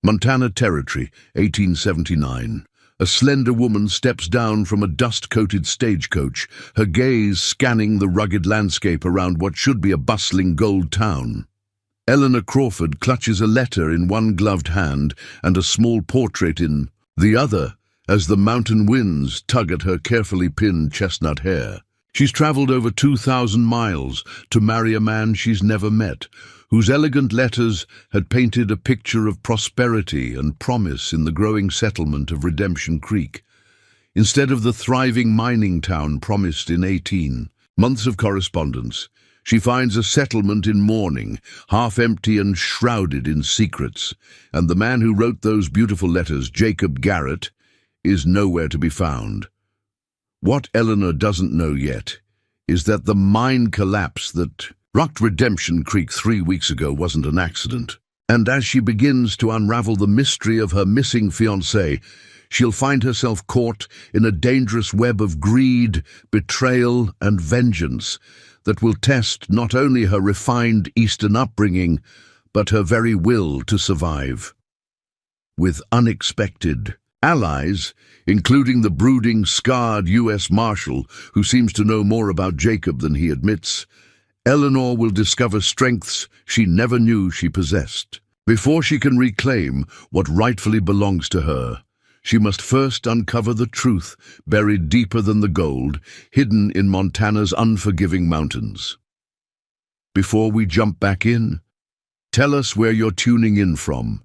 Montana Territory, 1879. A slender woman steps down from a dust-coated stagecoach, her gaze scanning the rugged landscape around what should be a bustling gold town. Eleanor Crawford clutches a letter in one gloved hand and a small portrait in the other as the mountain winds tug at her carefully pinned chestnut hair. She's traveled over 2,000 miles to marry a man she's never met, whose elegant letters had painted a picture of prosperity and promise in the growing settlement of Redemption Creek, instead of the thriving mining town promised in 18 months of correspondence. She finds a settlement in mourning, half empty and shrouded in secrets, and the man who wrote those beautiful letters, Jacob Garrett, is nowhere to be found. What Eleanor doesn't know yet is that the mine collapse that rocked Redemption Creek 3 weeks ago wasn't an accident. And as she begins to unravel the mystery of her missing fiancé, she'll find herself caught in a dangerous web of greed, betrayal, and vengeance that will test not only her refined Eastern upbringing, but her very will to survive. With unexpected allies, including the brooding, scarred U.S. Marshal, who seems to know more about Jacob than he admits, Eleanor will discover strengths she never knew she possessed. Before she can reclaim what rightfully belongs to her, she must first uncover the truth buried deeper than the gold, hidden in Montana's unforgiving mountains. Before we jump back in, tell us where you're tuning in from,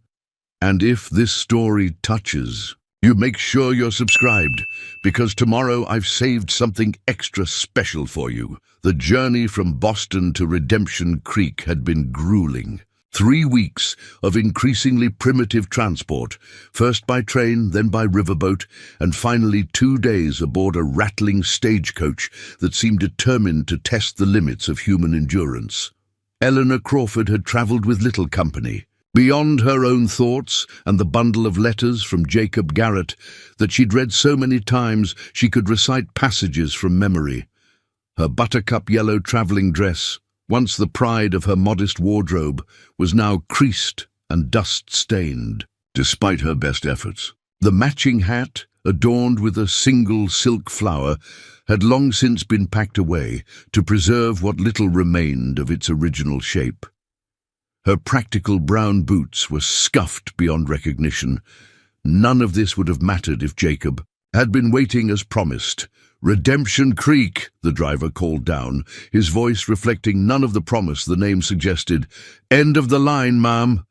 and if this story touches you, make sure you're subscribed, because tomorrow I've saved something extra special for you. The journey from Boston to Redemption Creek had been grueling. 3 weeks of increasingly primitive transport, first by train, then by riverboat, and finally 2 days aboard a rattling stagecoach that seemed determined to test the limits of human endurance. Eleanor Crawford had traveled with little company, beyond her own thoughts and the bundle of letters from Jacob Garrett that she'd read so many times she could recite passages from memory. Her buttercup yellow traveling dress, once the pride of her modest wardrobe, was now creased and dust-stained, despite her best efforts. The matching hat, adorned with a single silk flower, had long since been packed away to preserve what little remained of its original shape. Her practical brown boots were scuffed beyond recognition. None of this would have mattered if Jacob had been waiting as promised. "Redemption Creek," the driver called down, his voice reflecting none of the promise the name suggested. "End of the line, ma'am."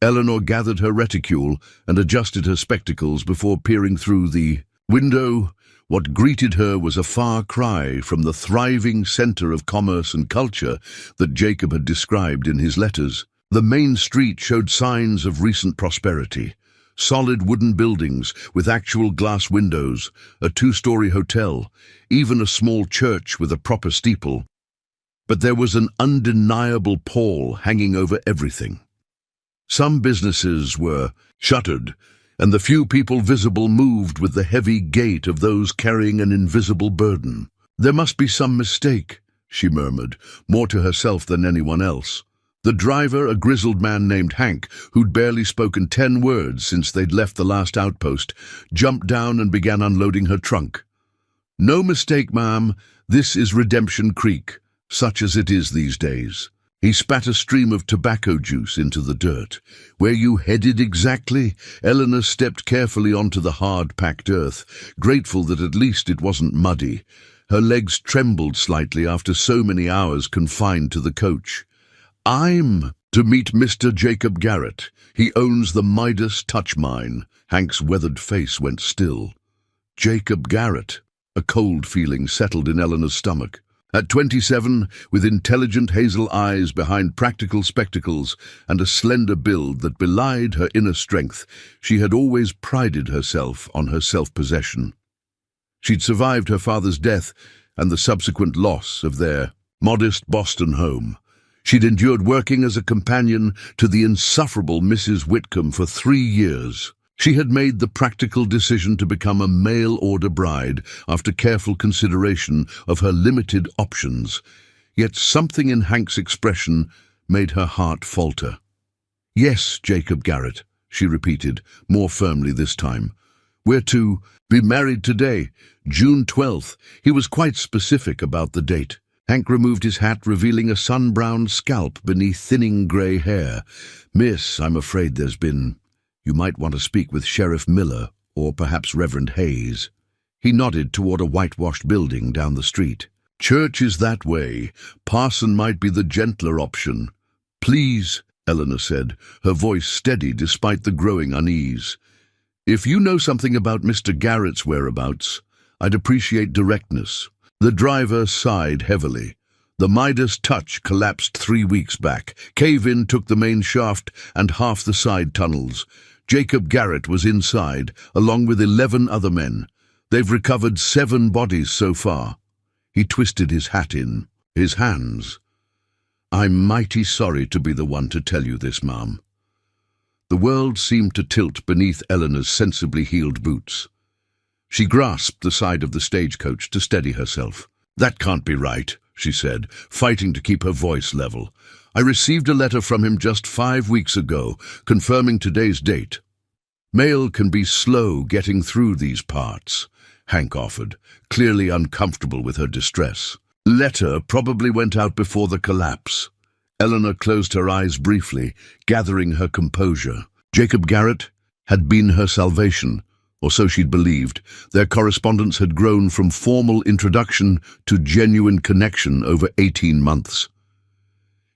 Eleanor gathered her reticule and adjusted her spectacles before peering through the window. What greeted her was a far cry from the thriving center of commerce and culture that Jacob had described in his letters. The main street showed signs of recent prosperity. Solid wooden buildings with actual glass windows, a 2-story hotel, even a small church with a proper steeple. But there was an undeniable pall hanging over everything. Some businesses were shuttered, and the few people visible moved with the heavy gait of those carrying an invisible burden. "There must be some mistake," she murmured, more to herself than anyone else. The driver, a grizzled man named Hank, who'd barely spoken 10 words since they'd left the last outpost, jumped down and began unloading her trunk. "No mistake, ma'am. This is Redemption Creek, such as it is these days." He spat a stream of tobacco juice into the dirt. "Where you headed exactly?" Eleanor stepped carefully onto the hard-packed earth, grateful that at least it wasn't muddy. Her legs trembled slightly after so many hours confined to the coach. "I'm to meet Mr. Jacob Garrett. He owns the Midas Touch Mine." Hank's weathered face went still. Jacob Garrett. A cold feeling settled in Eleanor's stomach. At 27, with intelligent hazel eyes behind practical spectacles and a slender build that belied her inner strength, she had always prided herself on her self-possession. She'd survived her father's death and the subsequent loss of their modest Boston home. She'd endured working as a companion to the insufferable Mrs. Whitcomb for 3 years. She had made the practical decision to become a mail-order bride after careful consideration of her limited options, yet something in Hank's expression made her heart falter. "Yes, Jacob Garrett," she repeated, more firmly this time. "We're to be married today, June 12th. He was quite specific about the date. Hank removed his hat, revealing a sun-browned scalp beneath thinning grey hair. "Miss, I'm afraid there's been... You might want to speak with Sheriff Miller, or perhaps Reverend Hayes." He nodded toward a whitewashed building down the street. "Church is that way. Parson might be the gentler option." "Please," Eleanor said, her voice steady despite the growing unease. "If you know something about Mr. Garrett's whereabouts, I'd appreciate directness." The driver sighed heavily. "The Midas Touch collapsed 3 weeks back. Cave-in took the main shaft and half the side tunnels. Jacob Garrett was inside, along with 11 other men. They've recovered 7 bodies so far." He twisted his hat in his hands. "I'm mighty sorry to be the one to tell you this, ma'am." The world seemed to tilt beneath Eleanor's sensibly heeled boots. She grasped the side of the stagecoach to steady herself. "That can't be right," she said, fighting to keep her voice level. "I received a letter from him just 5 weeks ago, confirming today's date." "Mail can be slow getting through these parts," Hank offered, clearly uncomfortable with her distress. "Letter probably went out before the collapse." Eleanor closed her eyes briefly, gathering her composure. Jacob Garrett had been her salvation, or so she'd believed. Their correspondence had grown from formal introduction to genuine connection over 18 months.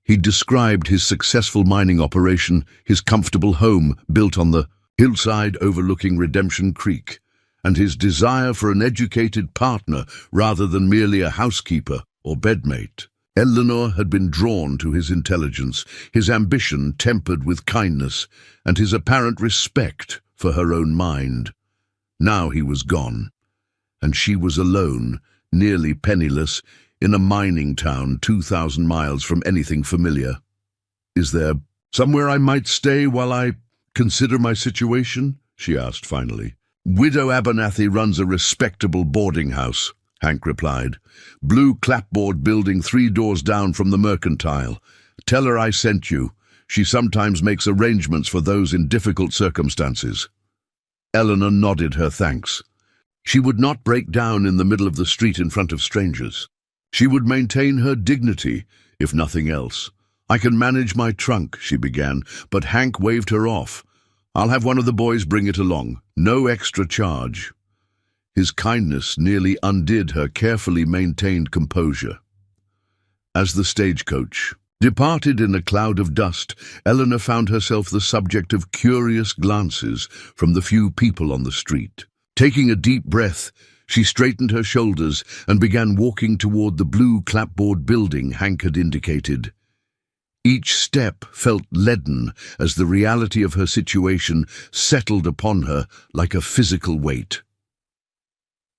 He described his successful mining operation, his comfortable home built on the hillside overlooking Redemption Creek, and his desire for an educated partner rather than merely a housekeeper or bedmate. Eleanor had been drawn to his intelligence, his ambition tempered with kindness, and his apparent respect for her own mind. Now he was gone, and she was alone, nearly penniless, in a mining town 2,000 miles from anything familiar. "Is there somewhere I might stay while I consider my situation?" she asked finally. "Widow Abernathy runs a respectable boarding house," Hank replied. "Blue clapboard building 3 doors down from the Mercantile. Tell her I sent you. She sometimes makes arrangements for those in difficult circumstances." Eleanor nodded her thanks. She would not break down in the middle of the street in front of strangers. She would maintain her dignity, if nothing else. "I can manage my trunk," she began, but Hank waved her off. "I'll have one of the boys bring it along. No extra charge." His kindness nearly undid her carefully maintained composure. As the stagecoach departed in a cloud of dust, Eleanor found herself the subject of curious glances from the few people on the street. Taking a deep breath, she straightened her shoulders and began walking toward the blue clapboard building Hank had indicated. Each step felt leaden as the reality of her situation settled upon her like a physical weight.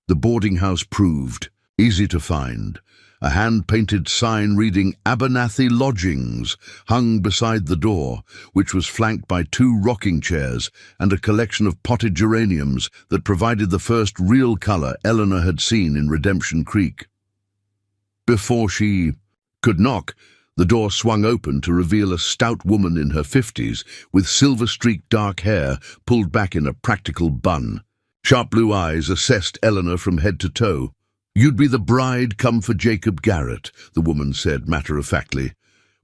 The boarding house proved easy to find. A hand-painted sign reading Abernathy Lodgings hung beside the door, which was flanked by 2 rocking chairs and a collection of potted geraniums that provided the first real color Eleanor had seen in Redemption Creek. Before she could knock, the door swung open to reveal a stout woman in her 50s with silver-streaked dark hair pulled back in a practical bun. Sharp blue eyes assessed Eleanor from head to toe. "You'd be the bride come for Jacob Garrett," the woman said matter-of-factly.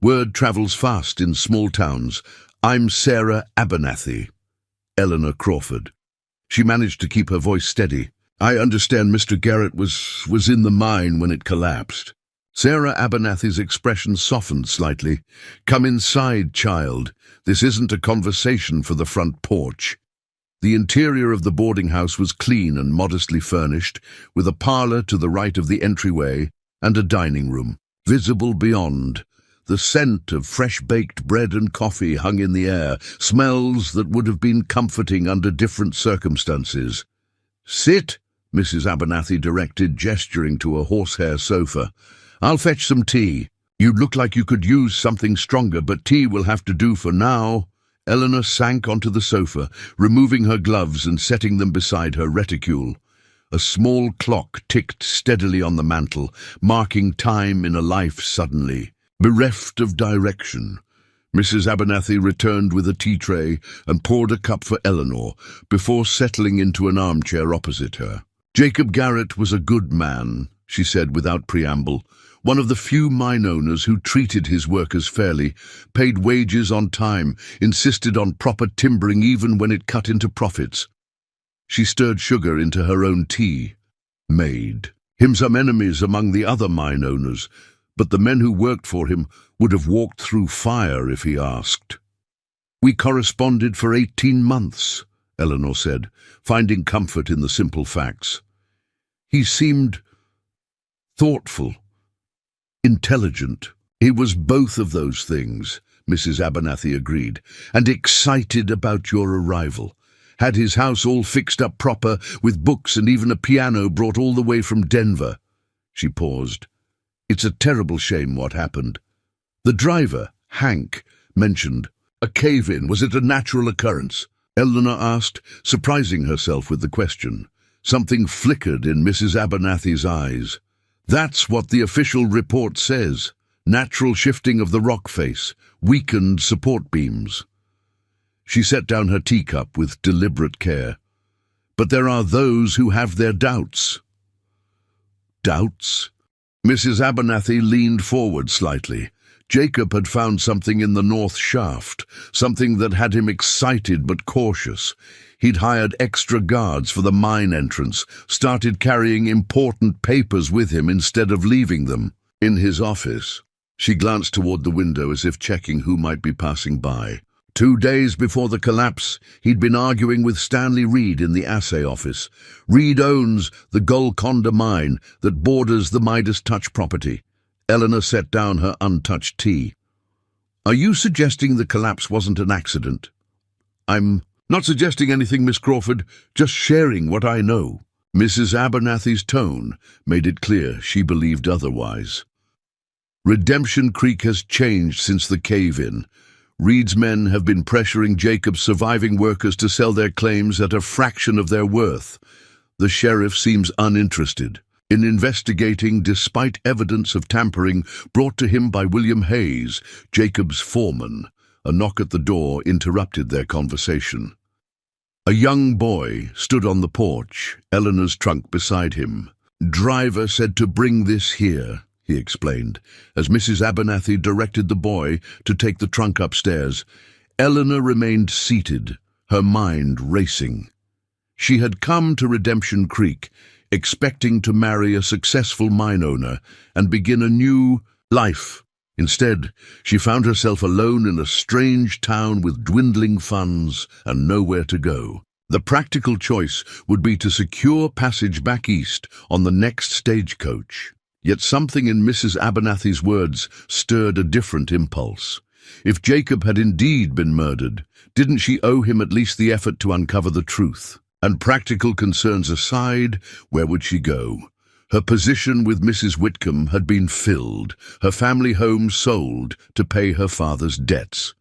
"Word travels fast in small towns. I'm Sarah Abernathy." Eleanor Crawford. She managed to keep her voice steady. "I understand Mr. Garrett was in the mine when it collapsed." Sarah Abernathy's expression softened slightly. "Come inside, child. This isn't a conversation for the front porch." The interior of the boarding house was clean and modestly furnished, with a parlor to the right of the entryway and a dining room. Visible beyond, the scent of fresh-baked bread and coffee hung in the air, smells that would have been comforting under different circumstances. "Sit," Mrs. Abernathy directed, gesturing to a horsehair sofa. "I'll fetch some tea. You look like you could use something stronger, but tea will have to do for now." Eleanor sank onto the sofa, removing her gloves and setting them beside her reticule. A small clock ticked steadily on the mantel, marking time in a life suddenly bereft of direction. Mrs. Abernathy returned with a tea tray and poured a cup for Eleanor before settling into an armchair opposite her. Jacob Garrett was a good man, she said without preamble, one of the few mine owners who treated his workers fairly, paid wages on time, insisted on proper timbering even when it cut into profits. She stirred sugar into her own tea, made him some enemies among the other mine owners, but the men who worked for him would have walked through fire if he asked. "We corresponded for 18 months, Eleanor said, finding comfort in the simple facts. He seemed thoughtful, intelligent. He was both of those things, Mrs. Abernathy agreed, and excited about your arrival. Had his house all fixed up proper, with books and even a piano brought all the way from Denver." She paused. "It's a terrible shame what happened." The driver, Hank, mentioned a cave-in. Was it a natural occurrence? Eleanor asked, surprising herself with the question. Something flickered in Mrs. Abernathy's eyes. "That's what the official report says. Natural shifting of the rock face, weakened support beams." She set down her teacup with deliberate care. "But there are those who have their doubts." "Doubts?" Mrs. Abernathy leaned forward slightly. Jacob had found something in the north shaft, something that had him excited but cautious. He'd hired extra guards for the mine entrance, started carrying important papers with him instead of leaving them in his office. She glanced toward the window as if checking who might be passing by. 2 days before the collapse, he'd been arguing with Stanley Reed in the assay office. Reed owns the Golconda mine that borders the Midas Touch property. Eleanor set down her untouched tea. "Are you suggesting the collapse wasn't an accident?" "I'm not suggesting anything, Miss Crawford, just sharing what I know." Mrs. Abernathy's tone made it clear she believed otherwise. "Redemption Creek has changed since the cave-in. Reed's men have been pressuring Jacob's surviving workers to sell their claims at a fraction of their worth. The sheriff seems uninterested in investigating despite evidence of tampering brought to him by William Hayes, Jacob's foreman." A knock at the door interrupted their conversation. A young boy stood on the porch, Eleanor's trunk beside him. "Driver said to bring this here," he explained, as Mrs. Abernathy directed the boy to take the trunk upstairs. Eleanor remained seated, her mind racing. She had come to Redemption Creek, expecting to marry a successful mine owner and begin a new life. Instead, she found herself alone in a strange town with dwindling funds and nowhere to go. The practical choice would be to secure passage back east on the next stagecoach. Yet something in Mrs. Abernathy's words stirred a different impulse. If Jacob had indeed been murdered, didn't she owe him at least the effort to uncover the truth? And practical concerns aside, where would she go? Her position with Mrs. Whitcomb had been filled, her family home sold to pay her father's debts.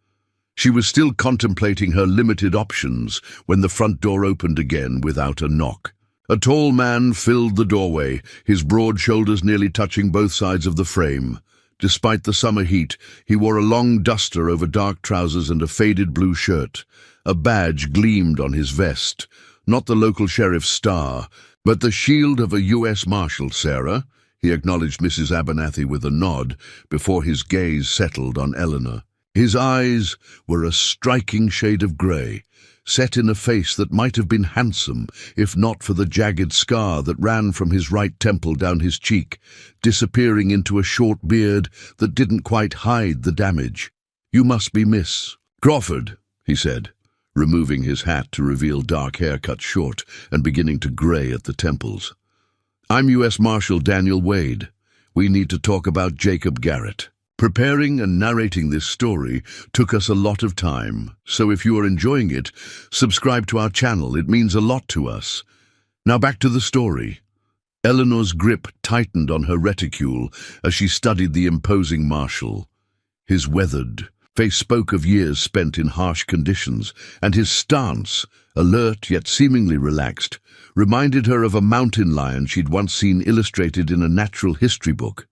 She was still contemplating her limited options when the front door opened again without a knock. A tall man filled the doorway, his broad shoulders nearly touching both sides of the frame. Despite the summer heat, he wore a long duster over dark trousers and a faded blue shirt. A badge gleamed on his vest, not the local sheriff's star, but the shield of a U.S. Marshal. "Sarah," he acknowledged Mrs. Abernathy with a nod before his gaze settled on Eleanor. His eyes were a striking shade of grey, set in a face that might have been handsome if not for the jagged scar that ran from his right temple down his cheek, disappearing into a short beard that didn't quite hide the damage. "You must be Miss Crawford," he said, removing his hat to reveal dark hair cut short and beginning to grey at the temples. "I'm U.S. Marshal Daniel Wade. We need to talk about Jacob Garrett." Preparing and narrating this story took us a lot of time, so if you are enjoying it, subscribe to our channel. It means a lot to us. Now back to the story. Eleanor's grip tightened on her reticule as she studied the imposing marshal. His weathered face spoke of years spent in harsh conditions, and his stance, alert yet seemingly relaxed, reminded her of a mountain lion she'd once seen illustrated in a natural history book,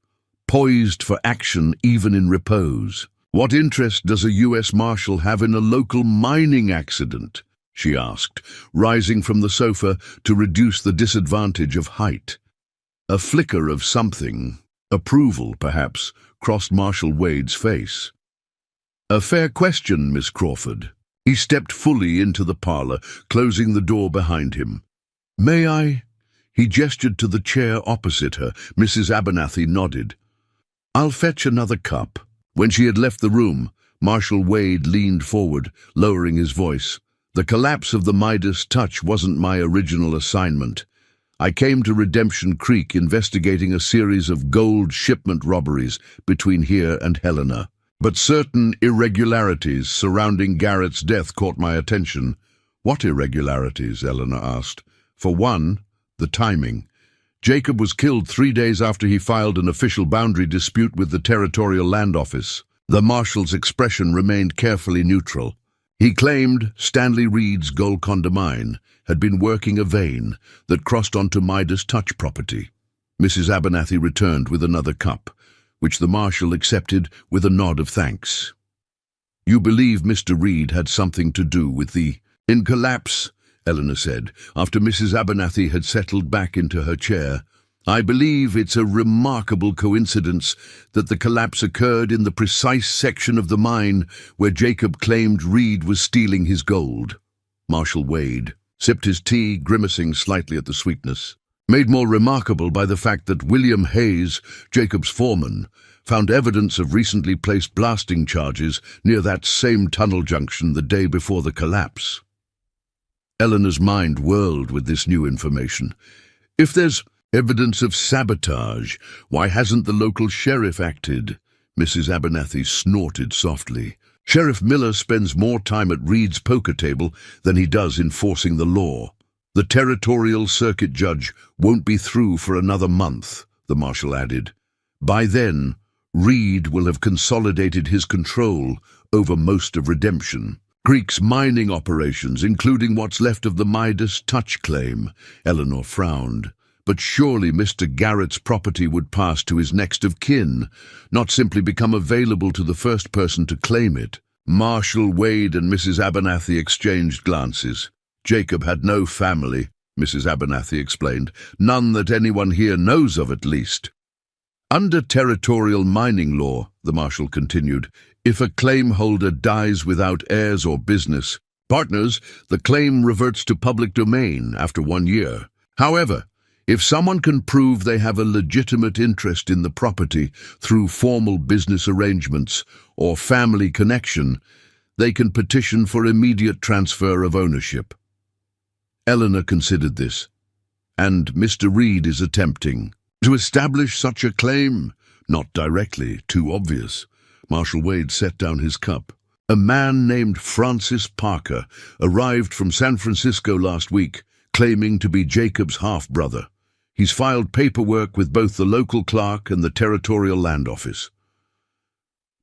poised for action even in repose. "What interest does a U.S. Marshal have in a local mining accident?" she asked, rising from the sofa to reduce the disadvantage of height. A flicker of something, approval perhaps, crossed Marshal Wade's face. "A fair question, Miss Crawford." He stepped fully into the parlor, closing the door behind him. "May I?" He gestured to the chair opposite her. Mrs. Abernathy nodded. "I'll fetch another cup." When she had left the room, Marshal Wade leaned forward, lowering his voice. "The collapse of the Midas Touch wasn't my original assignment. I came to Redemption Creek investigating a series of gold shipment robberies between here and Helena. But certain irregularities surrounding Garrett's death caught my attention." "What irregularities?" Eleanor asked. "For one, the timing. Jacob was killed 3 days after he filed an official boundary dispute with the Territorial Land Office." The marshal's expression remained carefully neutral. He claimed Stanley Reed's Golconda mine had been working a vein that crossed onto Midas Touch property. Mrs. Abernathy returned with another cup, which the marshal accepted with a nod of thanks. "You believe Mr. Reed had something to do with the collapse?" Eleanor said, after Mrs. Abernathy had settled back into her chair. "I believe it's a remarkable coincidence that the collapse occurred in the precise section of the mine where Jacob claimed Reed was stealing his gold." Marshal Wade sipped his tea, grimacing slightly at the sweetness. "Made more remarkable by the fact that William Hayes, Jacob's foreman, found evidence of recently placed blasting charges near that same tunnel junction the day before the collapse." Eleanor's mind whirled with this new information. "If there's evidence of sabotage, why hasn't the local sheriff acted?" Mrs. Abernathy snorted softly. "Sheriff Miller spends more time at Reed's poker table than he does enforcing the law. The territorial circuit judge won't be through for another month," the marshal added. "By then, Reed will have consolidated his control over most of Redemption Creek's mining operations, including what's left of the Midas Touch claim." Eleanor frowned. "But surely Mr. Garrett's property would pass to his next of kin, not simply become available to the first person to claim it." Marshal Wade and Mrs. Abernathy exchanged glances. "Jacob had no family," Mrs. Abernathy explained. "None that anyone here knows of, at least." "Under territorial mining law," the marshal continued, "if a claim holder dies without heirs or business partners, the claim reverts to public domain after 1 year. However, if someone can prove they have a legitimate interest in the property through formal business arrangements or family connection, they can petition for immediate transfer of ownership." Eleanor considered this. "And Mr. Reed is attempting to establish such a claim?" "Not directly, too obvious." Marshal Wade set down his cup. "A man named Francis Parker arrived from San Francisco last week, claiming to be Jacob's half-brother. He's filed paperwork with both the local clerk and the Territorial Land Office."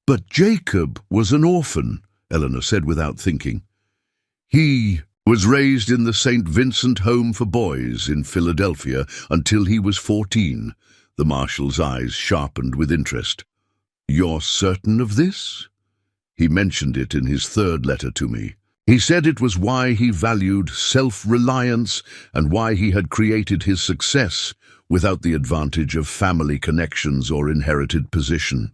"But Jacob was an orphan," Eleanor said without thinking. "He was raised in the St. Vincent Home for Boys in Philadelphia until he was 14. The marshal's eyes sharpened with interest. "You're certain of this?" "He mentioned it in his 3rd letter to me. He said it was why he valued self-reliance and why he had created his success without the advantage of family connections or inherited position."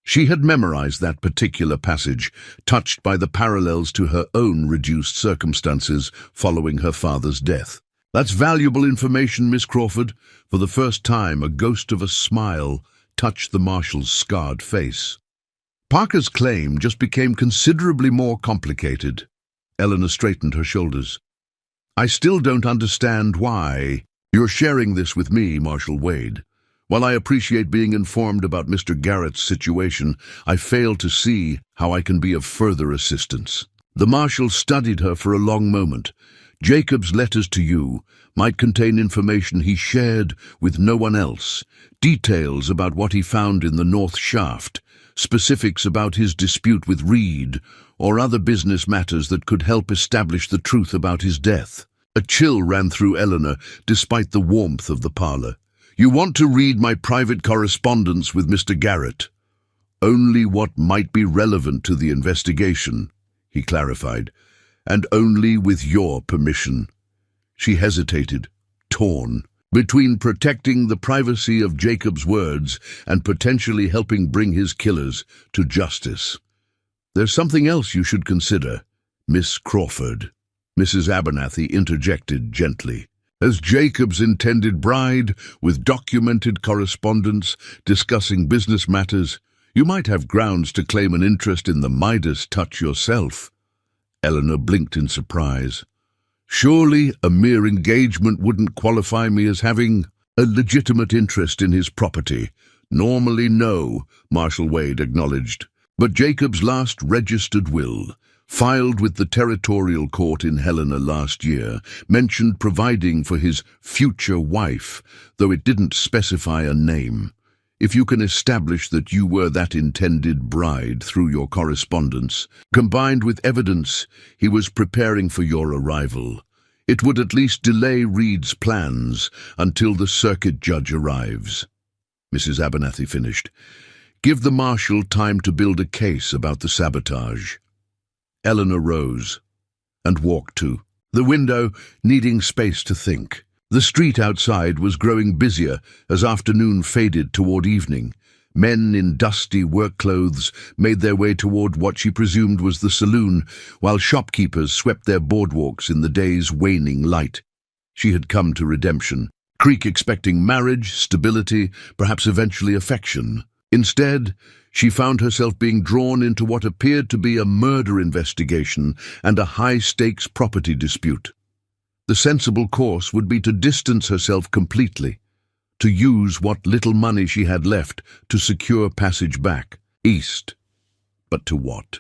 She had memorized that particular passage, touched by the parallels to her own reduced circumstances following her father's death. "That's valuable information, Miss Crawford." For the first time, a ghost of a smile touched the marshal's scarred face. "Parker's claim just became considerably more complicated." Eleanor straightened her shoulders. "I still don't understand why you're sharing this with me, Marshal Wade. While I appreciate being informed about Mr. Garrett's situation, I fail to see how I can be of further assistance." The marshal studied her for a long moment. "Jacob's letters to you might contain information he shared with no one else, details about what he found in the North Shaft, specifics about his dispute with Reed, or other business matters that could help establish the truth about his death." A chill ran through Eleanor, despite the warmth of the parlor. "You want to read my private correspondence with Mr. Garrett?" Only what might be relevant to the investigation, he clarified, and only with your permission. She hesitated, torn, between protecting the privacy of Jacob's words and potentially helping bring his killers to justice. There's something else you should consider, Miss Crawford, Mrs. Abernathy interjected gently. As Jacob's intended bride, with documented correspondence discussing business matters, you might have grounds to claim an interest in the Midas touch yourself. Eleanor blinked in surprise. Surely a mere engagement wouldn't qualify me as having a legitimate interest in his property. Normally, no, Marshal Wade acknowledged. But Jacob's last registered will, filed with the territorial court in Helena last year, mentioned providing for his future wife, though it didn't specify a name. If you can establish that you were that intended bride through your correspondence, combined with evidence he was preparing for your arrival, it would at least delay Reed's plans until the circuit judge arrives. Mrs. Abernathy finished. Give the marshal time to build a case about the sabotage. Eleanor rose and walked to the window, needing space to think. The street outside was growing busier as afternoon faded toward evening. Men in dusty work clothes made their way toward what she presumed was the saloon, while shopkeepers swept their boardwalks in the day's waning light. She had come to redemption, Creek expecting marriage, stability, perhaps eventually affection. Instead, she found herself being drawn into what appeared to be a murder investigation and a high-stakes property dispute. The sensible course would be to distance herself completely, to use what little money she had left to secure passage back, east. But to what?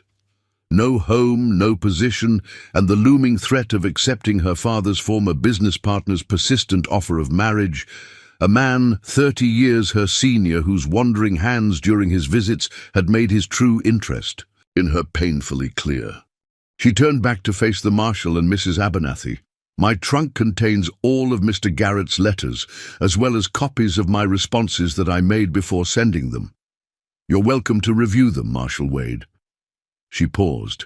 No home, no position, and the looming threat of accepting her father's former business partner's persistent offer of marriage, a man 30 years her senior whose wandering hands during his visits had made his true interest in her painfully clear. She turned back to face the marshal and Mrs. Abernathy. My trunk contains all of Mr. Garrett's letters, as well as copies of my responses that I made before sending them. You're welcome to review them, Marshal Wade. She paused.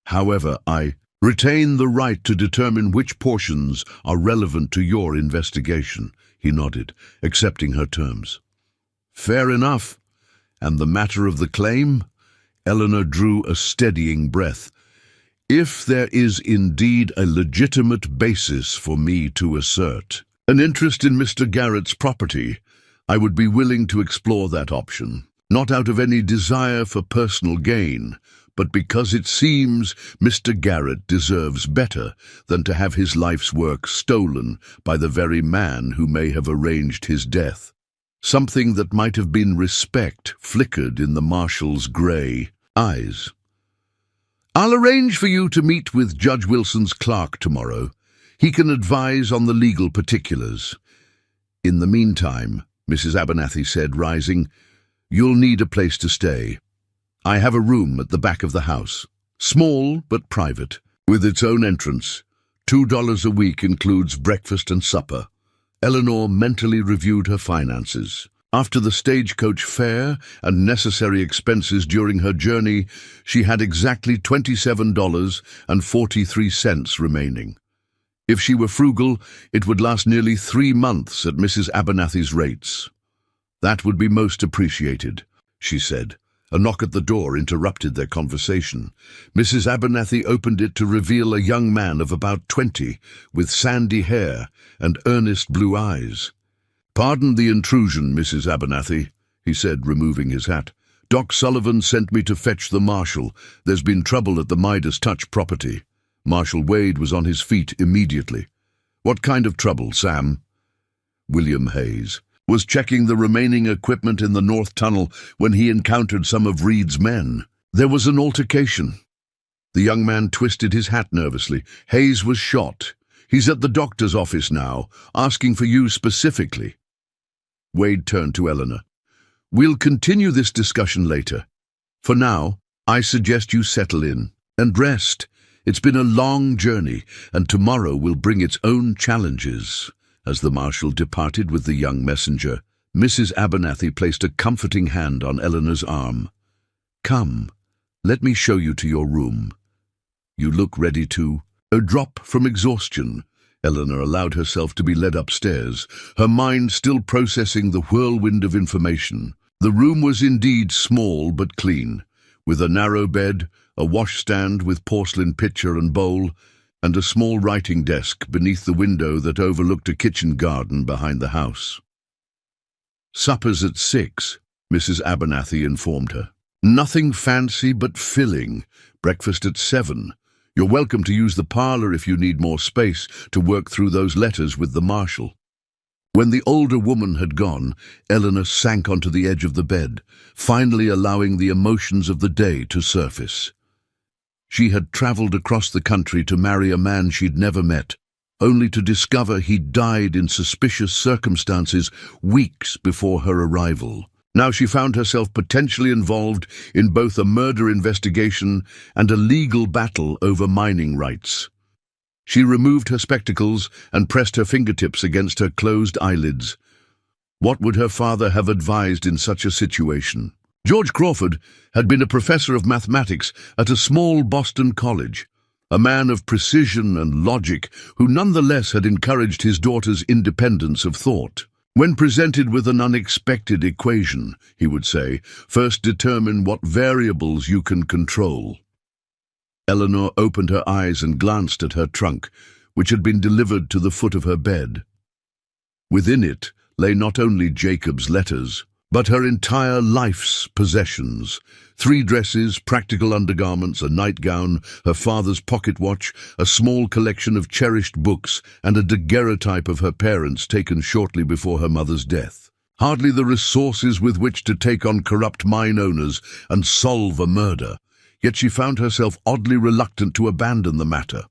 However, I retain the right to determine which portions are relevant to your investigation, he nodded, accepting her terms. Fair enough. And the matter of the claim? Eleanor drew a steadying breath. If there is indeed a legitimate basis for me to assert an interest in Mr. Garrett's property, I would be willing to explore that option, not out of any desire for personal gain, but because it seems Mr. Garrett deserves better than to have his life's work stolen by the very man who may have arranged his death. Something that might have been respect flickered in the marshal's grey eyes. I'll arrange for you to meet with Judge Wilson's clerk tomorrow. He can advise on the legal particulars. In the meantime, Mrs. Abernathy said, rising, you'll need a place to stay. I have a room at the back of the house, small but private, with its own entrance. $2 a week includes breakfast and supper. Eleanor mentally reviewed her finances. After the stagecoach fare and necessary expenses during her journey, she had exactly $27.43 remaining. If she were frugal, it would last nearly 3 months at Mrs. Abernathy's rates. That would be most appreciated, she said. A knock at the door interrupted their conversation. Mrs. Abernathy opened it to reveal a young man of about 20, with sandy hair and earnest blue eyes. Pardon the intrusion, Mrs. Abernathy, he said, removing his hat. Doc Sullivan sent me to fetch the marshal. There's been trouble at the Midas Touch property. Marshal Wade was on his feet immediately. What kind of trouble, Sam? William Hayes was checking the remaining equipment in the North Tunnel when he encountered some of Reed's men. There was an altercation. The young man twisted his hat nervously. Hayes was shot. He's at the doctor's office now, asking for you specifically. Wade turned to Eleanor. We'll continue this discussion later. For now, I suggest you settle in and rest. It's been a long journey, and tomorrow will bring its own challenges. As the marshal departed with the young messenger, Mrs. Abernathy placed a comforting hand on Eleanor's arm. Come, let me show you to your room. You look ready to... A drop from exhaustion. Eleanor allowed herself to be led upstairs, her mind still processing the whirlwind of information. The room was indeed small but clean, with a narrow bed, a washstand with porcelain pitcher and bowl, and a small writing desk beneath the window that overlooked a kitchen garden behind the house. "Supper's at 6, Mrs. Abernathy informed her. "Nothing fancy but filling. Breakfast at 7. You're welcome to use the parlour if you need more space to work through those letters with the marshal." When the older woman had gone, Eleanor sank onto the edge of the bed, finally allowing the emotions of the day to surface. She had travelled across the country to marry a man she'd never met, only to discover he'd died in suspicious circumstances weeks before her arrival. Now she found herself potentially involved in both a murder investigation and a legal battle over mining rights. She removed her spectacles and pressed her fingertips against her closed eyelids. What would her father have advised in such a situation? George Crawford had been a professor of mathematics at a small Boston college, a man of precision and logic who nonetheless had encouraged his daughter's independence of thought. When presented with an unexpected equation, he would say, first determine what variables you can control. Eleanor opened her eyes and glanced at her trunk, which had been delivered to the foot of her bed. Within it lay not only Jacob's letters, but her entire life's possessions: 3 dresses, practical undergarments, a nightgown, her father's pocket watch, a small collection of cherished books, and a daguerreotype of her parents taken shortly before her mother's death. Hardly the resources with which to take on corrupt mine owners and solve a murder, yet she found herself oddly reluctant to abandon the matter.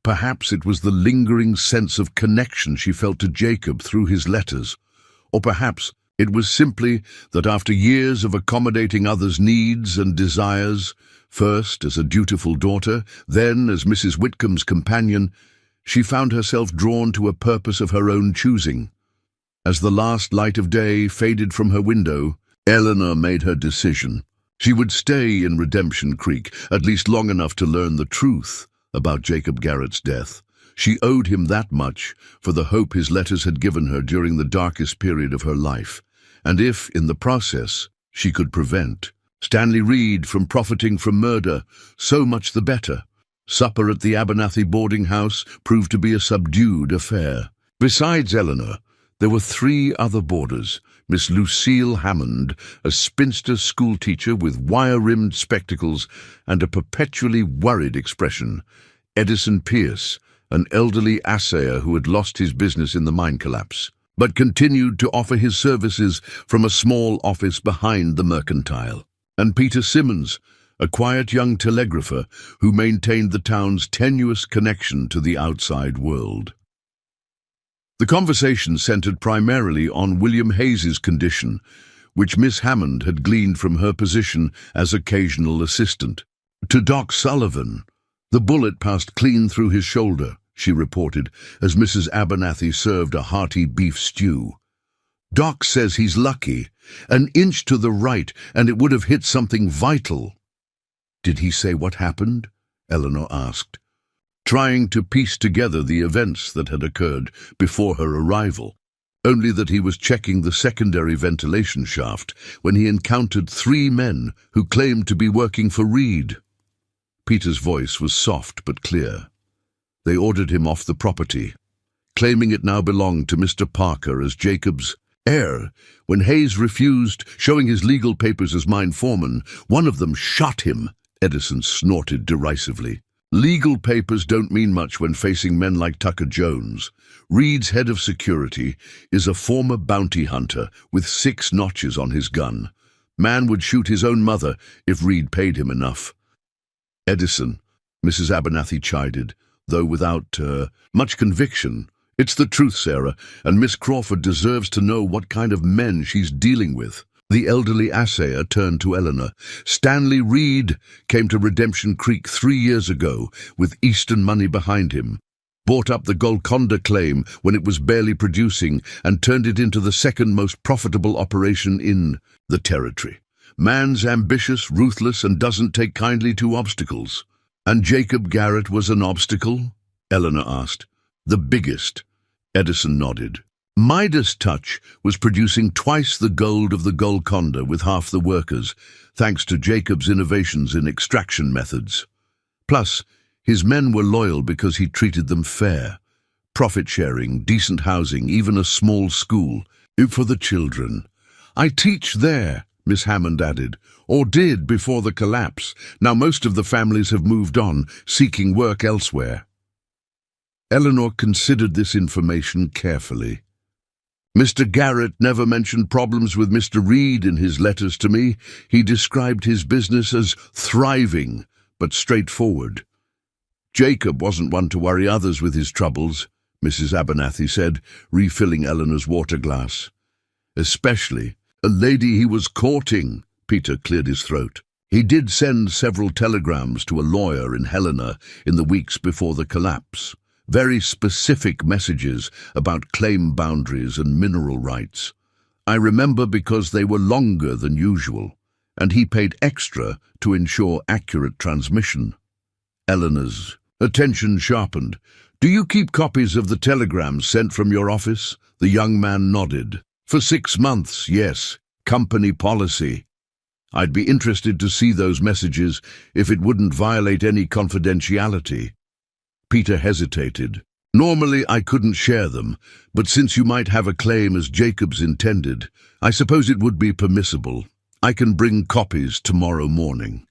Perhaps it was the lingering sense of connection she felt to Jacob through his letters, or perhaps it was simply that after years of accommodating others' needs and desires, first as a dutiful daughter, then as Mrs. Whitcomb's companion, she found herself drawn to a purpose of her own choosing. As the last light of day faded from her window, Eleanor made her decision. She would stay in Redemption Creek, at least long enough to learn the truth about Jacob Garrett's death. She owed him that much for the hope his letters had given her during the darkest period of her life. And if, in the process, she could prevent Stanley Reed from profiting from murder, so much the better. Supper at the Abernathy boarding house proved to be a subdued affair. Besides Eleanor, there were 3 other boarders: Miss Lucille Hammond, a spinster schoolteacher with wire-rimmed spectacles and a perpetually worried expression; Edison Pierce, an elderly assayer who had lost his business in the mine collapse, but continued to offer his services from a small office behind the mercantile; and Peter Simmons, a quiet young telegrapher who maintained the town's tenuous connection to the outside world. The conversation centered primarily on William Hayes's condition, which Miss Hammond had gleaned from her position as occasional assistant. To Doc Sullivan, "The bullet passed clean through his shoulder," she reported, as Mrs. Abernathy served a hearty beef stew. "Doc says he's lucky. An inch to the right, and it would have hit something vital." "Did he say what happened?" Eleanor asked, trying to piece together the events that had occurred before her arrival. Only that he was checking the secondary ventilation shaft when he encountered 3 men who claimed to be working for Reed. Peter's voice was soft but clear. They ordered him off the property, claiming it now belonged to Mr. Parker as Jacob's heir. When Hayes refused, showing his legal papers as mine foreman, one of them shot him, Edison snorted derisively. "Legal papers don't mean much when facing men like Tucker Jones. Reed's head of security is a former bounty hunter with 6 notches on his gun. Man would shoot his own mother if Reed paid him enough." "Edison," Mrs. Abernathy chided, though without much conviction. "It's the truth, Sarah, and Miss Crawford deserves to know what kind of men she's dealing with." The elderly assayer turned to Eleanor. "Stanley Reed came to Redemption Creek 3 years ago with Eastern money behind him, bought up the Golconda claim when it was barely producing, and turned it into the second most profitable operation in the territory. Man's ambitious, ruthless, and doesn't take kindly to obstacles. And Jacob Garrett was an obstacle? Eleanor asked. The biggest. Edison nodded. Midas Touch was producing twice the gold of the Golconda with half the workers, thanks to Jacob's innovations in extraction methods. Plus, his men were loyal because he treated them fair. Profit-sharing, decent housing, even a small school. For the children. I teach there, Miss Hammond added, or did before the collapse. Now most of the families have moved on, seeking work elsewhere. Eleanor considered this information carefully. Mr. Garrett never mentioned problems with Mr. Reed in his letters to me. He described his business as thriving, but straightforward. Jacob wasn't one to worry others with his troubles, Mrs. Abernathy said, refilling Eleanor's water glass. Especially a lady he was courting, Peter cleared his throat. He did send several telegrams to a lawyer in Helena in the weeks before the collapse. Very specific messages about claim boundaries and mineral rights. I remember because they were longer than usual, and he paid extra to ensure accurate transmission. Eleanor's attention sharpened. Do you keep copies of the telegrams sent from your office? The young man nodded. For 6 months, yes. Company policy. I'd be interested to see those messages if it wouldn't violate any confidentiality. Peter hesitated. Normally I couldn't share them, but since you might have a claim as Jacob's intended, I suppose it would be permissible. I can bring copies tomorrow morning.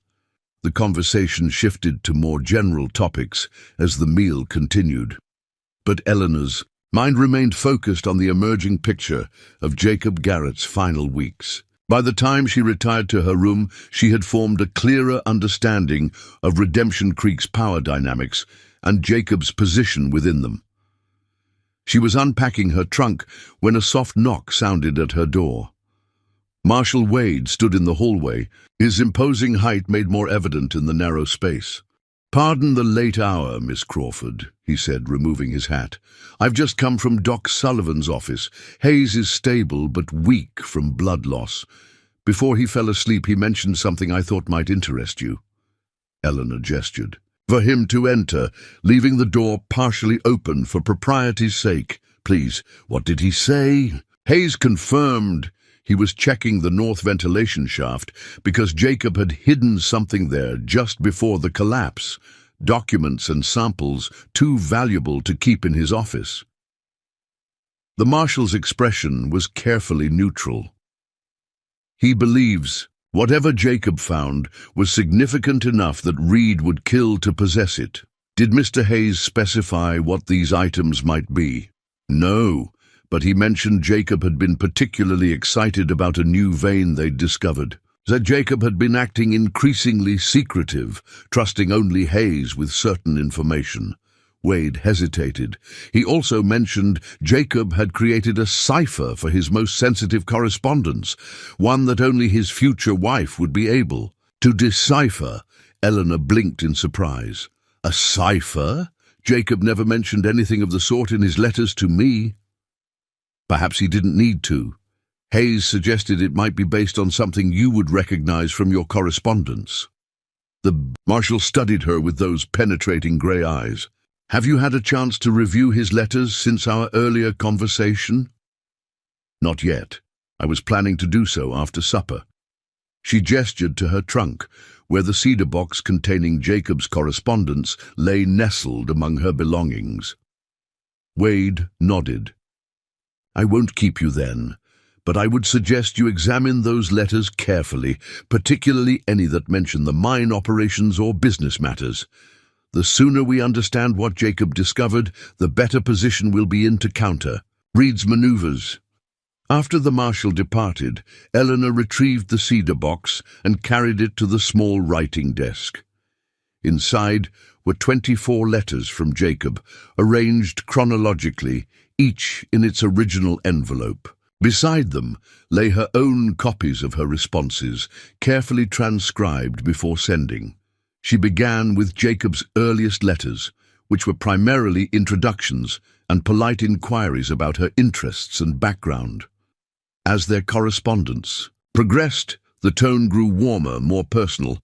The conversation shifted to more general topics as the meal continued. But Eleanor's mind remained focused on the emerging picture of Jacob Garrett's final weeks. By the time she retired to her room, she had formed a clearer understanding of Redemption Creek's power dynamics and Jacob's position within them. She was unpacking her trunk when a soft knock sounded at her door. Marshal Wade stood in the hallway, his imposing height made more evident in the narrow space. "Pardon the late hour, Miss Crawford," he said, removing his hat. "I've just come from Doc Sullivan's office. Hayes is stable but weak from blood loss. Before he fell asleep, he mentioned something I thought might interest you." Eleanor gestured for him to enter, leaving the door partially open for propriety's sake. "Please, what did he say?" Hayes confirmed he was checking the north ventilation shaft because Jacob had hidden something there just before the collapse, documents and samples too valuable to keep in his office. The marshal's expression was carefully neutral. He believes whatever Jacob found was significant enough that Reed would kill to possess it. Did Mr. Hayes specify what these items might be? No, but he mentioned Jacob had been particularly excited about a new vein they'd discovered. That Jacob had been acting increasingly secretive, trusting only Hayes with certain information. Wade hesitated. He also mentioned Jacob had created a cipher for his most sensitive correspondence, one that only his future wife would be able to decipher. Eleanor blinked in surprise. A cipher? Jacob never mentioned anything of the sort in his letters to me. Perhaps he didn't need to. Hayes suggested it might be based on something you would recognize from your correspondence. The marshal studied her with those penetrating grey eyes. Have you had a chance to review his letters since our earlier conversation? Not yet. I was planning to do so after supper. She gestured to her trunk, where the cedar box containing Jacob's correspondence lay nestled among her belongings. Wade nodded. I won't keep you then, but I would suggest you examine those letters carefully, particularly any that mention the mine operations or business matters. The sooner we understand what Jacob discovered, the better position we'll be in to counter Reed's maneuvers. After the marshal departed, Eleanor retrieved the cedar box and carried it to the small writing desk. Inside were 24 letters from Jacob, arranged chronologically, each in its original envelope. Beside them lay her own copies of her responses, carefully transcribed before sending. She began with Jacob's earliest letters, which were primarily introductions and polite inquiries about her interests and background. As their correspondence progressed, The tone grew warmer, more personal,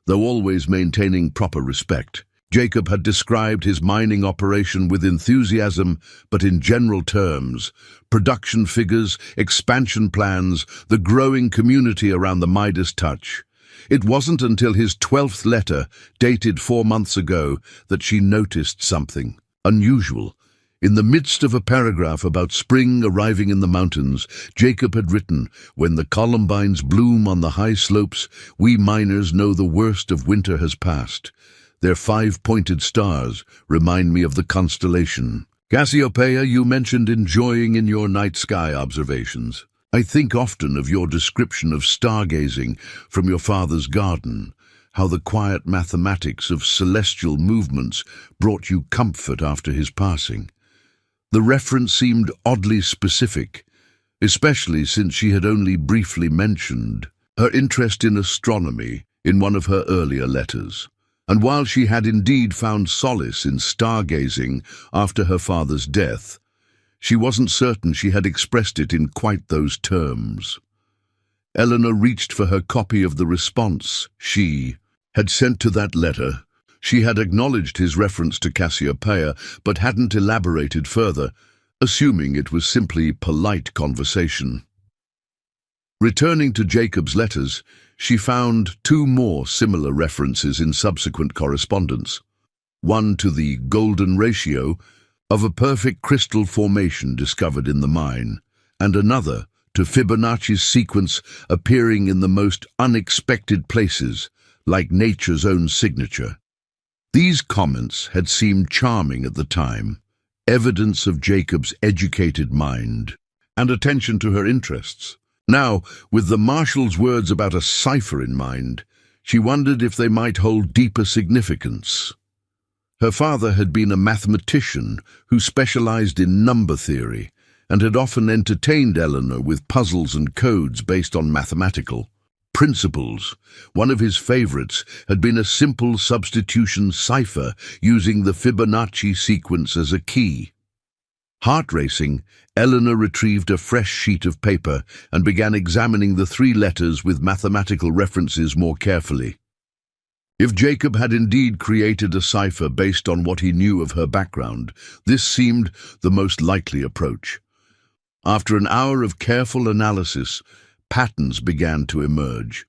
though always maintaining proper respect. Jacob had described his mining operation with enthusiasm, but in general terms. Production figures, expansion plans, the growing community around the Midas touch. It wasn't until his 12th letter, dated 4 months ago, that she noticed something unusual. In the midst of a paragraph about spring arriving in the mountains, Jacob had written, "When the columbines bloom on the high slopes, we miners know the worst of winter has passed. Their 5-pointed stars remind me of the constellation." Cassiopeia, you mentioned enjoying in your night sky observations. I think often of your description of stargazing from your father's garden, how the quiet mathematics of celestial movements brought you comfort after his passing. The reference seemed oddly specific, especially since she had only briefly mentioned her interest in astronomy in one of her earlier letters. And while she had indeed found solace in stargazing after her father's death, she wasn't certain she had expressed it in quite those terms. Eleanor reached for her copy of the response she had sent to that letter. She had acknowledged his reference to Cassiopeia, but hadn't elaborated further, assuming it was simply polite conversation. Returning to Jacob's letters, she found 2 more similar references in subsequent correspondence. One to the golden ratio of a perfect crystal formation discovered in the mine, and another to Fibonacci's sequence appearing in the most unexpected places, like nature's own signature. These comments had seemed charming at the time, evidence of Jacob's educated mind and attention to her interests. Now, with the marshal's words about a cipher in mind, she wondered if they might hold deeper significance. Her father had been a mathematician who specialized in number theory and had often entertained Eleanor with puzzles and codes based on mathematical principles. One of his favorites had been a simple substitution cipher using the Fibonacci sequence as a key. Heart-racing, Eleanor retrieved a fresh sheet of paper and began examining the 3 letters with mathematical references more carefully. If Jacob had indeed created a cipher based on what he knew of her background, this seemed the most likely approach. After an hour of careful analysis, patterns began to emerge.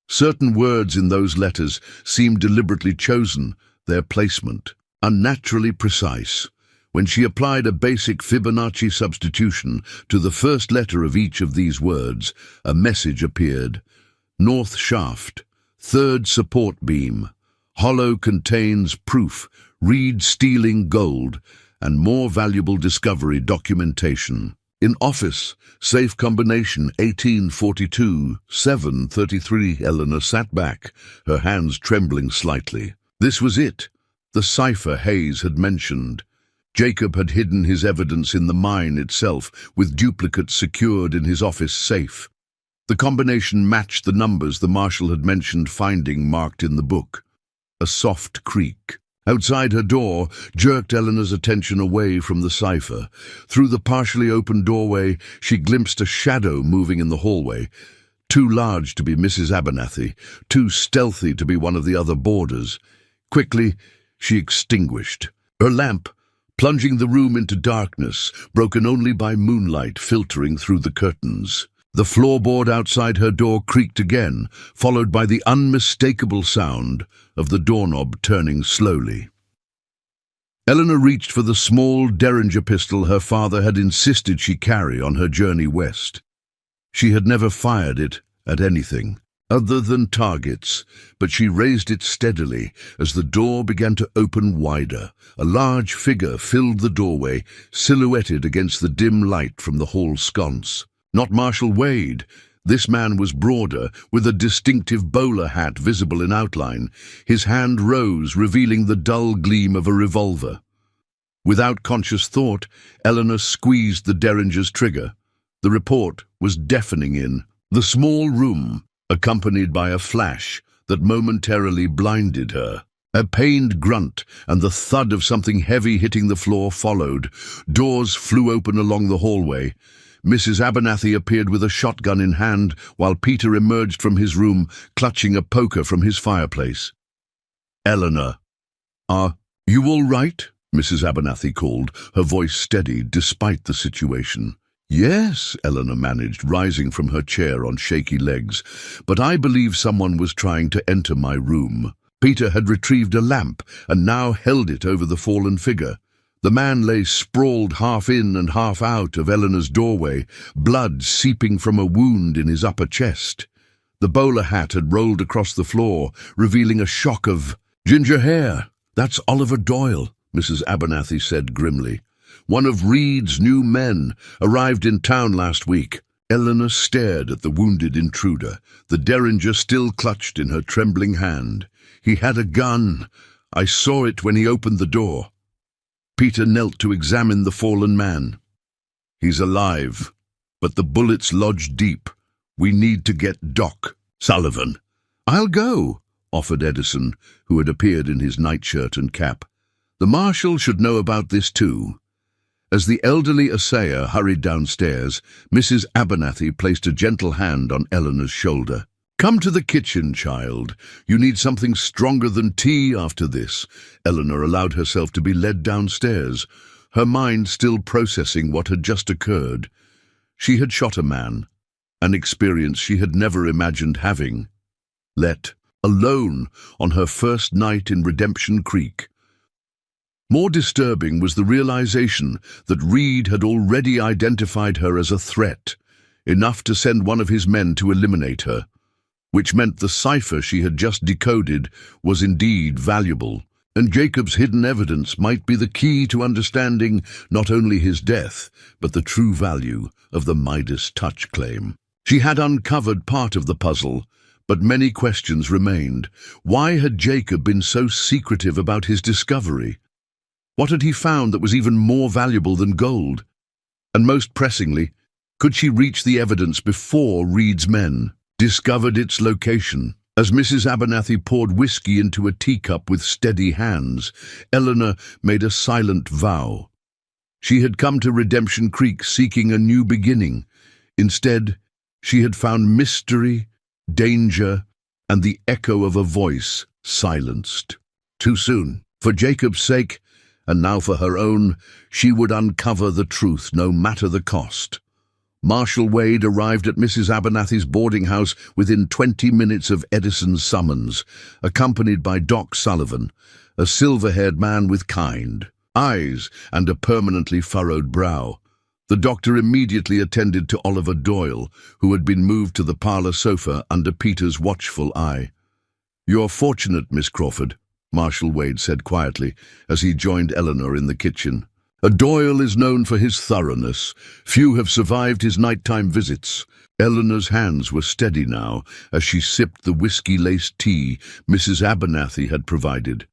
Certain words in those letters seemed deliberately chosen, their placement unnaturally precise. When she applied a basic Fibonacci substitution to the first letter of each of these words, a message appeared. North shaft, 3rd support beam, hollow contains proof, reed stealing gold, and more valuable discovery documentation. In office, safe combination 1842-733. Eleanor sat back, her hands trembling slightly. This was it, the cipher Hayes had mentioned. Jacob had hidden his evidence in the mine itself, with duplicates secured in his office safe. The combination matched the numbers the marshal had mentioned finding marked in the book. A soft creak outside her door jerked Eleanor's attention away from the cipher. Through the partially open doorway, she glimpsed a shadow moving in the hallway. Too large to be Mrs. Abernathy, too stealthy to be one of the other boarders. Quickly, she extinguished her lamp, plunging the room into darkness, broken only by moonlight filtering through the curtains. The floorboard outside her door creaked again, followed by the unmistakable sound of the doorknob turning slowly. Eleanor reached for the small Derringer pistol her father had insisted she carry on her journey west. She had never fired it at anything other than targets, but she raised it steadily as the door began to open wider. A large figure filled the doorway, silhouetted against the dim light from the hall sconce. Not Marshal Wade. This man was broader, with a distinctive bowler hat visible in outline. His hand rose, revealing the dull gleam of a revolver. Without conscious thought, Eleanor squeezed the Derringer's trigger. The report was deafening in the small room, accompanied by a flash that momentarily blinded her. A pained grunt and the thud of something heavy hitting the floor followed. Doors flew open along the hallway. Mrs. Abernathy appeared with a shotgun in hand, while Peter emerged from his room, clutching a poker from his fireplace. "Eleanor, are you all right?" Mrs. Abernathy called, her voice steady despite the situation. "Yes," Eleanor managed, rising from her chair on shaky legs, "but I believe someone was trying to enter my room." Peter had retrieved a lamp and now held it over the fallen figure. The man lay sprawled half in and half out of Eleanor's doorway, blood seeping from a wound in his upper chest. The bowler hat had rolled across the floor, revealing a shock of ginger hair. "That's Oliver Doyle," Mrs. Abernathy said grimly. "One of Reed's new men, arrived in town last week." Eleanor stared at the wounded intruder, the derringer still clutched in her trembling hand. "He had a gun. I saw it when he opened the door." Peter knelt to examine the fallen man. "He's alive, but the bullets lodged deep. We need to get Doc Sullivan." "I'll go," offered Edison, who had appeared in his nightshirt and cap. "The marshal should know about this too." As the elderly assayer hurried downstairs, Mrs. Abernathy placed a gentle hand on Eleanor's shoulder. "Come to the kitchen, child. You need something stronger than tea after this." Eleanor allowed herself to be led downstairs, her mind still processing what had just occurred. She had shot a man, an experience she had never imagined having. Let alone on her first night in Redemption Creek. More disturbing was the realization that Reed had already identified her as a threat, enough to send one of his men to eliminate her, which meant the cipher she had just decoded was indeed valuable, and Jacob's hidden evidence might be the key to understanding not only his death, but the true value of the Midas touch claim. She had uncovered part of the puzzle, but many questions remained. Why had Jacob been so secretive about his discovery? What had he found that was even more valuable than gold? And most pressingly, could she reach the evidence before Reed's men discovered its location? As Mrs. Abernathy poured whiskey into a teacup with steady hands, Eleanor made a silent vow. She had come to Redemption Creek seeking a new beginning. Instead, she had found mystery, danger, and the echo of a voice silenced. Too soon. For Jacob's sake, and now for her own, she would uncover the truth no matter the cost. Marshal Wade arrived at Mrs. Abernathy's boarding house within 20 minutes of Edison's summons, accompanied by Doc Sullivan, a silver-haired man with kind eyes and a permanently furrowed brow. The doctor immediately attended to Oliver Doyle, who had been moved to the parlor sofa under Peter's watchful eye. "You're fortunate, Miss Crawford," Marshal Wade said quietly as he joined Eleanor in the kitchen. "Doyle is known for his thoroughness. Few have survived his nighttime visits." Eleanor's hands were steady now as she sipped the whiskey-laced tea Mrs. Abernathy had provided.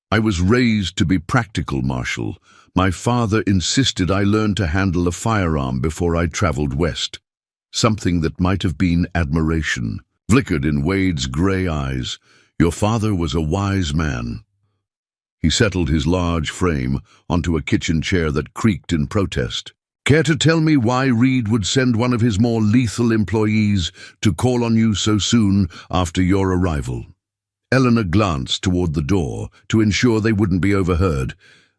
"I was raised to be practical, Marshal. My father insisted I learn to handle a firearm before I traveled west. Something that might have been admiration flickered in Wade's gray eyes. Your father was a wise man." He settled his large frame onto a kitchen chair that creaked in protest. "Care to tell me why Reed would send one of his more lethal employees to call on you so soon after your arrival?" Eleanor glanced toward the door to ensure they wouldn't be overheard,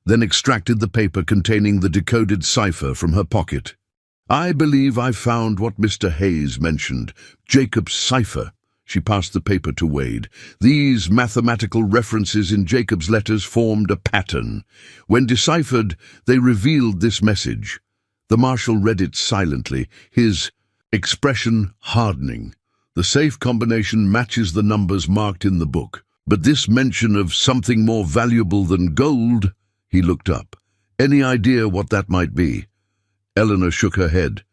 then extracted the paper containing the decoded cipher from her pocket. "I believe I've found what Mr. Hayes mentioned, Jacob's cipher." She passed the paper to Wade. These mathematical references in Jacob's letters formed a pattern. When deciphered, they revealed this message. The marshal read it silently, his expression hardening. The safe combination matches the numbers marked in the book. But this mention of something more valuable than gold, he looked up. Any idea what that might be? Eleanor shook her head.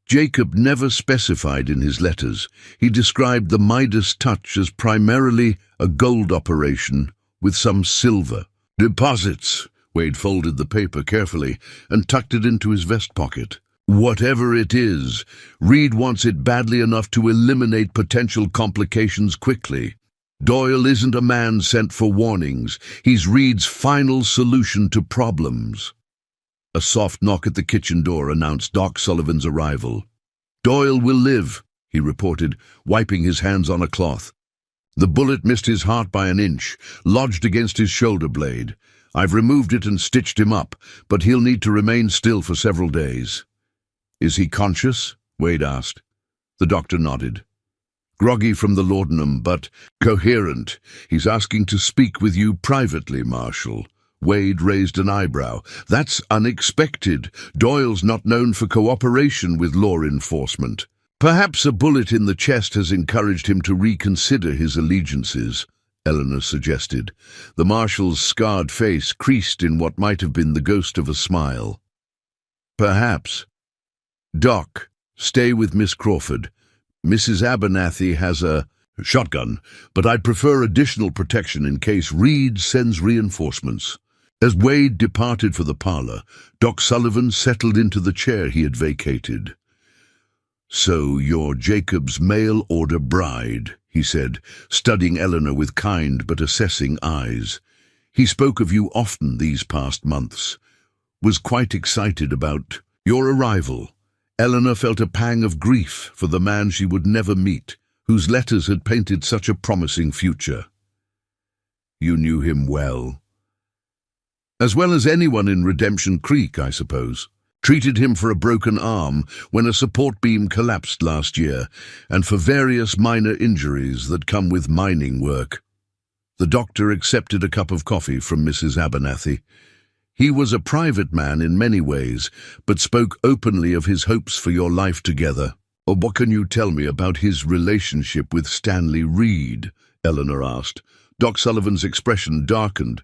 Jacob never specified in his letters. He described the Midas touch as primarily a gold operation with some silver. "Deposits." Wade folded the paper carefully and tucked it into his vest pocket. "Whatever it is, Reed wants it badly enough to eliminate potential complications quickly. Doyle isn't a man sent for warnings. He's Reed's final solution to problems." A soft knock at the kitchen door announced Doc Sullivan's arrival. "Doyle will live," he reported, wiping his hands on a cloth. "The bullet missed his heart by an inch, lodged against his shoulder blade. I've removed it and stitched him up, but he'll need to remain still for several days." "Is he conscious?" Wade asked. The doctor nodded. "Groggy from the laudanum, but coherent. He's asking to speak with you privately, Marshal." Wade raised an eyebrow. "That's unexpected. Doyle's not known for cooperation with law enforcement. Perhaps a bullet in the chest has encouraged him to reconsider his allegiances," Eleanor suggested. The Marshal's scarred face creased in what might have been the ghost of a smile. "Perhaps. Doc, stay with Miss Crawford. Mrs. Abernathy has a shotgun, but I'd prefer additional protection in case Reed sends reinforcements." As Wade departed for the parlor, Doc Sullivan settled into the chair he had vacated. "So you're Jacob's mail-order bride," he said, studying Eleanor with kind but assessing eyes. "He spoke of you often these past months. Was quite excited about your arrival." Eleanor felt a pang of grief for the man she would never meet, whose letters had painted such a promising future. "You knew him well." "As well as anyone in Redemption Creek, I suppose. Treated him for a broken arm when a support beam collapsed last year, and for various minor injuries that come with mining work." The doctor accepted a cup of coffee from Mrs. Abernathy. He was a private man in many ways, but spoke openly of his hopes for your life together. "What can you tell me about his relationship with Stanley Reed?" Eleanor asked. Doc Sullivan's expression darkened.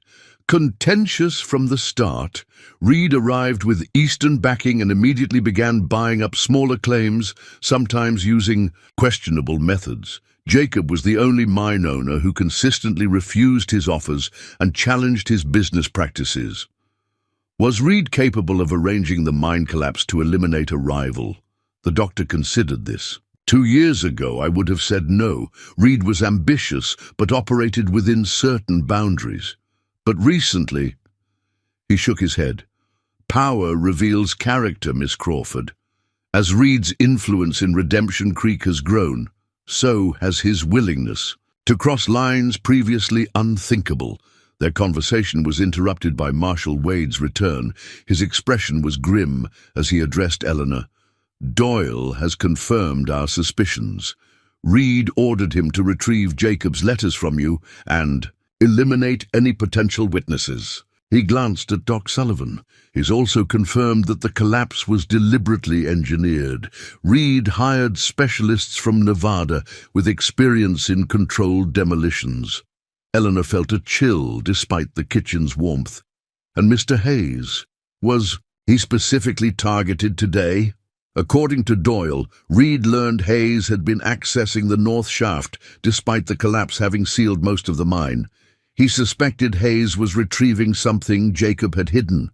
"Contentious from the start, Reed arrived with Eastern backing and immediately began buying up smaller claims, sometimes using questionable methods. Jacob was the only mine owner who consistently refused his offers and challenged his business practices." Was Reed capable of arranging the mine collapse to eliminate a rival? The doctor considered this. 2 years ago, I would have said no. Reed was ambitious, but operated within certain boundaries. But recently, he shook his head. "Power reveals character, Miss Crawford. As Reed's influence in Redemption Creek has grown, so has his willingness to cross lines previously unthinkable." Their conversation was interrupted by Marshal Wade's return. His expression was grim as he addressed Eleanor. "Doyle has confirmed our suspicions. Reed ordered him to retrieve Jacob's letters from you and eliminate any potential witnesses." He glanced at Doc Sullivan. "He's also confirmed that the collapse was deliberately engineered. Reed hired specialists from Nevada with experience in controlled demolitions." Eleanor felt a chill despite the kitchen's warmth. "And Mr. Hayes, was he specifically targeted today?" According to Doyle, Reed learned Hayes had been accessing the north shaft despite the collapse having sealed most of the mine. He suspected Hayes was retrieving something Jacob had hidden.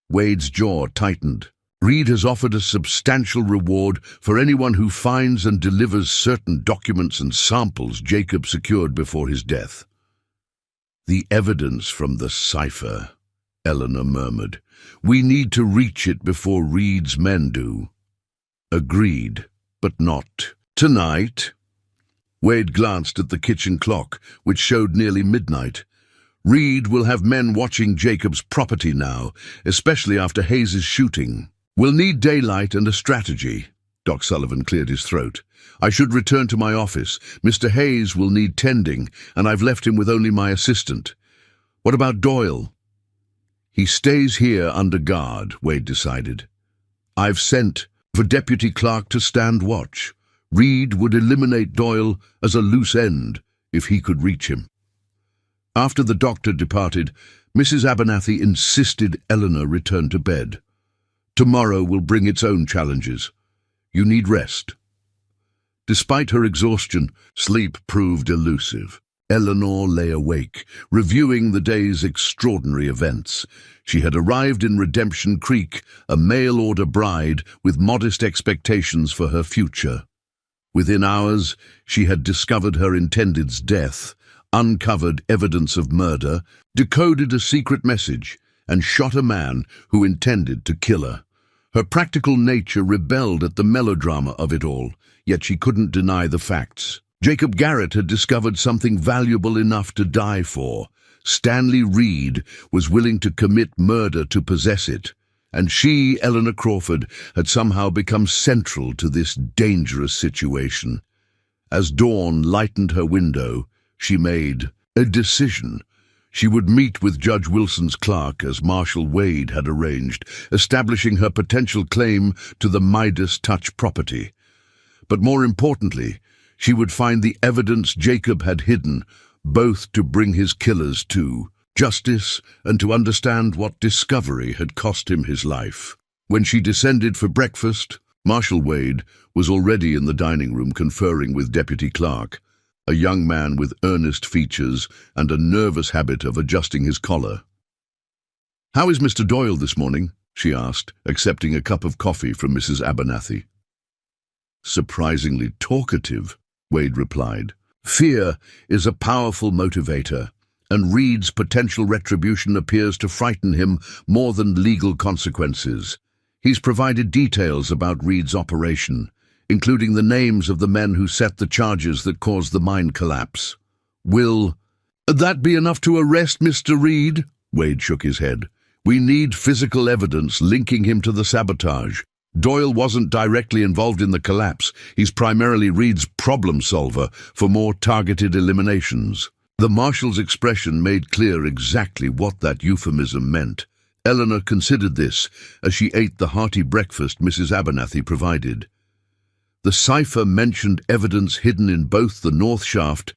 Wade's jaw tightened. "Reed has offered a substantial reward for anyone who finds and delivers certain documents and samples Jacob secured before his death." "The evidence from the cipher," Eleanor murmured. "We need to reach it before Reed's men do." "Agreed, but not tonight." Wade glanced at the kitchen clock, which showed nearly midnight. "Reed will have men watching Jacob's property now, especially after Hayes's shooting. We'll need daylight and a strategy." Doc Sullivan cleared his throat. "I should return to my office. Mr. Hayes will need tending, and I've left him with only my assistant. What about Doyle?" "He stays here under guard," Wade decided. "I've sent for Deputy Clark to stand watch. Reed would eliminate Doyle as a loose end if he could reach him." After the doctor departed, Mrs. Abernathy insisted Eleanor return to bed. "Tomorrow will bring its own challenges. You need rest." Despite her exhaustion, sleep proved elusive. Eleanor lay awake, reviewing the day's extraordinary events. She had arrived in Redemption Creek, a mail-order bride with modest expectations for her future. Within hours, she had discovered her intended's death, uncovered evidence of murder, decoded a secret message, and shot a man who intended to kill her. Her practical nature rebelled at the melodrama of it all, yet she couldn't deny the facts. Jacob Garrett had discovered something valuable enough to die for. Stanley Reed was willing to commit murder to possess it, and she, Eleanor Crawford, had somehow become central to this dangerous situation. As dawn lightened her window, she made a decision. She would meet with Judge Wilson's clerk as Marshal Wade had arranged, establishing her potential claim to the Midas Touch property. But more importantly, she would find the evidence Jacob had hidden, both to bring his killers to justice and to understand what discovery had cost him his life. When she descended for breakfast, Marshal Wade was already in the dining room conferring with Deputy Clark, a young man with earnest features and a nervous habit of adjusting his collar. "How is Mr. Doyle this morning?" she asked, accepting a cup of coffee from Mrs. Abernathy. "Surprisingly talkative," Wade replied. "Fear is a powerful motivator, and Reed's potential retribution appears to frighten him more than legal consequences. He's provided details about Reed's operation, including the names of the men who set the charges that caused the mine collapse. Will that be enough to arrest Mr. Reed?" Wade shook his head. "We need physical evidence linking him to the sabotage. Doyle wasn't directly involved in the collapse. He's primarily Reed's problem solver for more targeted eliminations." The Marshal's expression made clear exactly what that euphemism meant. Eleanor considered this as she ate the hearty breakfast Mrs. Abernathy provided. The cipher mentioned evidence hidden in both the north shaft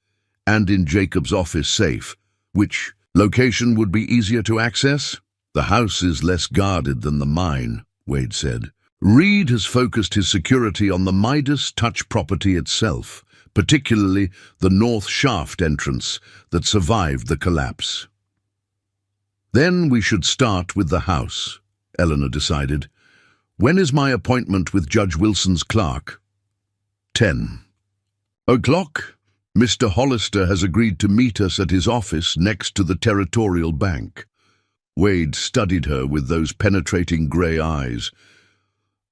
and in Jacob's office safe. Which location would be easier to access? "The house is less guarded than the mine," Wade said. "Reed has focused his security on the Midas Touch property itself, particularly the north shaft entrance that survived the collapse." "Then we should start with the house," Eleanor decided. "When is my appointment with Judge Wilson's clerk?" 10 o'clock. Mr. Hollister has agreed to meet us at his office next to the Territorial Bank. Wade studied her with those penetrating grey eyes.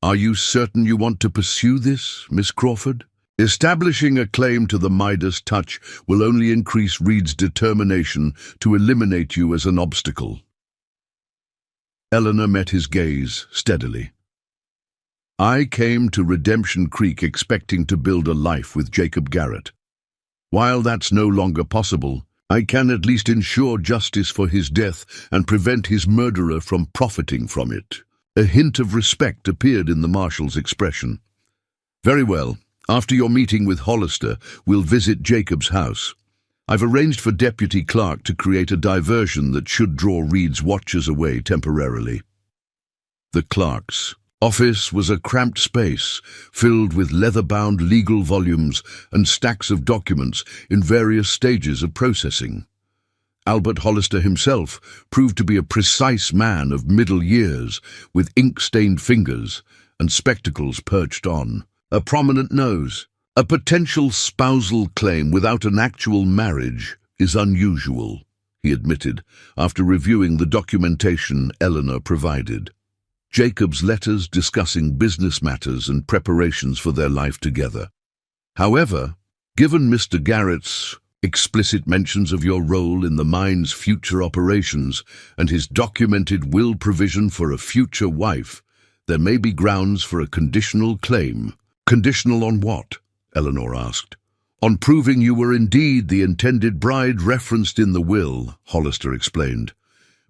"Are you certain you want to pursue this, Miss Crawford? Establishing a claim to the Midas Touch will only increase Reed's determination to eliminate you as an obstacle." Eleanor met his gaze steadily. "I came to Redemption Creek expecting to build a life with Jacob Garrett. While that's no longer possible, I can at least ensure justice for his death and prevent his murderer from profiting from it." A hint of respect appeared in the Marshal's expression. "Very well. After your meeting with Hollister, we'll visit Jacob's house. I've arranged for Deputy Clark to create a diversion that should draw Reed's watchers away temporarily." The Clark's office was a cramped space filled with leather-bound legal volumes and stacks of documents in various stages of processing. Albert Hollister himself proved to be a precise man of middle years, with ink-stained fingers and spectacles perched on a prominent nose. "A potential spousal claim without an actual marriage is unusual," he admitted, after reviewing the documentation Eleanor provided. Jacob's letters discussing business matters and preparations for their life together. "However, given Mr. Garrett's explicit mentions of your role in the mine's future operations and his documented will provision for a future wife, there may be grounds for a conditional claim." "Conditional on what?" Eleanor asked. "On proving you were indeed the intended bride referenced in the will," Hollister explained.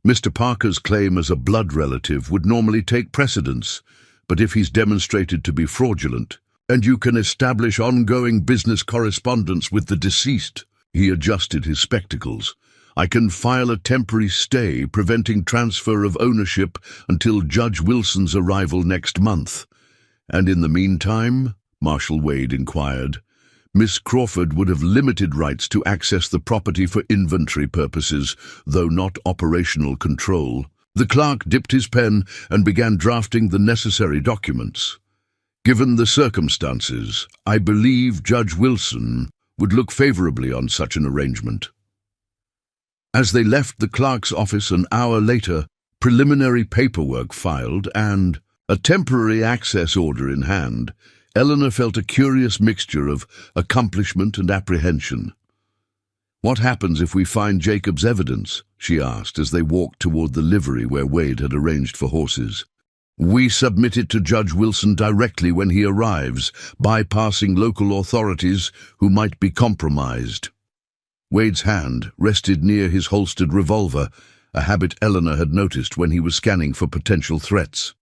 "Mr. Parker's claim as a blood relative would normally take precedence, but if he's demonstrated to be fraudulent, and you can establish ongoing business correspondence with the deceased," he adjusted his spectacles, "I can file a temporary stay preventing transfer of ownership until Judge Wilson's arrival next month." "And in the meantime," Marshal Wade inquired, "Miss Crawford would have limited rights to access the property for inventory purposes, though not operational control." The clerk dipped his pen and began drafting the necessary documents. "Given the circumstances, I believe Judge Wilson would look favorably on such an arrangement." As they left the clerk's office an hour later, preliminary paperwork filed, and a temporary access order in hand, Eleanor felt a curious mixture of accomplishment and apprehension. "What happens if we find Jacob's evidence?" she asked as they walked toward the livery where Wade had arranged for horses. "We submit it to Judge Wilson directly when he arrives, bypassing local authorities who might be compromised." Wade's hand rested near his holstered revolver, a habit Eleanor had noticed when he was scanning for potential threats.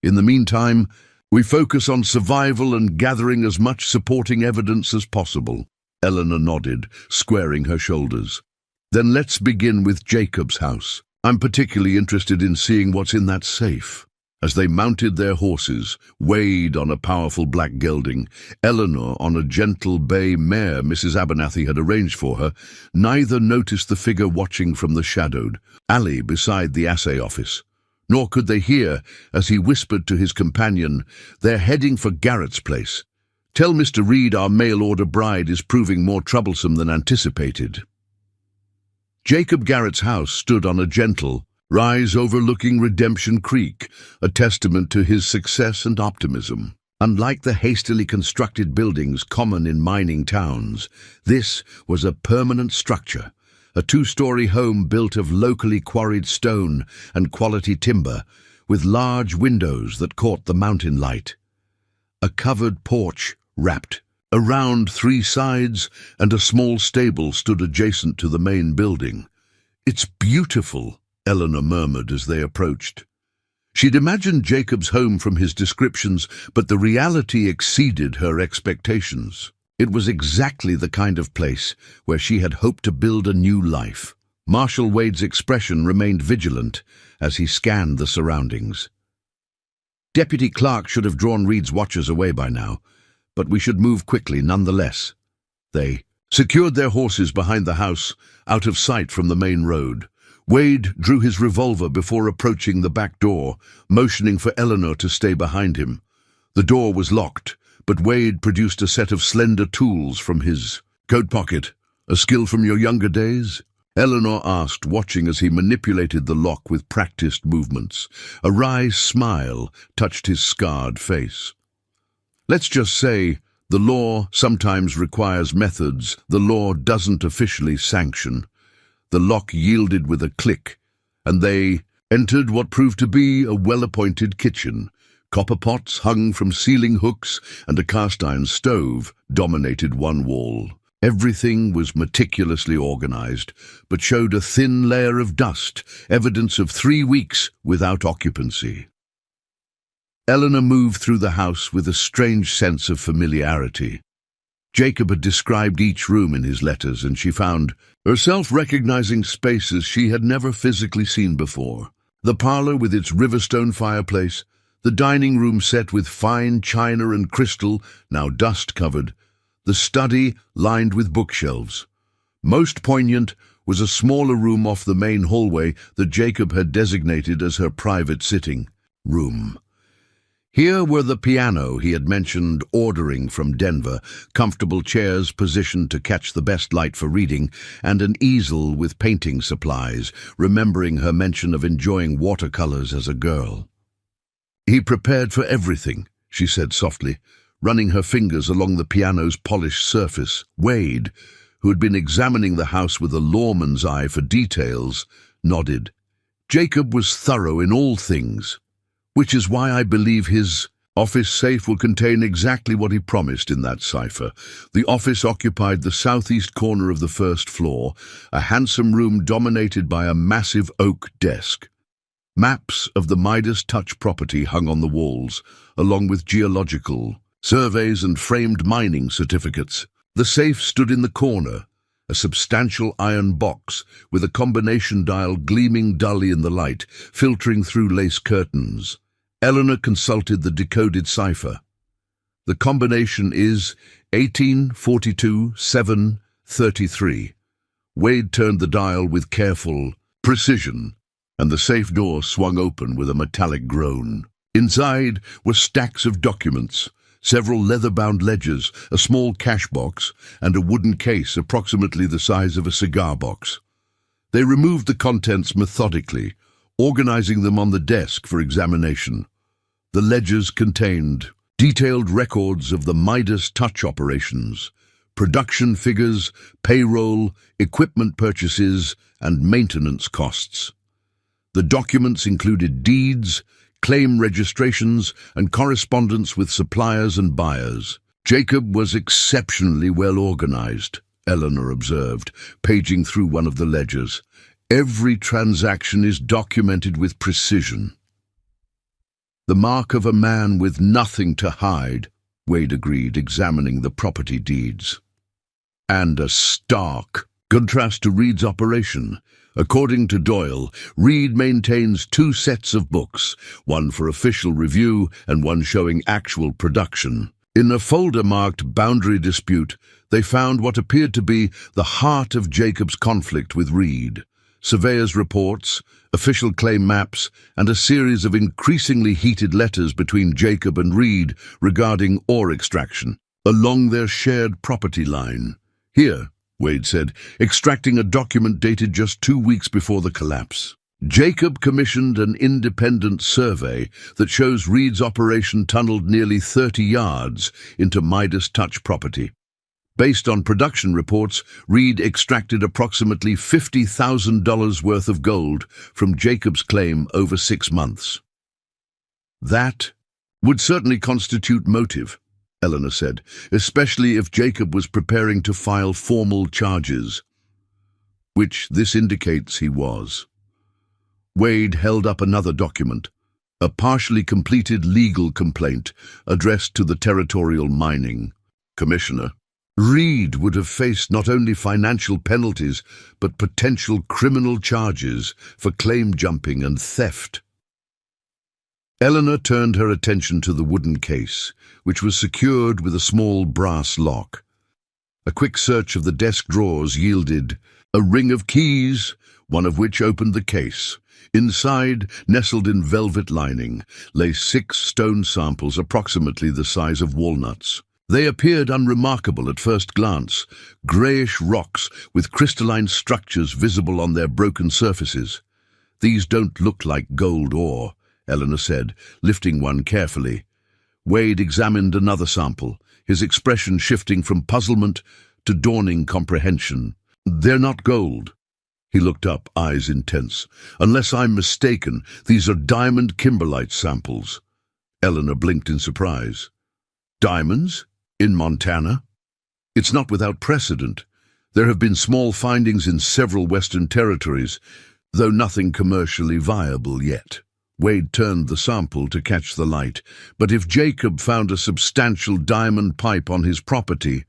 "In the meantime, we focus on survival and gathering as much supporting evidence as possible." Eleanor nodded, squaring her shoulders. "Then let's begin with Jacob's house. I'm particularly interested in seeing what's in that safe." As they mounted their horses, Wade on a powerful black gelding, Eleanor on a gentle bay mare Mrs. Abernathy had arranged for her, neither noticed the figure watching from the shadowed alley beside the assay office. Nor could they hear, as he whispered to his companion, "They're heading for Garrett's place. Tell Mr. Reed our mail-order bride is proving more troublesome than anticipated." Jacob Garrett's house stood on a gentle rise overlooking Redemption Creek, a testament to his success and optimism. Unlike the hastily constructed buildings common in mining towns, this was a permanent structure, a two-story home built of locally quarried stone and quality timber, with large windows that caught the mountain light. A covered porch wrapped around three sides, and a small stable stood adjacent to the main building. "It's beautiful," Eleanor murmured as they approached. She'd imagined Jacob's home from his descriptions, but the reality exceeded her expectations. It was exactly the kind of place where she had hoped to build a new life. Marshal Wade's expression remained vigilant as he scanned the surroundings. "Deputy Clark should have drawn Reed's watchers away by now, but we should move quickly nonetheless." They secured their horses behind the house, out of sight from the main road. Wade drew his revolver before approaching the back door, motioning for Eleanor to stay behind him. The door was locked, but Wade produced a set of slender tools from his coat pocket. "A skill from your younger days?" Eleanor asked, watching as he manipulated the lock with practiced movements. A wry smile touched his scarred face. "Let's just say, the law sometimes requires methods the law doesn't officially sanction." The lock yielded with a click, and they entered what proved to be a well-appointed kitchen. Copper pots hung from ceiling hooks, and a cast-iron stove dominated one wall. Everything was meticulously organized, but showed a thin layer of dust, evidence of 3 weeks without occupancy. Eleanor moved through the house with a strange sense of familiarity. Jacob had described each room in his letters, and she found herself recognizing spaces she had never physically seen before. The parlor with its riverstone fireplace, the dining room set with fine china and crystal, now dust-covered, the study lined with bookshelves. Most poignant was a smaller room off the main hallway that Jacob had designated as her private sitting room. Here were the piano he had mentioned ordering from Denver, comfortable chairs positioned to catch the best light for reading, and an easel with painting supplies, remembering her mention of enjoying watercolors as a girl. "He prepared for everything," she said softly, running her fingers along the piano's polished surface. Wade, who had been examining the house with a lawman's eye for details, nodded. "Jacob was thorough in all things, which is why I believe his office safe will contain exactly what he promised in that cipher." The office occupied the southeast corner of the first floor, a handsome room dominated by a massive oak desk. Maps of the Midas Touch property hung on the walls, along with geological surveys and framed mining certificates. The safe stood in the corner, a substantial iron box with a combination dial gleaming dully in the light, filtering through lace curtains. Eleanor consulted the decoded cipher. "The combination is 1842-733. Wade turned the dial with careful precision, and the safe door swung open with a metallic groan. Inside were stacks of documents, several leather-bound ledgers, a small cash box, and a wooden case approximately the size of a cigar box. They removed the contents methodically, organizing them on the desk for examination. The ledgers contained detailed records of the Midas touch operations, production figures, payroll, equipment purchases, and maintenance costs. The documents included deeds, claim registrations, and correspondence with suppliers and buyers. Jacob was exceptionally well organized, Eleanor observed, paging through one of the ledgers. Every transaction is documented with precision. The mark of a man with nothing to hide, Wade agreed, examining the property deeds. And a stark contrast to Reed's operation. According to Doyle, Reed maintains 2 sets of books, one for official review and one showing actual production. In a folder marked Boundary Dispute, they found what appeared to be the heart of Jacob's conflict with Reed. Surveyors' reports, official claim maps, and a series of increasingly heated letters between Jacob and Reed regarding ore extraction along their shared property line. Here, Wade said, extracting a document dated just 2 weeks before the collapse. Jacob commissioned an independent survey that shows Reed's operation tunneled nearly 30 yards into Midas Touch property. Based on production reports, Reed extracted approximately $50,000 worth of gold from Jacob's claim over 6 months. That would certainly constitute motive, Eleanor said, especially if Jacob was preparing to file formal charges, which this indicates he was. Wade held up another document, a partially completed legal complaint addressed to the Territorial Mining Commissioner. Reed would have faced not only financial penalties, but potential criminal charges for claim jumping and theft. Eleanor turned her attention to the wooden case, which was secured with a small brass lock. A quick search of the desk drawers yielded a ring of keys, one of which opened the case. Inside, nestled in velvet lining, lay 6 stone samples approximately the size of walnuts. They appeared unremarkable at first glance, greyish rocks with crystalline structures visible on their broken surfaces. "These don't look like gold ore," Eleanor said, lifting one carefully. Wade examined another sample, his expression shifting from puzzlement to dawning comprehension. "They're not gold." He looked up, eyes intense. "Unless I'm mistaken, these are diamond kimberlite samples." Eleanor blinked in surprise. "Diamonds? In Montana?" "It's not without precedent. There have been small findings in several Western territories, though nothing commercially viable yet." Wade turned the sample to catch the light. "But if Jacob found a substantial diamond pipe on his property,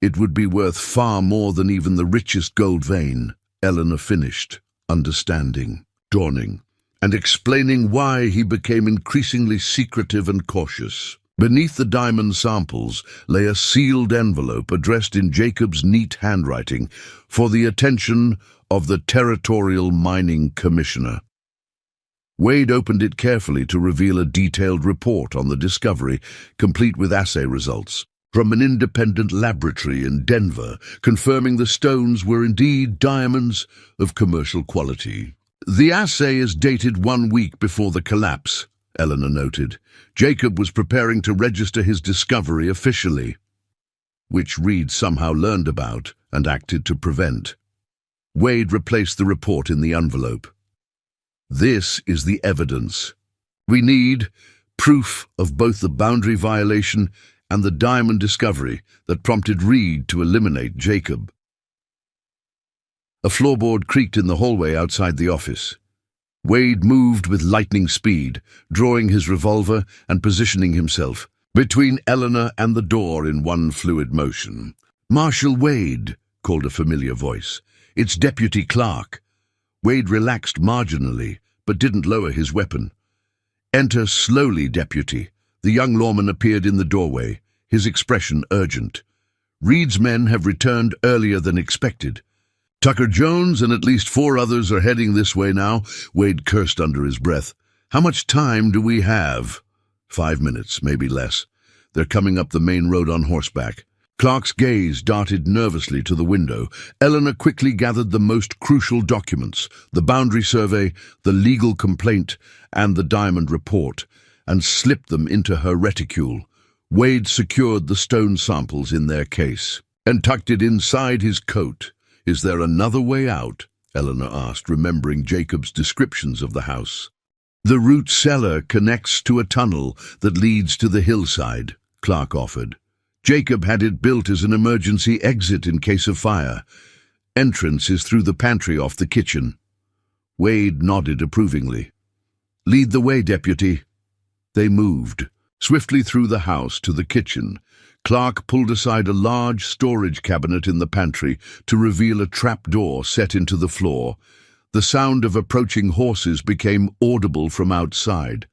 it would be worth far more than even the richest gold vein," Eleanor finished, understanding, dawning, and explaining why he became increasingly secretive and cautious. Beneath the diamond samples lay a sealed envelope addressed in Jacob's neat handwriting for the attention of the Territorial Mining Commissioner. Wade opened it carefully to reveal a detailed report on the discovery, complete with assay results from an independent laboratory in Denver, confirming the stones were indeed diamonds of commercial quality. "The assay is dated 1 week before the collapse," Eleanor noted. "Jacob was preparing to register his discovery officially, which Reed somehow learned about and acted to prevent." Wade replaced the report in the envelope. "This is the evidence. We need proof of both the boundary violation and the diamond discovery that prompted Reed to eliminate Jacob." A floorboard creaked in the hallway outside the office. Wade moved with lightning speed, drawing his revolver and positioning himself between Eleanor and the door in one fluid motion. "Marshal Wade," called a familiar voice. "It's Deputy Clark." Wade relaxed marginally, but didn't lower his weapon. "Enter slowly, Deputy." The young lawman appeared in the doorway, his expression urgent. "Reed's men have returned earlier than expected. Tucker Jones and at least 4 others are heading this way now," Wade cursed under his breath. "How much time do we have?" 5 minutes, maybe less. They're coming up the main road on horseback. Clark's gaze darted nervously to the window. Eleanor quickly gathered the most crucial documents, the boundary survey, the legal complaint, and the diamond report, and slipped them into her reticule. Wade secured the stone samples in their case and tucked it inside his coat. "Is there another way out?" Eleanor asked, remembering Jacob's descriptions of the house. "The root cellar connects to a tunnel that leads to the hillside," Clark offered. "Jacob had it built as an emergency exit in case of fire. Entrance is through the pantry off the kitchen." Wade nodded approvingly. "Lead the way, deputy." They moved swiftly through the house to the kitchen. Clark pulled aside a large storage cabinet in the pantry to reveal a trapdoor set into the floor. The sound of approaching horses became audible from outside.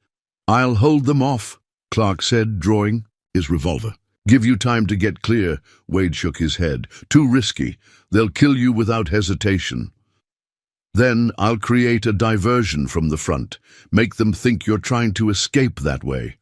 "I'll hold them off," Clark said, drawing his revolver. "Give you time to get clear." Wade shook his head. "Too risky. They'll kill you without hesitation. Then I'll create a diversion from the front. Make them think you're trying to escape that way."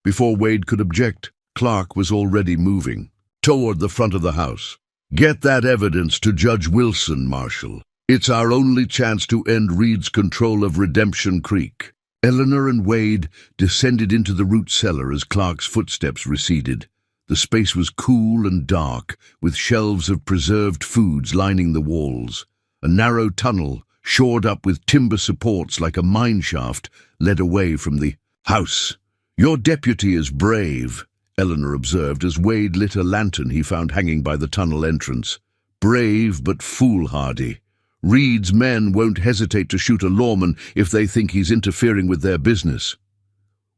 Before Wade could object, Clark was already moving toward the front of the house. "Get that evidence to Judge Wilson, Marshal. It's our only chance to end Reed's control of Redemption Creek." Eleanor and Wade descended into the root cellar as Clark's footsteps receded. The space was cool and dark, with shelves of preserved foods lining the walls. A narrow tunnel, shored up with timber supports like a mine shaft, led away from the house. "Your deputy is brave," Eleanor observed as Wade lit a lantern he found hanging by the tunnel entrance. "Brave but foolhardy. Reed's men won't hesitate to shoot a lawman if they think he's interfering with their business."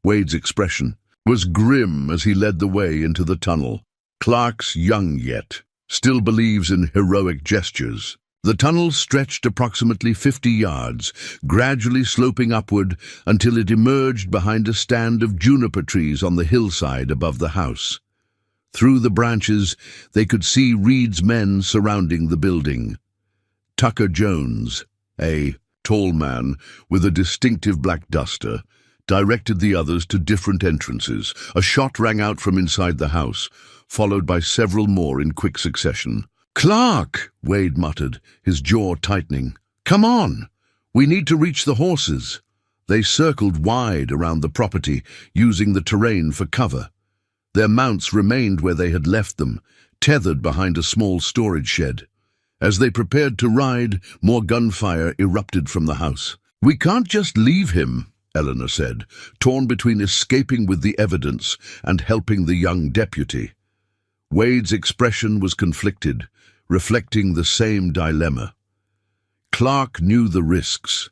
Wade's expression was grim as he led the way into the tunnel. Clark's young yet, still believes in heroic gestures. The tunnel stretched approximately 50 yards, gradually sloping upward until it emerged behind a stand of juniper trees on the hillside above the house. Through the branches, they could see Reed's men surrounding the building. Tucker Jones, a tall man with a distinctive black duster, directed the others to different entrances. A shot rang out from inside the house, followed by several more in quick succession. "Clark!" Wade muttered, his jaw tightening. "Come on! We need to reach the horses." They circled wide around the property, using the terrain for cover. Their mounts remained where they had left them, tethered behind a small storage shed. As they prepared to ride, more gunfire erupted from the house. "We can't just leave him," Eleanor said, torn between escaping with the evidence and helping the young deputy. Wade's expression was conflicted, reflecting the same dilemma. Clark knew the risks.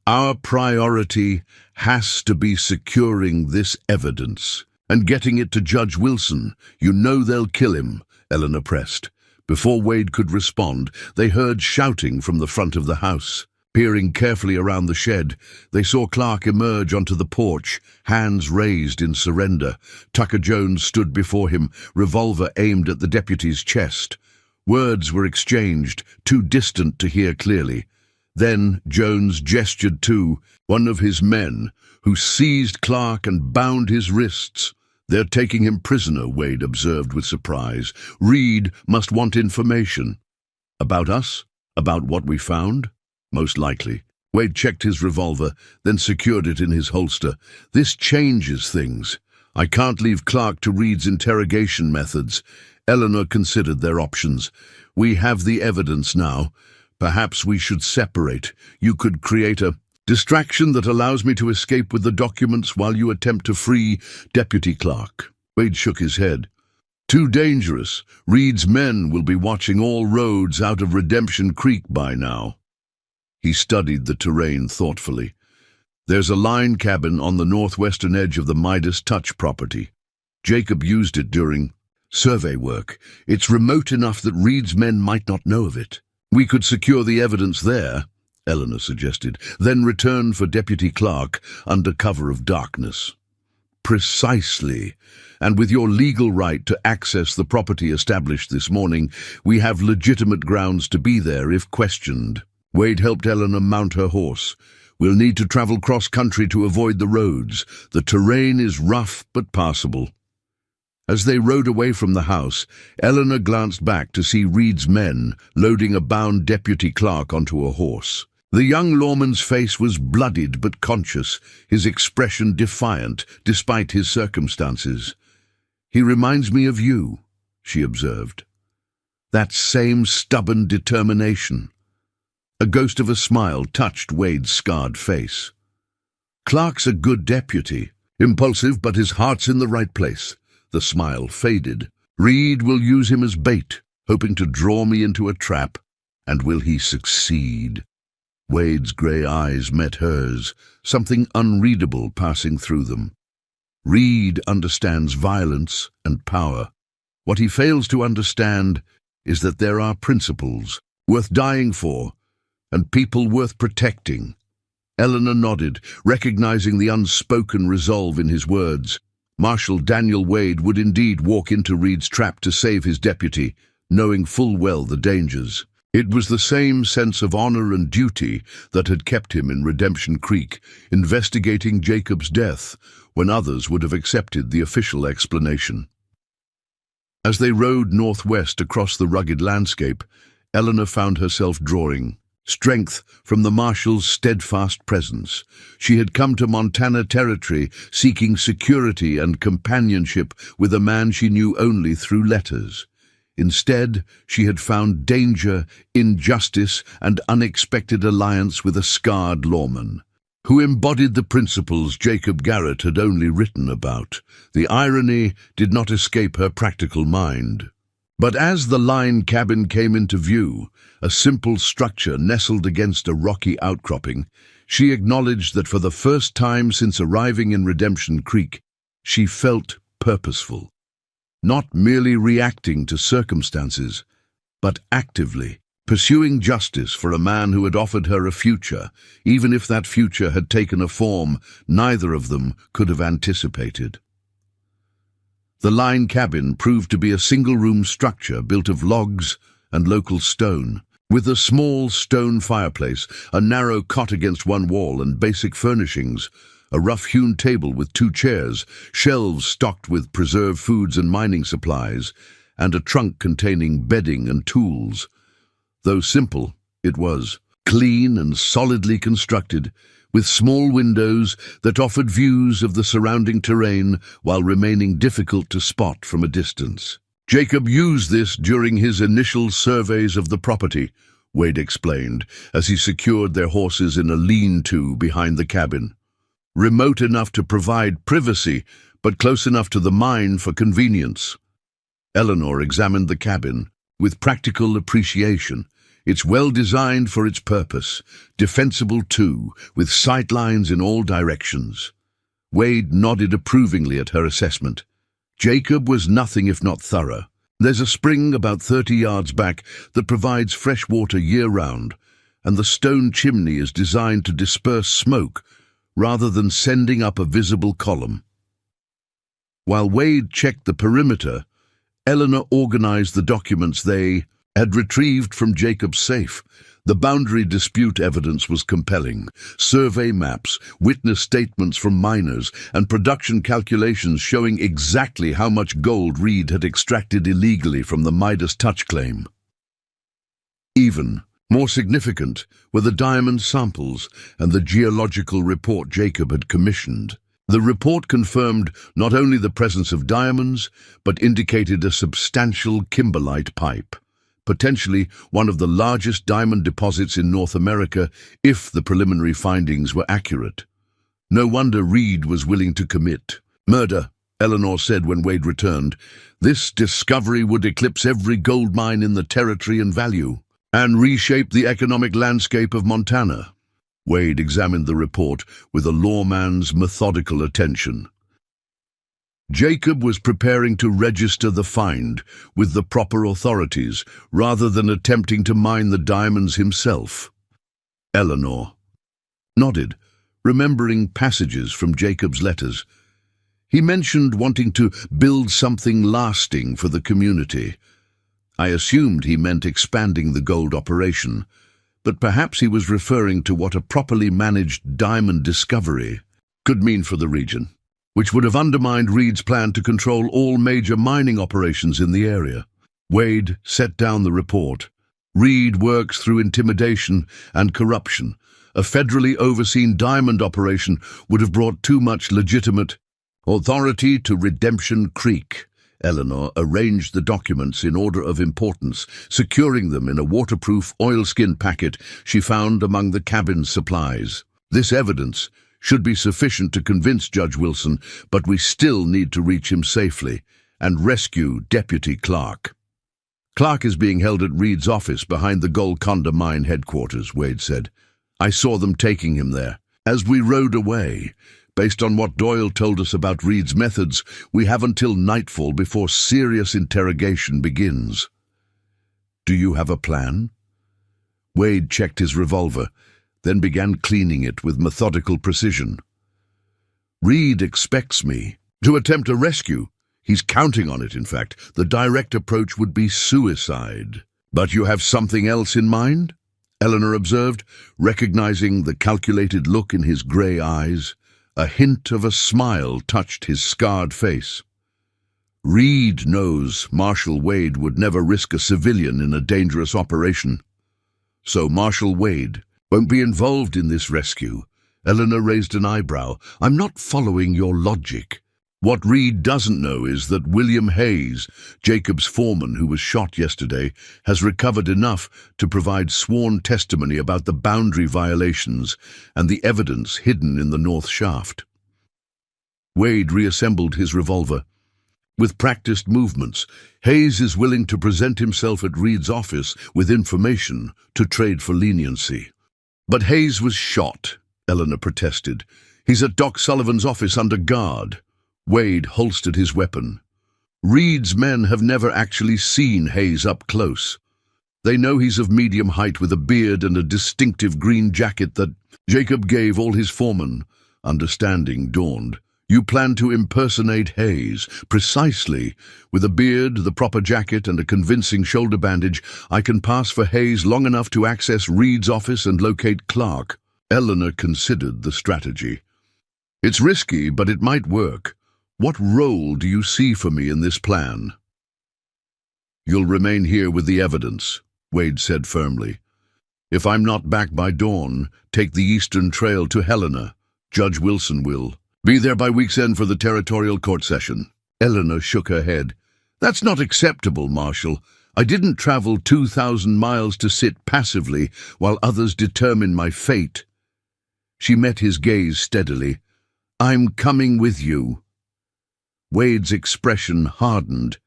"Our priority has to be securing this evidence and getting it to Judge Wilson. You know they'll kill him," Eleanor pressed. Before Wade could respond, they heard shouting from the front of the house. Peering carefully around the shed, they saw Clark emerge onto the porch, hands raised in surrender. Tucker Jones stood before him, revolver aimed at the deputy's chest. Words were exchanged, too distant to hear clearly. Then Jones gestured to one of his men, who seized Clark and bound his wrists. "They're taking him prisoner," Wade observed with surprise. "Reed must want information." "About us? About what we found?" "Most likely." Wade checked his revolver, then secured it in his holster. "This changes things. I can't leave Clark to Reed's interrogation methods." Eleanor considered their options. "We have the evidence now. Perhaps we should separate. You could create a distraction that allows me to escape with the documents while you attempt to free Deputy Clark." Wade shook his head. "Too dangerous. Reed's men will be watching all roads out of Redemption Creek by now." He studied the terrain thoughtfully. "There's a line cabin on the northwestern edge of the Midas Touch property. Jacob used it during survey work. It's remote enough that Reed's men might not know of it. We could secure the evidence there," Eleanor suggested, "then return for Deputy Clark under cover of darkness." "Precisely. And with your legal right to access the property established this morning, we have legitimate grounds to be there if questioned." Wade helped Eleanor mount her horse. "We'll need to travel cross-country to avoid the roads. The terrain is rough but passable." As they rode away from the house, Eleanor glanced back to see Reed's men loading a bound deputy clerk onto a horse. The young lawman's face was bloodied but conscious, his expression defiant despite his circumstances. "He reminds me of you," she observed. "That same stubborn determination." A ghost of a smile touched Wade's scarred face. "Clark's a good deputy, impulsive but his heart's in the right place." The smile faded. "Reed will use him as bait, hoping to draw me into a trap. And will he succeed?" Wade's grey eyes met hers, something unreadable passing through them. "Reed understands violence and power. What he fails to understand is that there are principles worth dying for and people worth protecting." Eleanor nodded, recognizing the unspoken resolve in his words. Marshal Daniel Wade would indeed walk into Reed's trap to save his deputy, knowing full well the dangers. It was the same sense of honor and duty that had kept him in Redemption Creek, investigating Jacob's death, when others would have accepted the official explanation. As they rode northwest across the rugged landscape, Eleanor found herself drawing strength from the marshal's steadfast presence. She had come to Montana Territory seeking security and companionship with a man she knew only through letters. Instead, she had found danger, injustice, and unexpected alliance with a scarred lawman, who embodied the principles Jacob Garrett had only written about. The irony did not escape her practical mind. But as the line cabin came into view, a simple structure nestled against a rocky outcropping, she acknowledged that for the first time since arriving in Redemption Creek, she felt purposeful. Not merely reacting to circumstances, but actively pursuing justice for a man who had offered her a future, even if that future had taken a form neither of them could have anticipated. The line cabin proved to be a single-room structure built of logs and local stone, with a small stone fireplace, a narrow cot against one wall, and basic furnishings: a rough-hewn table with 2 chairs, shelves stocked with preserved foods and mining supplies, and a trunk containing bedding and tools. Though simple, it was clean and solidly constructed, with small windows that offered views of the surrounding terrain while remaining difficult to spot from a distance. Jacob used this during his initial surveys of the property, Wade explained, as he secured their horses in a lean-to behind the cabin. Remote enough to provide privacy, but close enough to the mine for convenience. Eleanor examined the cabin with practical appreciation. It's well designed for its purpose, defensible too, with sight lines in all directions. Wade nodded approvingly at her assessment. Jacob was nothing if not thorough. There's a spring about 30 yards back that provides fresh water year-round, and the stone chimney is designed to disperse smoke rather than sending up a visible column. While Wade checked the perimeter, Eleanor organized the documents they had retrieved from Jacob's safe. The boundary dispute evidence was compelling. Survey maps, witness statements from miners, and production calculations showing exactly how much gold Reed had extracted illegally from the Midas Touch claim. Even more significant were the diamond samples and the geological report Jacob had commissioned. The report confirmed not only the presence of diamonds, but indicated a substantial kimberlite pipe, potentially one of the largest diamond deposits in North America if the preliminary findings were accurate. No wonder Reed was willing to commit. "Murder," Eleanor said when Wade returned. "This discovery would eclipse every gold mine in the territory in value and reshape the economic landscape of Montana." Wade examined the report with a lawman's methodical attention. Jacob was preparing to register the find with the proper authorities rather than attempting to mine the diamonds himself. Eleanor nodded, remembering passages from Jacob's letters. He mentioned wanting to build something lasting for the community. I assumed he meant expanding the gold operation, but perhaps he was referring to what a properly managed diamond discovery could mean for the region. which would have undermined Reed's plan to control all major mining operations in the area. Wade set down the report. Reed works through intimidation and corruption. A federally overseen diamond operation would have brought too much legitimate authority to Redemption Creek. Eleanor arranged the documents in order of importance, securing them in a waterproof oilskin packet she found among the cabin's supplies. This evidence should be sufficient to convince Judge Wilson, but we still need to reach him safely and rescue Deputy Clark. Clark is being held at Reed's office behind the Golconda mine headquarters, Wade said. I saw them taking him there. As we rode away, based on what Doyle told us about Reed's methods, we have until nightfall before serious interrogation begins. Do you have a plan? Wade checked his revolver, then began cleaning it with methodical precision. Reed expects me to attempt a rescue. He's counting on it, in fact. The direct approach would be suicide. But you have something else in mind? Eleanor observed, recognizing the calculated look in his grey eyes. A hint of a smile touched his scarred face. Reed knows Marshal Wade would never risk a civilian in a dangerous operation. So Marshal Wade won't be involved in this rescue. Eleanor raised an eyebrow. I'm not following your logic. What Reed doesn't know is that William Hayes, Jacob's foreman who was shot yesterday, has recovered enough to provide sworn testimony about the boundary violations and the evidence hidden in the north shaft. Wade reassembled his revolver. With practiced movements, Hayes is willing to present himself at Reed's office with information to trade for leniency. But Hayes was shot, Eleanor protested. He's at Doc Sullivan's office under guard. Wade holstered his weapon. Reed's men have never actually seen Hayes up close. They know he's of medium height with a beard and a distinctive green jacket that Jacob gave all his foremen. Understanding dawned. You plan to impersonate Hayes. Precisely. With a beard, the proper jacket, and a convincing shoulder bandage, I can pass for Hayes long enough to access Reed's office and locate Clark. Eleanor considered the strategy. It's risky, but it might work. What role do you see for me in this plan? You'll remain here with the evidence, Wade said firmly. If I'm not back by dawn, take the Eastern Trail to Helena. Judge Wilson will. Be there by week's end for the territorial court session. Eleanor shook her head. That's not acceptable, Marshal. I didn't travel 2,000 miles to sit passively while others determine my fate. She met his gaze steadily. I'm coming with you. Wade's expression hardened.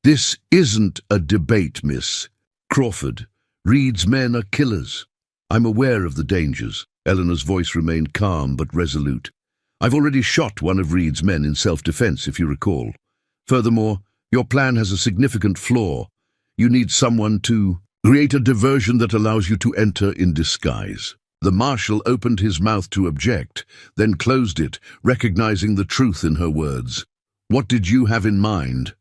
This isn't a debate, Miss Crawford. Reed's men are killers. I'm aware of the dangers. Eleanor's voice remained calm but resolute. I've already shot one of Reed's men in self-defense, if you recall. Furthermore, your plan has a significant flaw. You need someone to create a diversion that allows you to enter in disguise. The Marshal opened his mouth to object, then closed it, recognizing the truth in her words. What did you have in mind?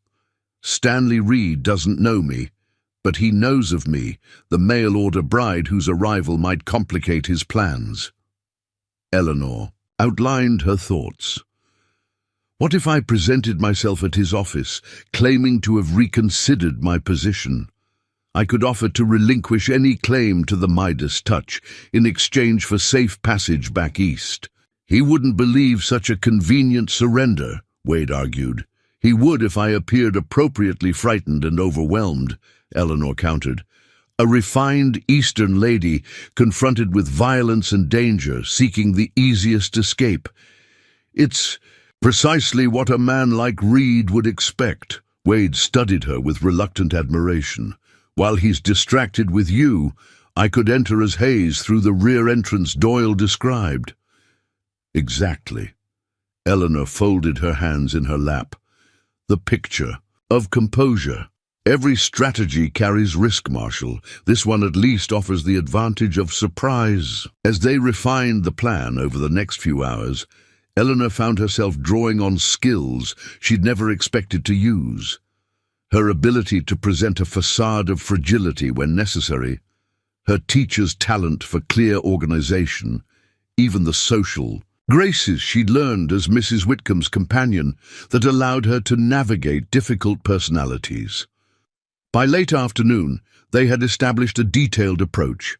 Stanley Reed doesn't know me, but he knows of me, the mail-order bride whose arrival might complicate his plans. Eleanor outlined her thoughts. What if I presented myself at his office, claiming to have reconsidered my position? I could offer to relinquish any claim to the Midas touch in exchange for safe passage back east. He wouldn't believe such a convenient surrender, Wade argued. He would if I appeared appropriately frightened and overwhelmed, Eleanor countered. A refined Eastern lady confronted with violence and danger, seeking the easiest escape. It's precisely what a man like Reed would expect. Wade studied her with reluctant admiration. While he's distracted with you, I could enter as Hayes through the rear entrance Doyle described. Exactly. Eleanor folded her hands in her lap. The picture of composure. Every strategy carries risk, Marshal. This one at least offers the advantage of surprise. As they refined the plan over the next few hours, Eleanor found herself drawing on skills she'd never expected to use. Her ability to present a facade of fragility when necessary, her teacher's talent for clear organization, even the social graces she'd learned as Mrs. Whitcomb's companion that allowed her to navigate difficult personalities. By late afternoon, they had established a detailed approach.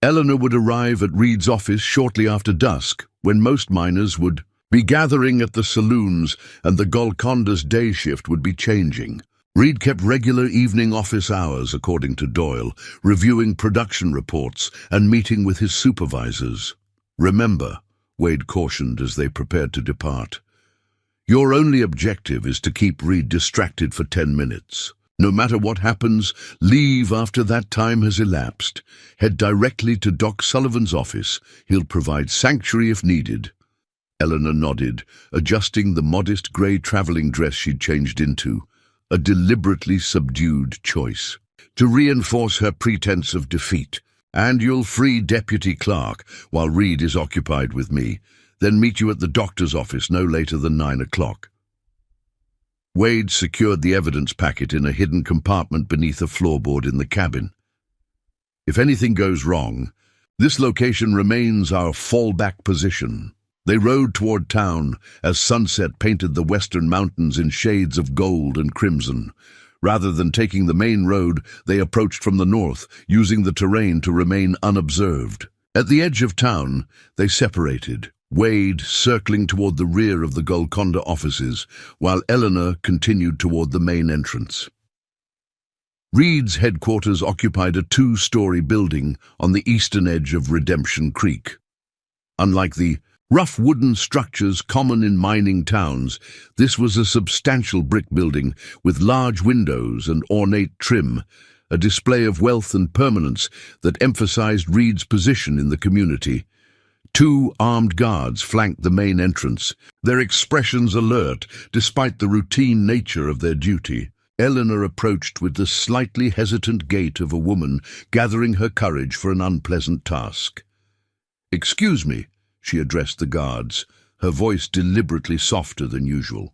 Eleanor would arrive at Reed's office shortly after dusk, when most miners would be gathering at the saloons and the Golconda's day shift would be changing. Reed kept regular evening office hours, according to Doyle, reviewing production reports and meeting with his supervisors. "Remember," Wade cautioned as they prepared to depart, "your only objective is to keep Reed distracted for 10 minutes. No matter what happens, leave after that time has elapsed. Head directly to Doc Sullivan's office. He'll provide sanctuary if needed." Eleanor nodded, adjusting the modest grey travelling dress she'd changed into, a deliberately subdued choice, to reinforce her pretense of defeat. "And you'll free Deputy Clark while Reed is occupied with me, then meet you at the doctor's office no later than 9 o'clock. Wade secured the evidence packet in a hidden compartment beneath a floorboard in the cabin. "If anything goes wrong, this location remains our fallback position." They rode toward town as sunset painted the western mountains in shades of gold and crimson. Rather than taking the main road, they approached from the north, using the terrain to remain unobserved. At the edge of town, they separated, Wade circling toward the rear of the Golconda offices, while Eleanor continued toward the main entrance. Reed's headquarters occupied a 2-story building on the eastern edge of Redemption Creek. Unlike the rough wooden structures common in mining towns, this was a substantial brick building with large windows and ornate trim, a display of wealth and permanence that emphasized Reed's position in the community. 2 armed guards flanked the main entrance, their expressions alert despite the routine nature of their duty. Eleanor approached with the slightly hesitant gait of a woman gathering her courage for an unpleasant task. "Excuse me," she addressed the guards, her voice deliberately softer than usual.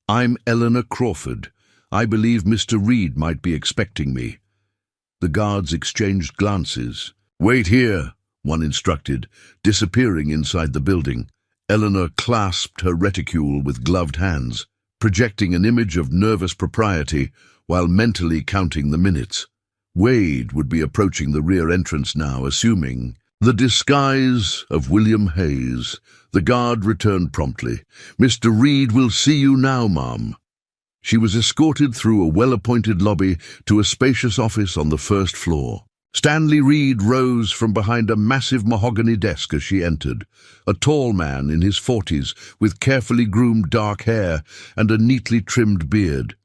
"I'm Eleanor Crawford. I believe Mr. Reed might be expecting me." The guards exchanged glances. "Wait here," one instructed, disappearing inside the building. Eleanor clasped her reticule with gloved hands, projecting an image of nervous propriety while mentally counting the minutes. Wade would be approaching the rear entrance now, assuming the disguise of William Hayes. The guard returned promptly. "Mr. Reed will see you now, ma'am." She was escorted through a well-appointed lobby to a spacious office on the first floor. Stanley Reed rose from behind a massive mahogany desk as she entered, a tall man in his 40s with carefully groomed dark hair and a neatly trimmed beard.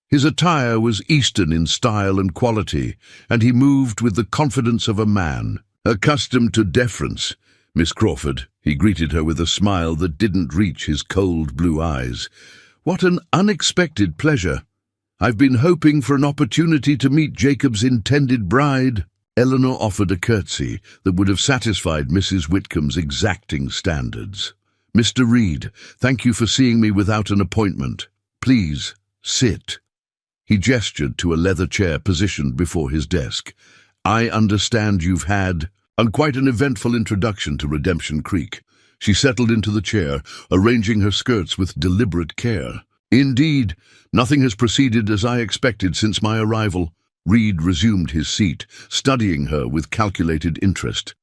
His attire was Eastern in style and quality, and he moved with the confidence of a man. "Accustomed to deference, Miss Crawford," he greeted her with a smile that didn't reach his cold blue eyes. "What an unexpected pleasure. I've been hoping for an opportunity to meet Jacob's intended bride." Eleanor offered a curtsy that would have satisfied Mrs. Whitcomb's exacting standards. "Mr. Reed, thank you for seeing me without an appointment. Please, sit." He gestured to a leather chair positioned before his desk. "I understand you've had quite an eventful introduction to Redemption Creek." She settled into the chair, arranging her skirts with deliberate care. "Indeed, nothing has proceeded as I expected since my arrival." Reed resumed his seat, studying her with calculated interest.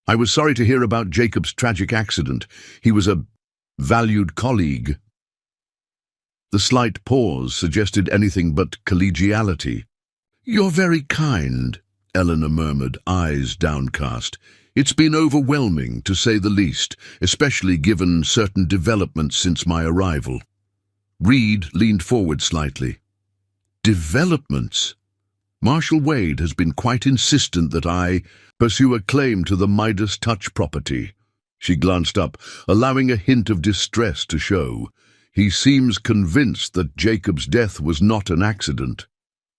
"I was sorry to hear about Jacob's tragic accident. He was a valued colleague." The slight pause suggested anything but collegiality. "You're very kind," Eleanor murmured, eyes downcast. "It's been overwhelming, to say the least, especially given certain developments since my arrival." Reed leaned forward slightly. "Developments? Marshal Wade has been quite insistent that I pursue a claim to the Midas Touch property." She glanced up, allowing a hint of distress to show. "He seems convinced that Jacob's death was not an accident,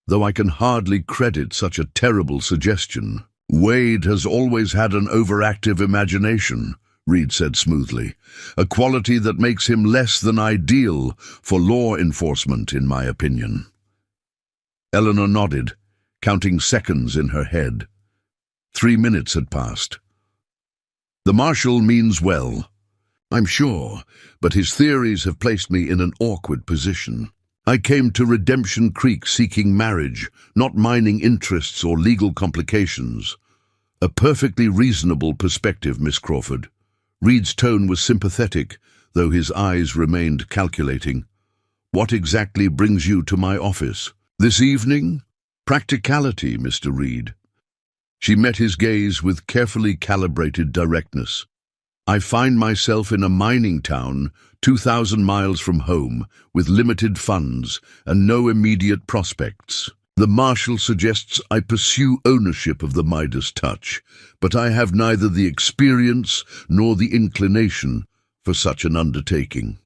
though I can hardly credit such a terrible suggestion." "Wade has always had an overactive imagination," Reed said smoothly, "a quality that makes him less than ideal for law enforcement, in my opinion." Eleanor nodded, counting seconds in her head. 3 minutes had passed. The marshal means well, I'm sure, but his theories have placed me in an awkward position. I came to Redemption Creek seeking marriage, not mining interests or legal complications. A perfectly reasonable perspective, Miss Crawford. Reed's tone was sympathetic, though his eyes remained calculating. What exactly brings you to my office? This evening? Practicality, Mr. Reed. She met his gaze with carefully calibrated directness. I find myself in a mining town, 2,000 miles from home, with limited funds and no immediate prospects. The marshal suggests I pursue ownership of the Midas touch, but I have neither the experience nor the inclination for such an undertaking.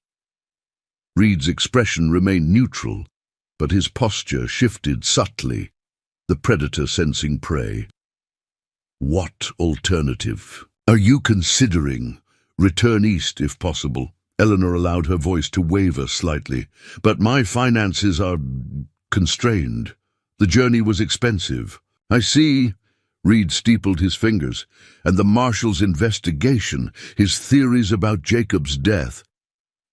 Reed's expression remained neutral, but his posture shifted subtly, the predator sensing prey. What alternative? Are you considering? Return east, if possible. Eleanor allowed her voice to waver slightly. But my finances are constrained. The journey was expensive. I see. Reed steepled his fingers. And the marshal's investigation, his theories about Jacob's death.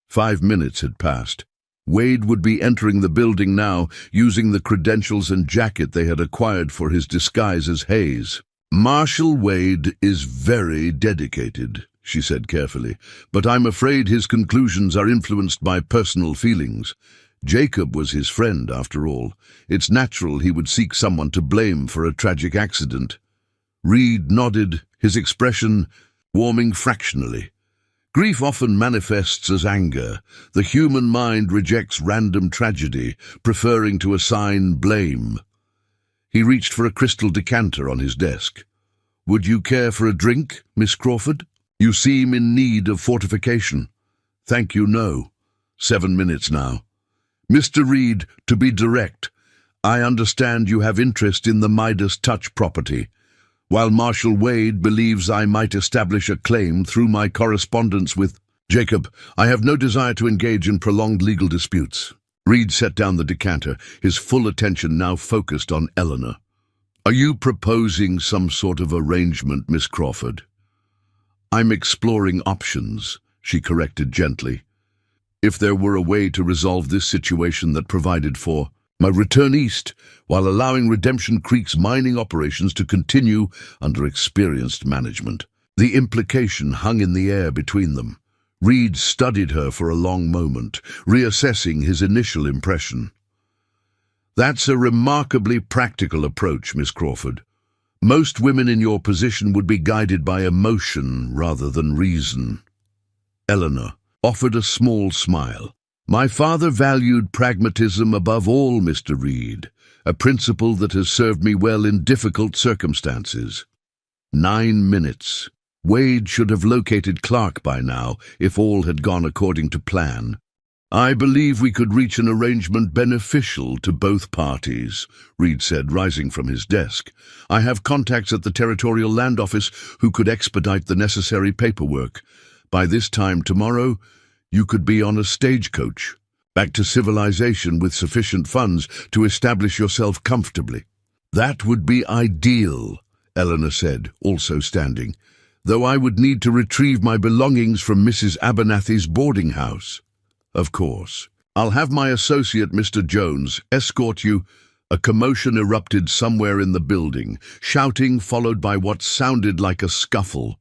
5 minutes had passed. Wade would be entering the building now, using the credentials and jacket they had acquired for his disguise as Hayes. Marshal Wade is very dedicated, she said carefully, but I'm afraid his conclusions are influenced by personal feelings. Jacob was his friend, after all. It's natural he would seek someone to blame for a tragic accident. Reed nodded, his expression warming fractionally. Grief often manifests as anger. The human mind rejects random tragedy, preferring to assign blame. He reached for a crystal decanter on his desk. Would you care for a drink, Miss Crawford? You seem in need of fortification. Thank you, no. 7 minutes now. Mr. Reed, to be direct, I understand you have interest in the Midas Touch property, while Marshal Wade believes I might establish a claim through my correspondence with Jacob. I have no desire to engage in prolonged legal disputes. Reed set down the decanter, his full attention now focused on Eleanor. Are you proposing some sort of arrangement, Miss Crawford? I'm exploring options, she corrected gently. If there were a way to resolve this situation that provided for my return east, while allowing Redemption Creek's mining operations to continue under experienced management. The implication hung in the air between them. Reed studied her for a long moment, reassessing his initial impression. That's a remarkably practical approach, Miss Crawford. Most women in your position would be guided by emotion rather than reason. Eleanor offered a small smile. My father valued pragmatism above all, Mr. Reed, a principle that has served me well in difficult circumstances. 9 minutes. Wade should have located Clark by now, if all had gone according to plan. I believe we could reach an arrangement beneficial to both parties, Reed said, rising from his desk. I have contacts at the Territorial Land Office who could expedite the necessary paperwork. By this time tomorrow, you could be on a stagecoach, back to civilization with sufficient funds to establish yourself comfortably. That would be ideal, Eleanor said, also standing, though I would need to retrieve my belongings from Mrs. Abernathy's boarding house. Of course. I'll have my associate, Mr. Jones, escort you. A commotion erupted somewhere in the building, shouting followed by what sounded like a scuffle.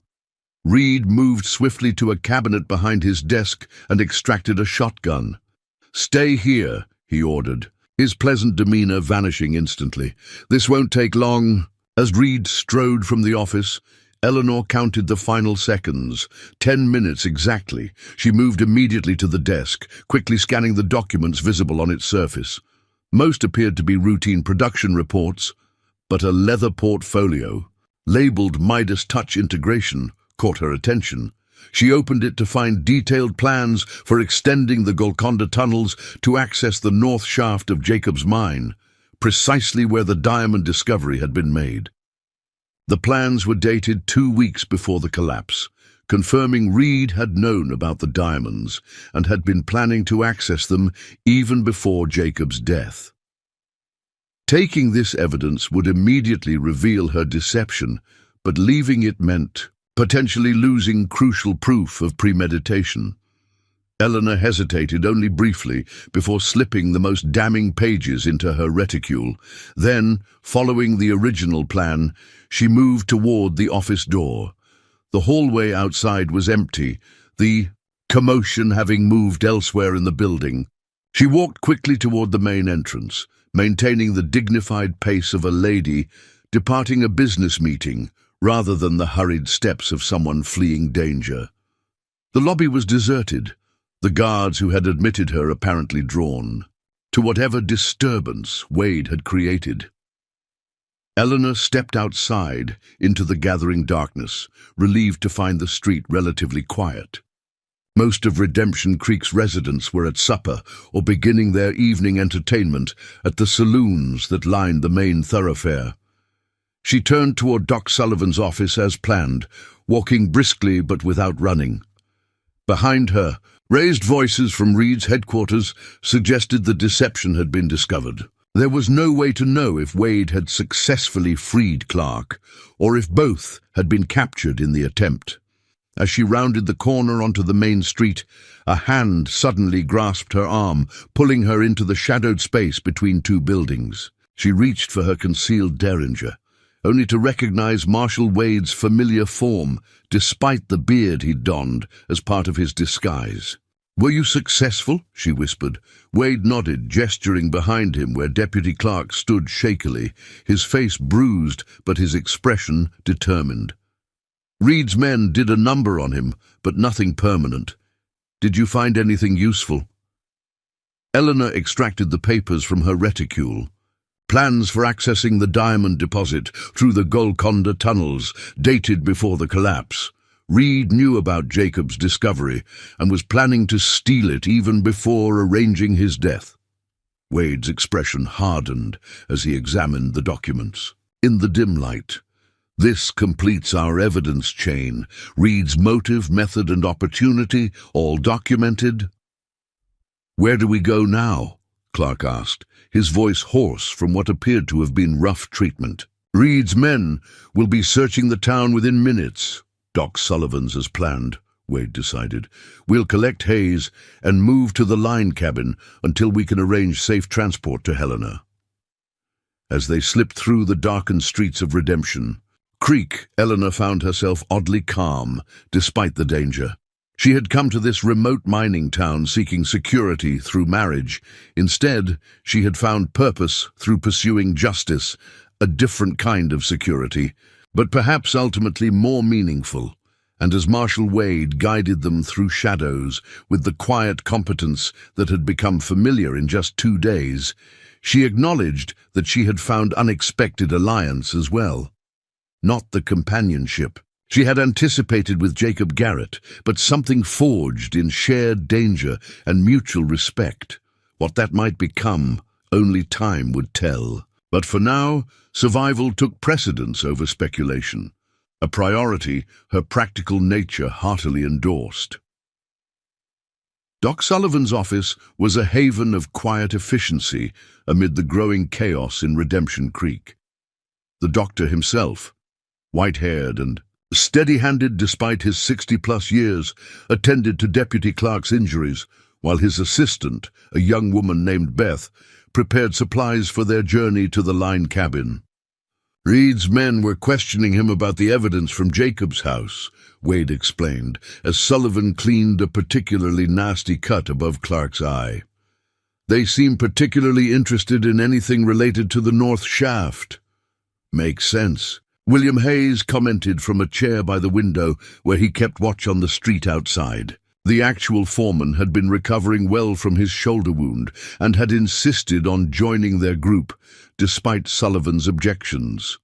Reed moved swiftly to a cabinet behind his desk and extracted a shotgun. Stay here, he ordered, his pleasant demeanor vanishing instantly. This won't take long. As Reed strode from the office, Eleanor counted the final seconds. 10 minutes exactly. She moved immediately to the desk, quickly scanning the documents visible on its surface. Most appeared to be routine production reports, but a leather portfolio, labeled Midas Touch Integration, caught her attention. She opened it to find detailed plans for extending the Golconda tunnels to access the north shaft of Jacob's mine, precisely where the diamond discovery had been made. The plans were dated 2 weeks before the collapse, confirming Reed had known about the diamonds and had been planning to access them even before Jacob's death. Taking this evidence would immediately reveal her deception, but leaving it meant potentially losing crucial proof of premeditation. Eleanor hesitated only briefly before slipping the most damning pages into her reticule. Then, following the original plan, she moved toward the office door. The hallway outside was empty, the commotion having moved elsewhere in the building. She walked quickly toward the main entrance, maintaining the dignified pace of a lady departing a business meeting rather than the hurried steps of someone fleeing danger. The lobby was deserted, the guards who had admitted her apparently drawn to whatever disturbance Wade had created. Eleanor stepped outside into the gathering darkness, relieved to find the street relatively quiet. Most of Redemption Creek's residents were at supper or beginning their evening entertainment at the saloons that lined the main thoroughfare. She turned toward Doc Sullivan's office as planned, walking briskly but without running. Behind her, raised voices from Reed's headquarters suggested the deception had been discovered. There was no way to know if Wade had successfully freed Clark, or if both had been captured in the attempt. As she rounded the corner onto the main street, a hand suddenly grasped her arm, pulling her into the shadowed space between two buildings. She reached for her concealed derringer, only to recognize Marshal Wade's familiar form, despite the beard he'd donned as part of his disguise. "Were you successful?" she whispered. Wade nodded, gesturing behind him where Deputy Clark stood shakily, his face bruised but his expression determined. "Reed's men did a number on him, but nothing permanent. Did you find anything useful?" Eleanor extracted the papers from her reticule. Plans for accessing the diamond deposit through the Golconda tunnels, dated before the collapse. Reed knew about Jacob's discovery and was planning to steal it even before arranging his death. Wade's expression hardened as he examined the documents. In the dim light, this completes our evidence chain. Reed's motive, method, and opportunity, all documented. "Where do we go now?" Clark asked, his voice hoarse from what appeared to have been rough treatment. "Reed's men will be searching the town within minutes. Doc Sullivan's as planned," Wade decided. "We'll collect Hayes and move to the line cabin until we can arrange safe transport to Helena." As they slipped through the darkened streets of Redemption Creek, Eleanor found herself oddly calm, despite the danger. She had come to this remote mining town seeking security through marriage. Instead, she had found purpose through pursuing justice, a different kind of security, but perhaps ultimately more meaningful. And as Marshal Wade guided them through shadows with the quiet competence that had become familiar in just 2 days, she acknowledged that she had found unexpected alliance as well. Not the companionship she had anticipated with Jacob Garrett, but something forged in shared danger and mutual respect. What that might become, only time would tell. But for now, survival took precedence over speculation, a priority her practical nature heartily endorsed. Doc Sullivan's office was a haven of quiet efficiency amid the growing chaos in Redemption Creek. The doctor himself, white-haired and steady-handed despite his 60-plus years, attended to Deputy Clark's injuries, while his assistant, a young woman named Beth, prepared supplies for their journey to the line cabin. "Reed's men were questioning him about the evidence from Jacob's house," Wade explained, as Sullivan cleaned a particularly nasty cut above Clark's eye. "They seem particularly interested in anything related to the North Shaft." "Makes sense," William Hayes commented from a chair by the window where he kept watch on the street outside. The actual foreman had been recovering well from his shoulder wound and had insisted on joining their group, despite Sullivan's objections.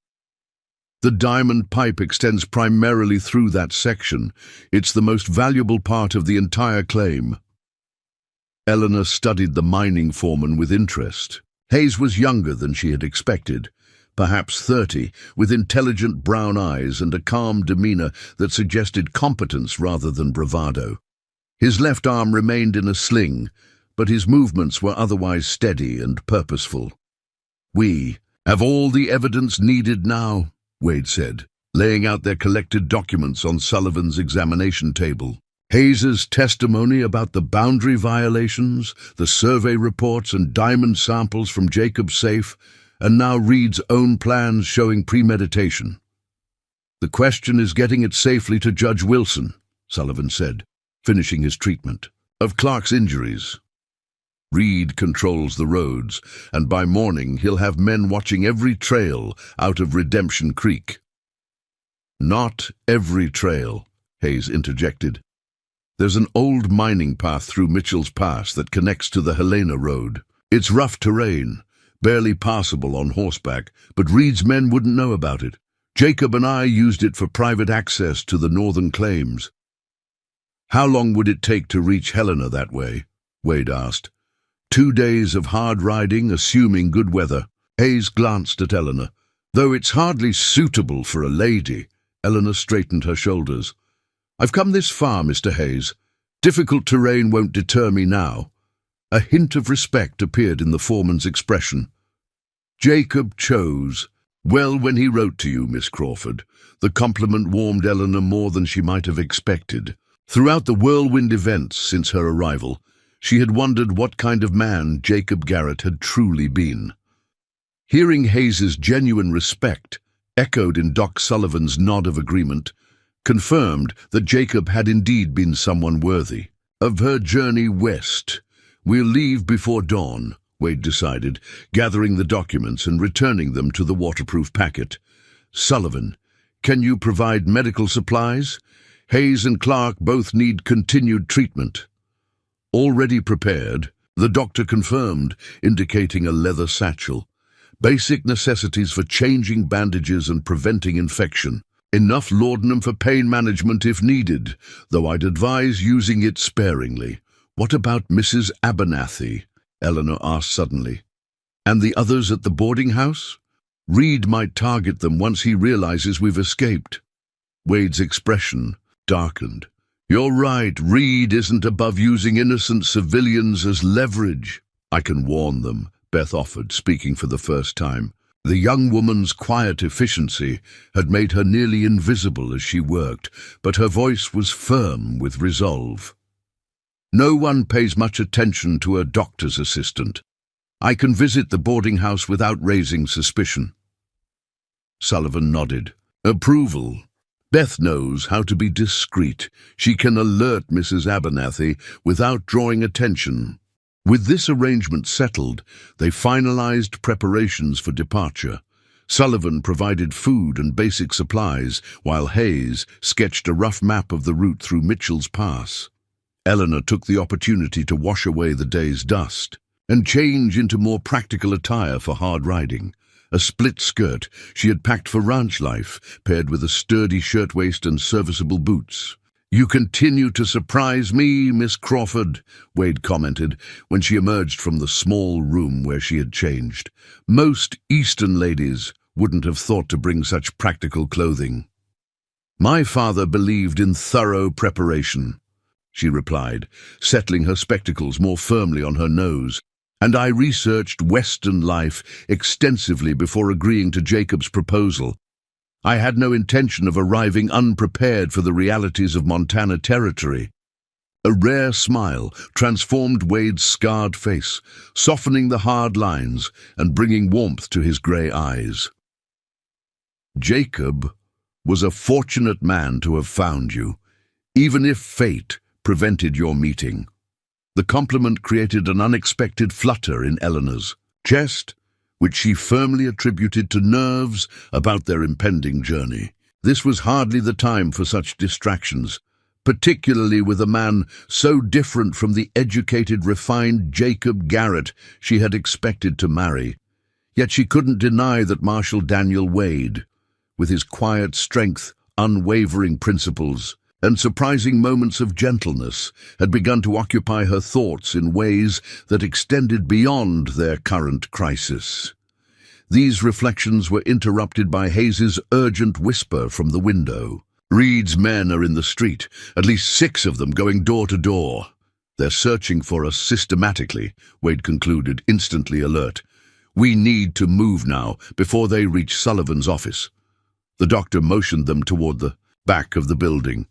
"The diamond pipe extends primarily through that section. It's the most valuable part of the entire claim." Eleanor studied the mining foreman with interest. Hayes was younger than she had expected, perhaps 30, with intelligent brown eyes and a calm demeanor that suggested competence rather than bravado. His left arm remained in a sling, but his movements were otherwise steady and purposeful. "We have all the evidence needed now," Wade said. laying out their collected documents on Sullivan's examination table. Hayes's testimony about the boundary violations, the survey reports and diamond samples from Jacob's safe, and now Reed's own plans showing premeditation. "The question is getting it safely to Judge Wilson," Sullivan said, finishing his treatment of Clark's injuries. "Reed controls the roads, and by morning he'll have men watching every trail out of Redemption Creek." "Not every trail," Hayes interjected. "There's an old mining path through Mitchell's Pass that connects to the Helena Road. It's rough terrain, barely passable on horseback, but Reed's men wouldn't know about it. Jacob and I used it for private access to the northern claims." "How long would it take to reach Helena that way?" Wade asked. "2 days of hard riding, assuming good weather." Hayes glanced at Eleanor. "Though it's hardly suitable for a lady." Eleanor straightened her shoulders. "I've come this far, Mr. Hayes. Difficult terrain won't deter me now." A hint of respect appeared in the foreman's expression. "Jacob chose well when he wrote to you, Miss Crawford." The compliment warmed Eleanor more than she might have expected. Throughout the whirlwind events since her arrival, she had wondered what kind of man Jacob Garrett had truly been. Hearing Hayes's genuine respect, echoed in Doc Sullivan's nod of agreement, confirmed that Jacob had indeed been someone worthy of her journey west. "We'll leave before dawn," Wade decided, gathering the documents and returning them to the waterproof packet. "Sullivan, can you provide medical supplies? Hayes and Clark both need continued treatment." "Already prepared," the doctor confirmed, indicating a leather satchel. "Basic necessities for changing bandages and preventing infection. Enough laudanum for pain management if needed, though I'd advise using it sparingly." "What about Mrs. Abernathy?" Eleanor asked suddenly. "And the others at the boarding house? Reed might target them once he realizes we've escaped." Wade's expression darkened. "You're right, Reed isn't above using innocent civilians as leverage." "I can warn them," Beth offered, speaking for the first time. The young woman's quiet efficiency had made her nearly invisible as she worked, but her voice was firm with resolve. "No one pays much attention to a doctor's assistant. I can visit the boarding house without raising suspicion." Sullivan nodded. Approval. Beth knows how to be discreet. She can alert Mrs. Abernathy without drawing attention. With this arrangement settled, they finalized preparations for departure. Sullivan provided food and basic supplies, while Hayes sketched a rough map of the route through Mitchell's Pass. Eleanor took the opportunity to wash away the day's dust and change into more practical attire for hard riding. A split skirt she had packed for ranch life, paired with a sturdy shirtwaist and serviceable boots. "You continue to surprise me, Miss Crawford," Wade commented when she emerged from the small room where she had changed. "Most Eastern ladies wouldn't have thought to bring such practical clothing." "My father believed in thorough preparation," she replied, settling her spectacles more firmly on her nose. "And I researched Western life extensively before agreeing to Jacob's proposal. I had no intention of arriving unprepared for the realities of Montana Territory." A rare smile transformed Wade's scarred face, softening the hard lines and bringing warmth to his gray eyes. "Jacob was a fortunate man to have found you, even if fate prevented your meeting." The compliment created an unexpected flutter in Eleanor's chest, which she firmly attributed to nerves about their impending journey. This was hardly the time for such distractions, particularly with a man so different from the educated, refined Jacob Garrett she had expected to marry. Yet she couldn't deny that Marshal Daniel Wade, with his quiet strength, unwavering principles, and surprising moments of gentleness, had begun to occupy her thoughts in ways that extended beyond their current crisis. These reflections were interrupted by Hayes's urgent whisper from the window. "Reed's men are in the street, at least 6 of them going door to door. They're searching for us systematically," Wade concluded, instantly alert. "We need to move now, before they reach Sullivan's office." The doctor motioned them toward the back of the building.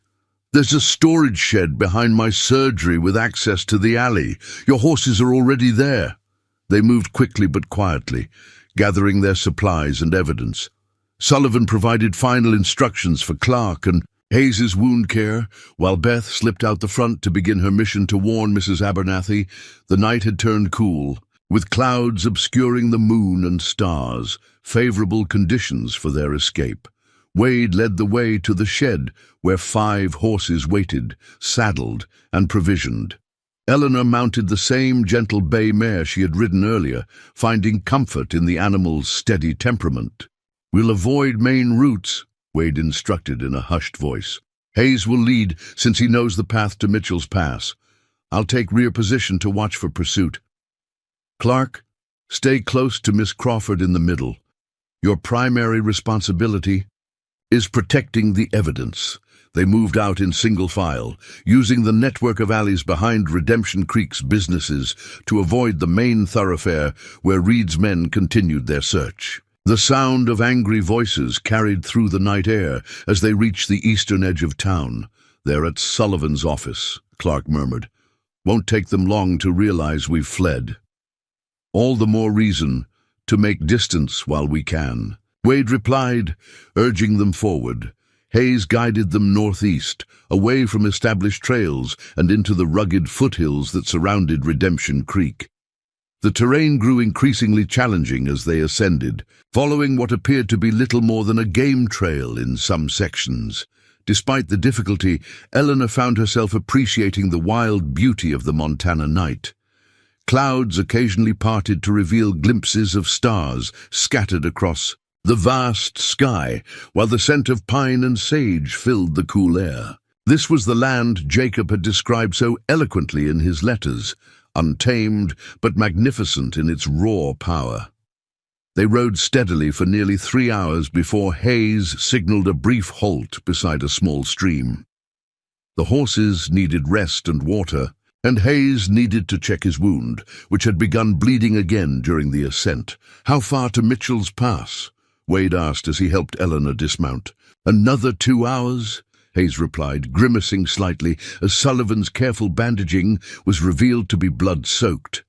"There's a storage shed behind my surgery with access to the alley. Your horses are already there." They moved quickly but quietly, gathering their supplies and evidence. Sullivan provided final instructions for Clark and Hayes's wound care, while Beth slipped out the front to begin her mission to warn Mrs. Abernathy. The night had turned cool, with clouds obscuring the moon and stars, favorable conditions for their escape. Wade led the way to the shed, where 5 horses waited, saddled and provisioned. Eleanor mounted the same gentle bay mare she had ridden earlier, finding comfort in the animal's steady temperament. "We'll avoid main routes," Wade instructed in a hushed voice. "Hayes will lead, since he knows the path to Mitchell's Pass. I'll take rear position to watch for pursuit. Clark, stay close to Miss Crawford in the middle. Your primary responsibility is protecting the evidence." They moved out in single file, using the network of alleys behind Redemption Creek's businesses to avoid the main thoroughfare where Reed's men continued their search. The sound of angry voices carried through the night air as they reached the eastern edge of town. "They're at Sullivan's office," Clark murmured. "Won't take them long to realize we've fled." "All the more reason to make distance while we can," Wade replied, urging them forward. Hayes guided them northeast, away from established trails and into the rugged foothills that surrounded Redemption Creek. The terrain grew increasingly challenging as they ascended, following what appeared to be little more than a game trail in some sections. Despite the difficulty, Eleanor found herself appreciating the wild beauty of the Montana night. Clouds occasionally parted to reveal glimpses of stars scattered across the vast sky, while the scent of pine and sage filled the cool air. This was the land Jacob had described so eloquently in his letters, untamed but magnificent in its raw power. They rode steadily for nearly 3 hours before Hayes signaled a brief halt beside a small stream. The horses needed rest and water, and Hayes needed to check his wound, which had begun bleeding again during the ascent. "How far to Mitchell's Pass?" Wade asked as he helped Eleanor dismount. "Another 2 hours?" Hayes replied, grimacing slightly as Sullivan's careful bandaging was revealed to be blood-soaked.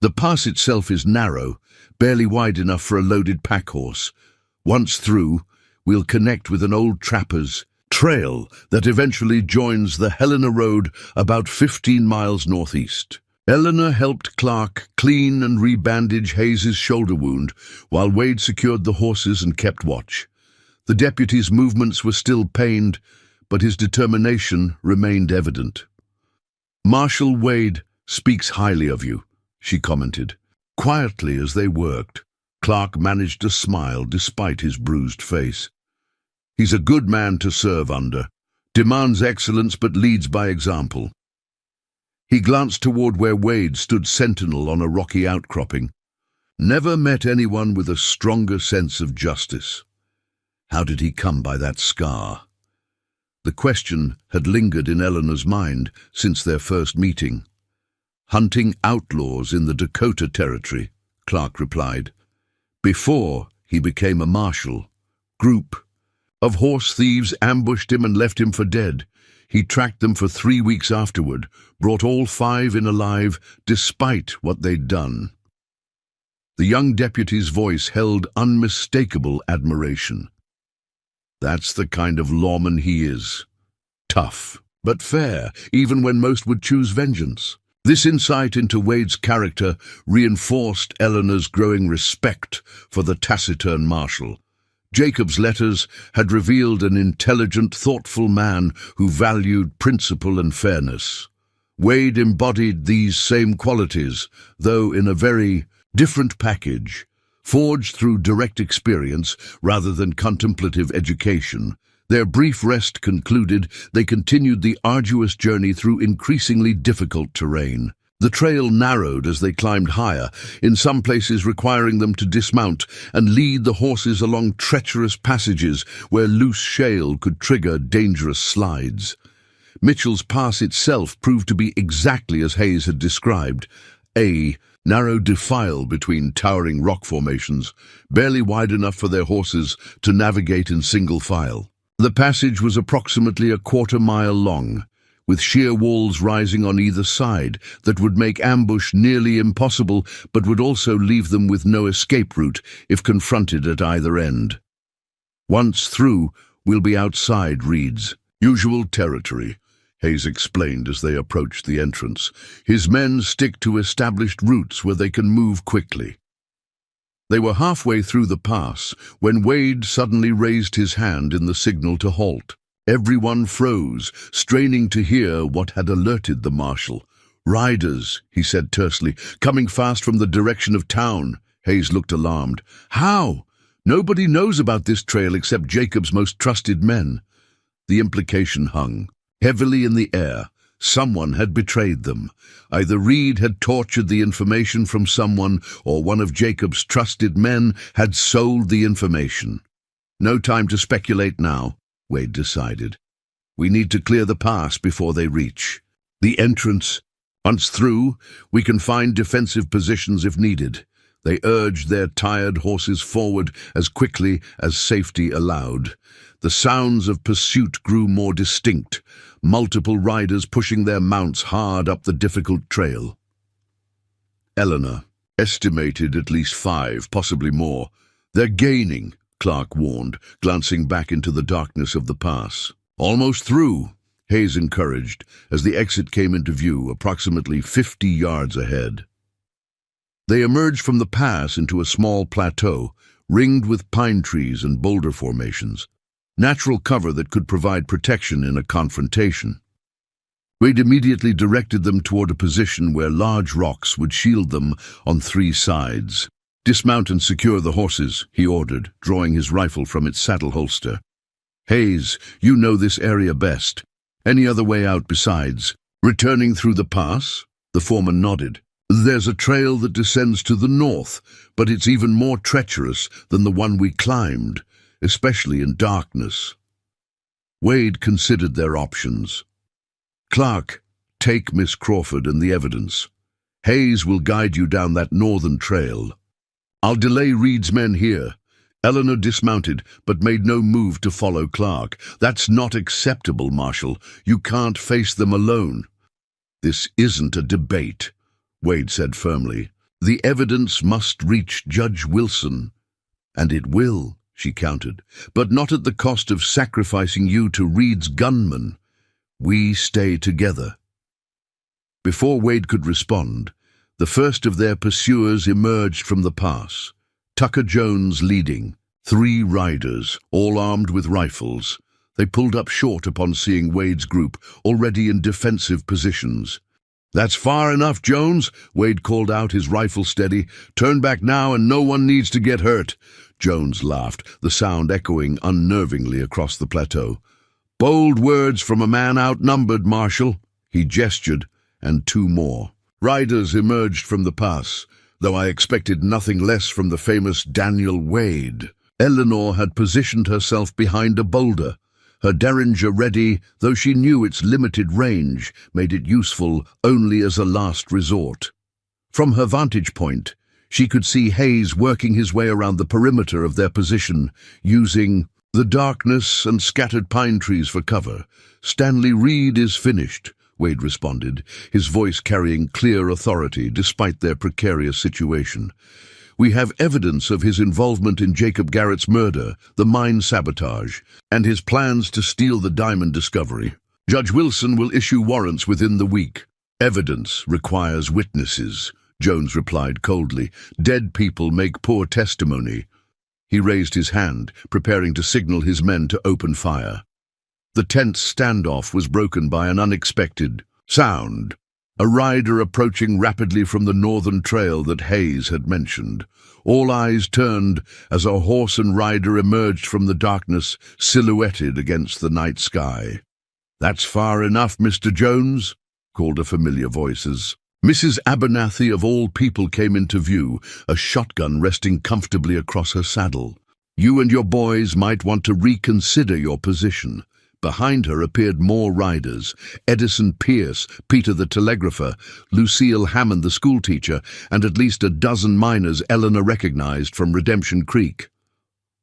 "The pass itself is narrow, barely wide enough for a loaded pack horse. Once through, we'll connect with an old trapper's trail that eventually joins the Helena Road about 15 miles northeast." Eleanor helped Clark clean and rebandage Hayes's shoulder wound, while Wade secured the horses and kept watch. The deputy's movements were still pained, but his determination remained evident. "Marshal Wade speaks highly of you," she commented. Quietly as they worked, Clark managed to smile despite his bruised face. "He's a good man to serve under, demands excellence but leads by example." He glanced toward where Wade stood sentinel on a rocky outcropping. "Never met anyone with a stronger sense of justice. How did he come by that scar?" The question had lingered in Eleanor's mind since their first meeting. "Hunting outlaws in the Dakota Territory," Clark replied. "Before he became a marshal, group of horse thieves ambushed him and left him for dead. He tracked them for 3 weeks afterward, brought all 5 in alive, despite what they'd done." The young deputy's voice held unmistakable admiration. "That's the kind of lawman he is. Tough, but fair, even when most would choose vengeance." This insight into Wade's character reinforced Eleanor's growing respect for the taciturn marshal. Jacob's letters had revealed an intelligent, thoughtful man who valued principle and fairness. Wade embodied these same qualities, though in a very different package, forged through direct experience rather than contemplative education. Their brief rest concluded, they continued the arduous journey through increasingly difficult terrain. The trail narrowed as they climbed higher, in some places requiring them to dismount and lead the horses along treacherous passages where loose shale could trigger dangerous slides. Mitchell's Pass itself proved to be exactly as Hayes had described, a narrow defile between towering rock formations, barely wide enough for their horses to navigate in single file. The passage was approximately a quarter-mile long, with sheer walls rising on either side that would make ambush nearly impossible, but would also leave them with no escape route if confronted at either end. Once through, we'll be outside Reed's usual territory, Hayes explained as they approached the entrance. His men stick to established routes where they can move quickly. They were halfway through the pass when Wade suddenly raised his hand in the signal to halt. Everyone froze, straining to hear what had alerted the marshal. "Riders," he said tersely, "coming fast from the direction of town." Hayes looked alarmed. "How? Nobody knows about this trail except Jacob's most trusted men." The implication hung heavily in the air. Someone had betrayed them. Either Reed had tortured the information from someone, or one of Jacob's trusted men had sold the information. No time to speculate now, Wade decided. We need to clear the pass before they reach the entrance. Once through, we can find defensive positions if needed. They urged their tired horses forward as quickly as safety allowed. The sounds of pursuit grew more distinct, multiple riders pushing their mounts hard up the difficult trail. Eleanor estimated at least 5, possibly more. "They're gaining," Clark warned, glancing back into the darkness of the pass. "Almost through," Hayes encouraged, as the exit came into view, approximately 50 yards ahead. They emerged from the pass into a small plateau, ringed with pine trees and boulder formations, natural cover that could provide protection in a confrontation. Wade immediately directed them toward a position where large rocks would shield them on 3 sides. "Dismount and secure the horses," he ordered, drawing his rifle from its saddle holster. "Hayes, you know this area best. Any other way out besides returning through the pass?" The foreman nodded. "There's a trail that descends to the north, but it's even more treacherous than the one we climbed, especially in darkness." Wade considered their options. "Clark, take Miss Crawford and the evidence. Hayes will guide you down that northern trail. I'll delay Reed's men here." Eleanor dismounted, but made no move to follow Clark. "That's not acceptable, Marshal. You can't face them alone." "This isn't a debate," Wade said firmly. "The evidence must reach Judge Wilson." "And it will," she countered, "but not at the cost of sacrificing you to Reed's gunmen. We stay together." Before Wade could respond, the first of their pursuers emerged from the pass, Tucker Jones leading, 3 riders, all armed with rifles. They pulled up short upon seeing Wade's group, already in defensive positions. "That's far enough, Jones," Wade called out, his rifle steady. "Turn back now and no one needs to get hurt." Jones laughed, the sound echoing unnervingly across the plateau. "Bold words from a man outnumbered, Marshal." He gestured, and 2 more riders emerged from the pass, though I expected nothing less from the famous Daniel Wade. Eleanor had positioned herself behind a boulder, her derringer ready, though she knew its limited range made it useful only as a last resort. From her vantage point, she could see Hayes working his way around the perimeter of their position, using the darkness and scattered pine trees for cover. "Stanley Reed is finished," Wade responded, his voice carrying clear authority despite their precarious situation. "We have evidence of his involvement in Jacob Garrett's murder, the mine sabotage, and his plans to steal the diamond discovery. Judge Wilson will issue warrants within the week." "Evidence requires witnesses," Jones replied coldly. "Dead people make poor testimony." He raised his hand, preparing to signal his men to open fire. The tense standoff was broken by an unexpected sound. A rider approaching rapidly from the northern trail that Hayes had mentioned. All eyes turned as a horse and rider emerged from the darkness, silhouetted against the night sky. "That's far enough, Mr. Jones," called a familiar voice as Mrs. Abernathy of all people came into view, a shotgun resting comfortably across her saddle. "You and your boys might want to reconsider your position. Behind her appeared more riders: Edison Pierce, Peter the telegrapher, Lucille Hammond the schoolteacher, and at least a dozen miners Eleanor recognized from Redemption Creek.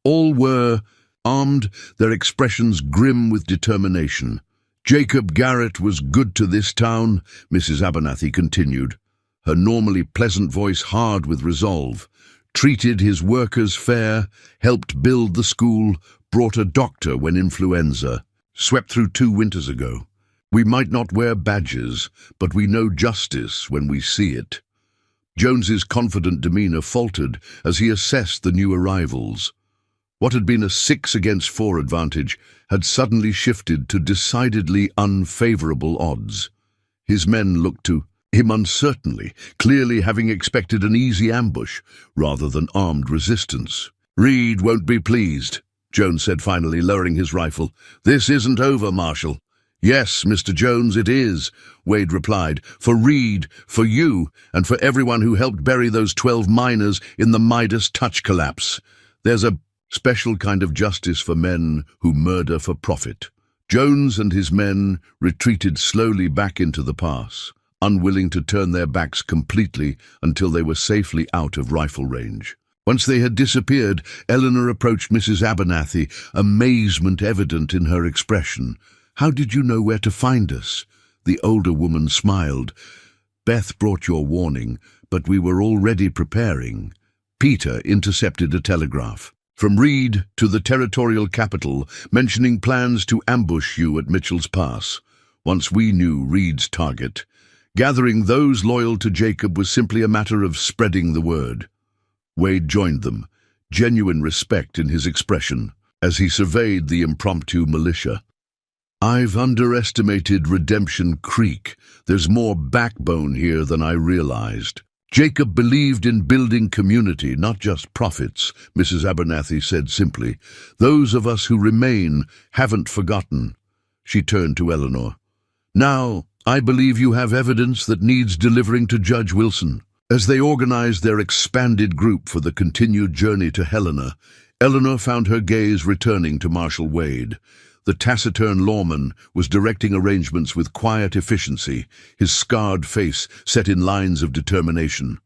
All were armed, their expressions grim with determination. "Jacob Garrett was good to this town," Mrs. Abernathy continued, her normally pleasant voice hard with resolve. "Treated his workers fair, helped build the school, brought a doctor when influenza. Swept through 2 winters ago. We might not wear badges, but we know justice when we see it." Jones's confident demeanor faltered as he assessed the new arrivals. What had been a 6-against-4 advantage had suddenly shifted to decidedly unfavorable odds. His men looked to him uncertainly, clearly having expected an easy ambush rather than armed resistance. "Reed won't be pleased," Jones said finally, lowering his rifle. "This isn't over, Marshal." "Yes, Mr. Jones, it is," Wade replied. "For Reed, for you, and for everyone who helped bury those 12 miners in the Midas Touch collapse. There's a special kind of justice for men who murder for profit." Jones and his men retreated slowly back into the pass, unwilling to turn their backs completely until they were safely out of rifle range. Once they had disappeared, Eleanor approached Mrs. Abernathy, amazement evident in her expression. "How did you know where to find us?" The older woman smiled. "Beth brought your warning, but we were already preparing." Peter intercepted a telegraph from Reed to the territorial capital, mentioning plans to ambush you at Mitchell's Pass. Once we knew Reed's target, gathering those loyal to Jacob was simply a matter of spreading the word. Wade joined them, genuine respect in his expression, as he surveyed the impromptu militia. "I've underestimated Redemption Creek. There's more backbone here than I realized." "Jacob believed in building community, not just profits," Mrs. Abernathy said simply. "Those of us who remain haven't forgotten." She turned to Eleanor. "Now, I believe you have evidence that needs delivering to Judge Wilson." As they organized their expanded group for the continued journey to Helena, Eleanor found her gaze returning to Marshal Wade. The taciturn lawman was directing arrangements with quiet efficiency, his scarred face set in lines of determination.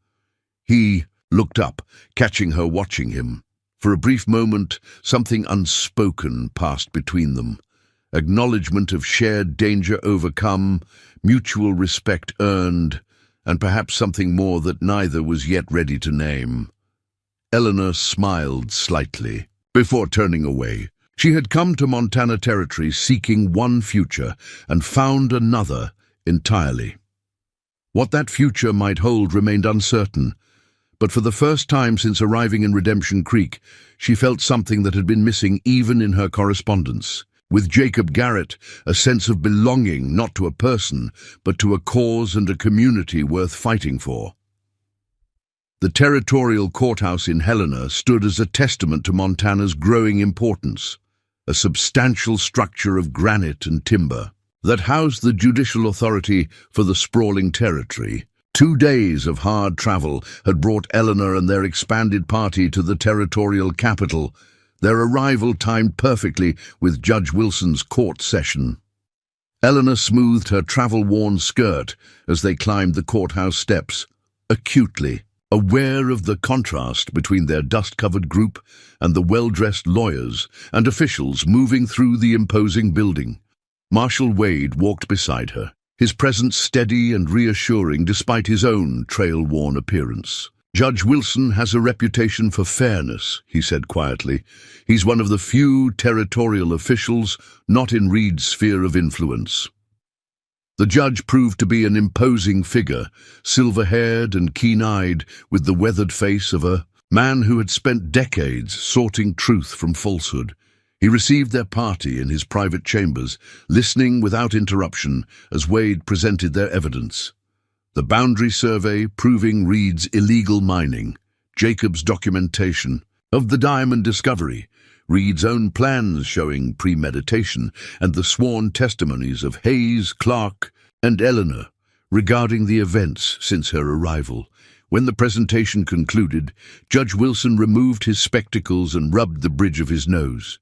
He looked up, catching her watching him. For a brief moment, something unspoken passed between them. Acknowledgement of shared danger overcome, mutual respect earned, and perhaps something more that neither was yet ready to name. Eleanor smiled slightly before turning away. She had come to Montana Territory seeking one future and found another entirely. What that future might hold remained uncertain, but for the first time since arriving in Redemption Creek, she felt something that had been missing even in her correspondence. With Jacob Garrett, a sense of belonging not to a person, but to a cause and a community worth fighting for. The territorial courthouse in Helena stood as a testament to Montana's growing importance, a substantial structure of granite and timber that housed the judicial authority for the sprawling territory. 2 days of hard travel had brought Eleanor and their expanded party to the territorial capital, their arrival timed perfectly with Judge Wilson's court session. Eleanor smoothed her travel-worn skirt as they climbed the courthouse steps, acutely aware of the contrast between their dust-covered group and the well-dressed lawyers and officials moving through the imposing building. Marshal Wade walked beside her, his presence steady and reassuring despite his own trail-worn appearance. "Judge Wilson has a reputation for fairness," he said quietly. "He's one of the few territorial officials not in Reed's sphere of influence." The judge proved to be an imposing figure, silver-haired and keen-eyed, with the weathered face of a man who had spent decades sorting truth from falsehood. He received their party in his private chambers, listening without interruption as Wade presented their evidence. The boundary survey proving Reed's illegal mining, Jacob's documentation of the diamond discovery, Reed's own plans showing premeditation, and the sworn testimonies of Hayes, Clark, and Eleanor regarding the events since her arrival. When the presentation concluded, Judge Wilson removed his spectacles and rubbed the bridge of his nose.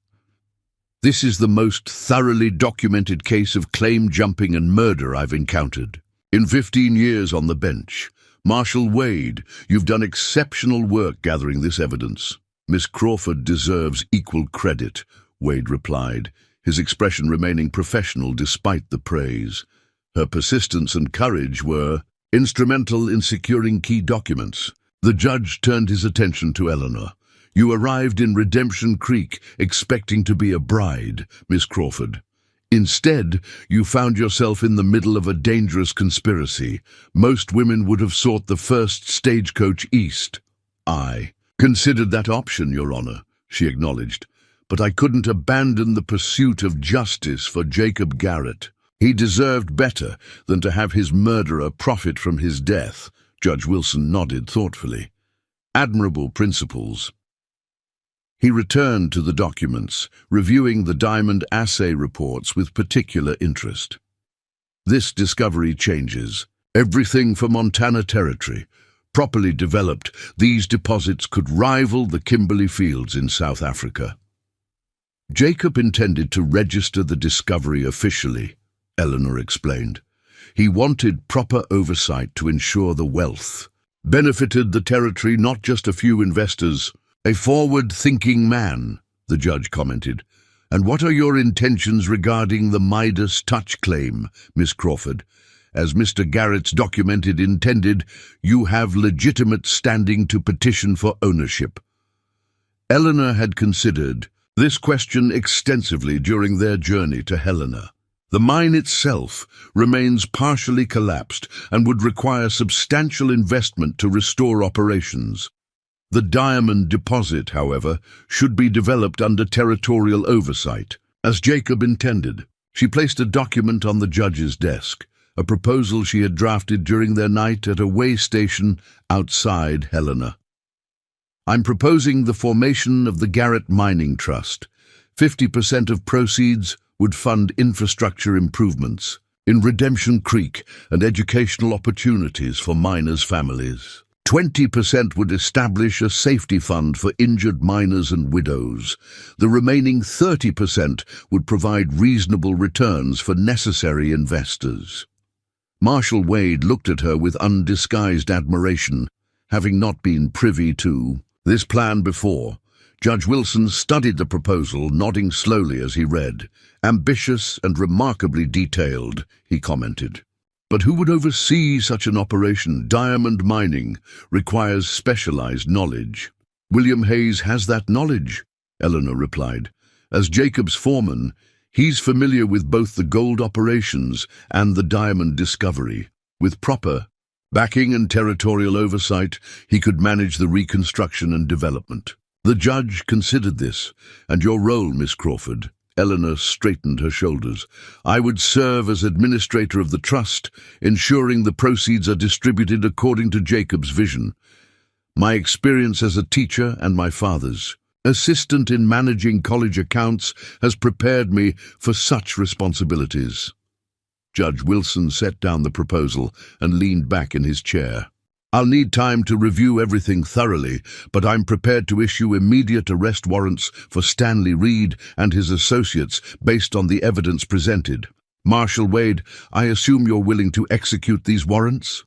This is the most thoroughly documented case of claim jumping and murder I've encountered. In 15 years on the bench, Marshal Wade, you've done exceptional work gathering this evidence. Miss Crawford deserves equal credit, Wade replied, his expression remaining professional despite the praise. Her persistence and courage were instrumental in securing key documents. The judge turned his attention to Eleanor. You arrived in Redemption Creek expecting to be a bride, Miss Crawford. Instead, you found yourself in the middle of a dangerous conspiracy. Most women would have sought the first stagecoach east. I considered that option, Your Honor, she acknowledged, but I couldn't abandon the pursuit of justice for Jacob Garrett. He deserved better than to have his murderer profit from his death. Judge Wilson nodded thoughtfully. Admirable principles. He returned to the documents, reviewing the diamond assay reports with particular interest. This discovery changes everything for Montana Territory. Properly developed, these deposits could rival the Kimberley Fields in South Africa. Jacob intended to register the discovery officially, Eleanor explained. He wanted proper oversight to ensure the wealth benefited the territory, not just a few investors. A forward-thinking man, the judge commented. And what are your intentions regarding the Midas touch claim, Miss Crawford? As Mr. Garrett's documented intended, you have legitimate standing to petition for ownership. Eleanor had considered this question extensively during their journey to Helena. The mine itself remains partially collapsed and would require substantial investment to restore operations. The diamond deposit, however, should be developed under territorial oversight, as Jacob intended. She placed a document on the judge's desk, a proposal she had drafted during their night at a way station outside Helena. I'm proposing the formation of the Garrett Mining Trust. 50% of proceeds would fund infrastructure improvements in Redemption Creek and educational opportunities for miners' families. 20% would establish a safety fund for injured miners and widows. The remaining 30% would provide reasonable returns for necessary investors. Marshal Wade looked at her with undisguised admiration, having not been privy to this plan before. Judge Wilson studied the proposal, nodding slowly as he read. Ambitious and remarkably detailed, he commented. But who would oversee such an operation? Diamond mining requires specialized knowledge. William Hayes has that knowledge, Eleanor replied. As Jacob's foreman, he's familiar with both the gold operations and the diamond discovery. With proper backing and territorial oversight, he could manage the reconstruction and development. The judge considered this, and your role, Miss Crawford. Eleanor straightened her shoulders. I would serve as administrator of the trust, ensuring the proceeds are distributed according to Jacob's vision. My experience as a teacher and my father's assistant in managing college accounts has prepared me for such responsibilities. Judge Wilson set down the proposal and leaned back in his chair. I'll need time to review everything thoroughly, but I'm prepared to issue immediate arrest warrants for Stanley Reed and his associates based on the evidence presented. Marshal Wade, I assume you're willing to execute these warrants?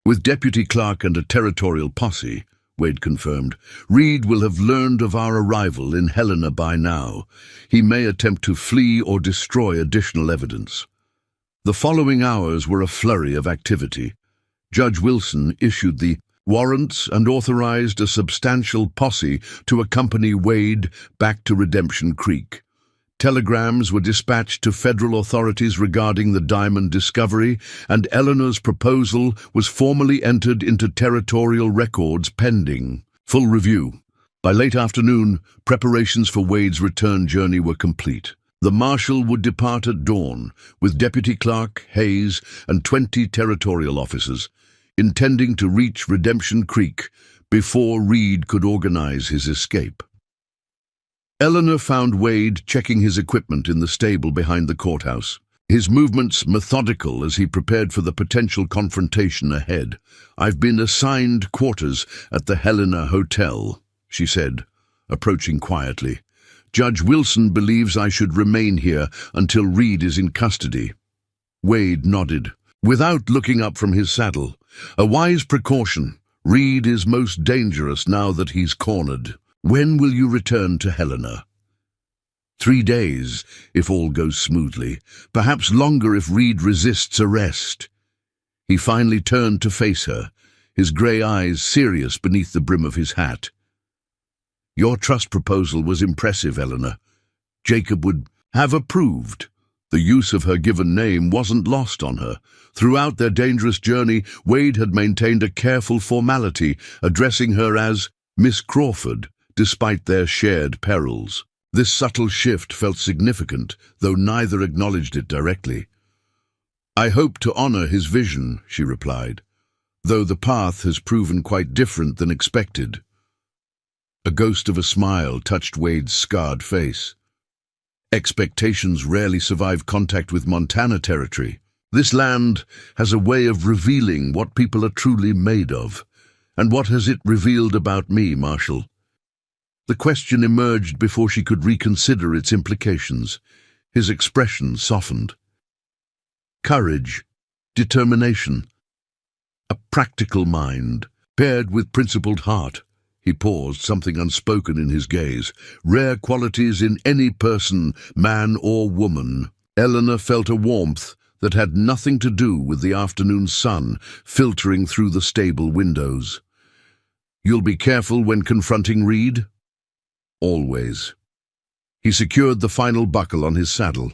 With Deputy Clark and a territorial posse, Wade confirmed, Reed will have learned of our arrival in Helena by now. He may attempt to flee or destroy additional evidence. The following hours were a flurry of activity. Judge Wilson issued the warrants and authorized a substantial posse to accompany Wade back to Redemption Creek. Telegrams were dispatched to federal authorities regarding the diamond discovery, and Eleanor's proposal was formally entered into territorial records pending full review. By late afternoon, preparations for Wade's return journey were complete. The marshal would depart at dawn, with Deputy Clark, Hayes, and 20 territorial officers, intending to reach Redemption Creek before Reed could organize his escape. Eleanor found Wade checking his equipment in the stable behind the courthouse, his movements methodical as he prepared for the potential confrontation ahead. I've been assigned quarters at the Helena Hotel, she said, approaching quietly. Judge Wilson believes I should remain here until Reed is in custody." Wade nodded, without looking up from his saddle. "A wise precaution. Reed is most dangerous now that he's cornered. When will you return to Helena?" 3 days, if all goes smoothly. Perhaps longer if Reed resists arrest." He finally turned to face her, his grey eyes serious beneath the brim of his hat. "Your trust proposal was impressive, Eleanor. Jacob would have approved." The use of her given name wasn't lost on her. Throughout their dangerous journey, Wade had maintained a careful formality, addressing her as Miss Crawford, despite their shared perils. This subtle shift felt significant, though neither acknowledged it directly. "I hope to honor his vision," she replied, "though the path has proven quite different than expected." A ghost of a smile touched Wade's scarred face. "Expectations rarely survive contact with Montana territory. This land has a way of revealing what people are truly made of. And what has it revealed about me, Marshal?" The question emerged before she could reconsider its implications. His expression softened. "Courage, determination, a practical mind, paired with principled heart." He paused, something unspoken in his gaze. "Rare qualities in any person, man or woman." Eleanor felt a warmth that had nothing to do with the afternoon sun filtering through the stable windows. "You'll be careful when confronting Reed?" "Always." He secured the final buckle on his saddle.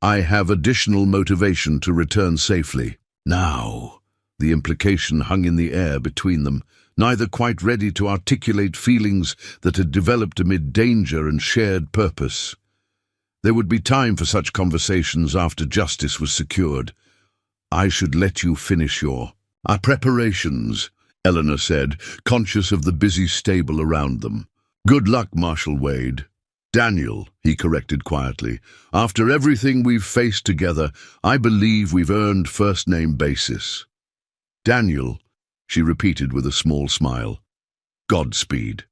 "I have additional motivation to return safely." Now, the implication hung in the air between them, neither quite ready to articulate feelings that had developed amid danger and shared purpose. There would be time for such conversations after justice was secured. "I should let you finish your preparations," Eleanor said, conscious of the busy stable around them. "Good luck, Marshal Wade." "Daniel," he corrected quietly. "After everything we've faced together, I believe we've earned first-name basis." "Daniel," she repeated with a small smile. "Godspeed."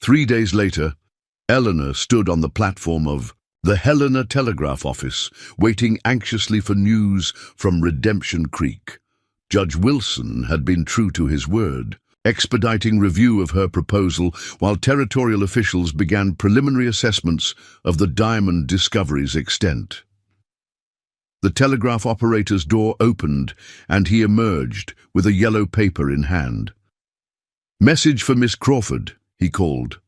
3 days later, Eleanor stood on the platform of the Helena Telegraph Office, waiting anxiously for news from Redemption Creek. Judge Wilson had been true to his word, expediting review of her proposal while territorial officials began preliminary assessments of the diamond discovery's extent. The telegraph operator's door opened, and he emerged with a yellow paper in hand. "Message for Miss Crawford," he called.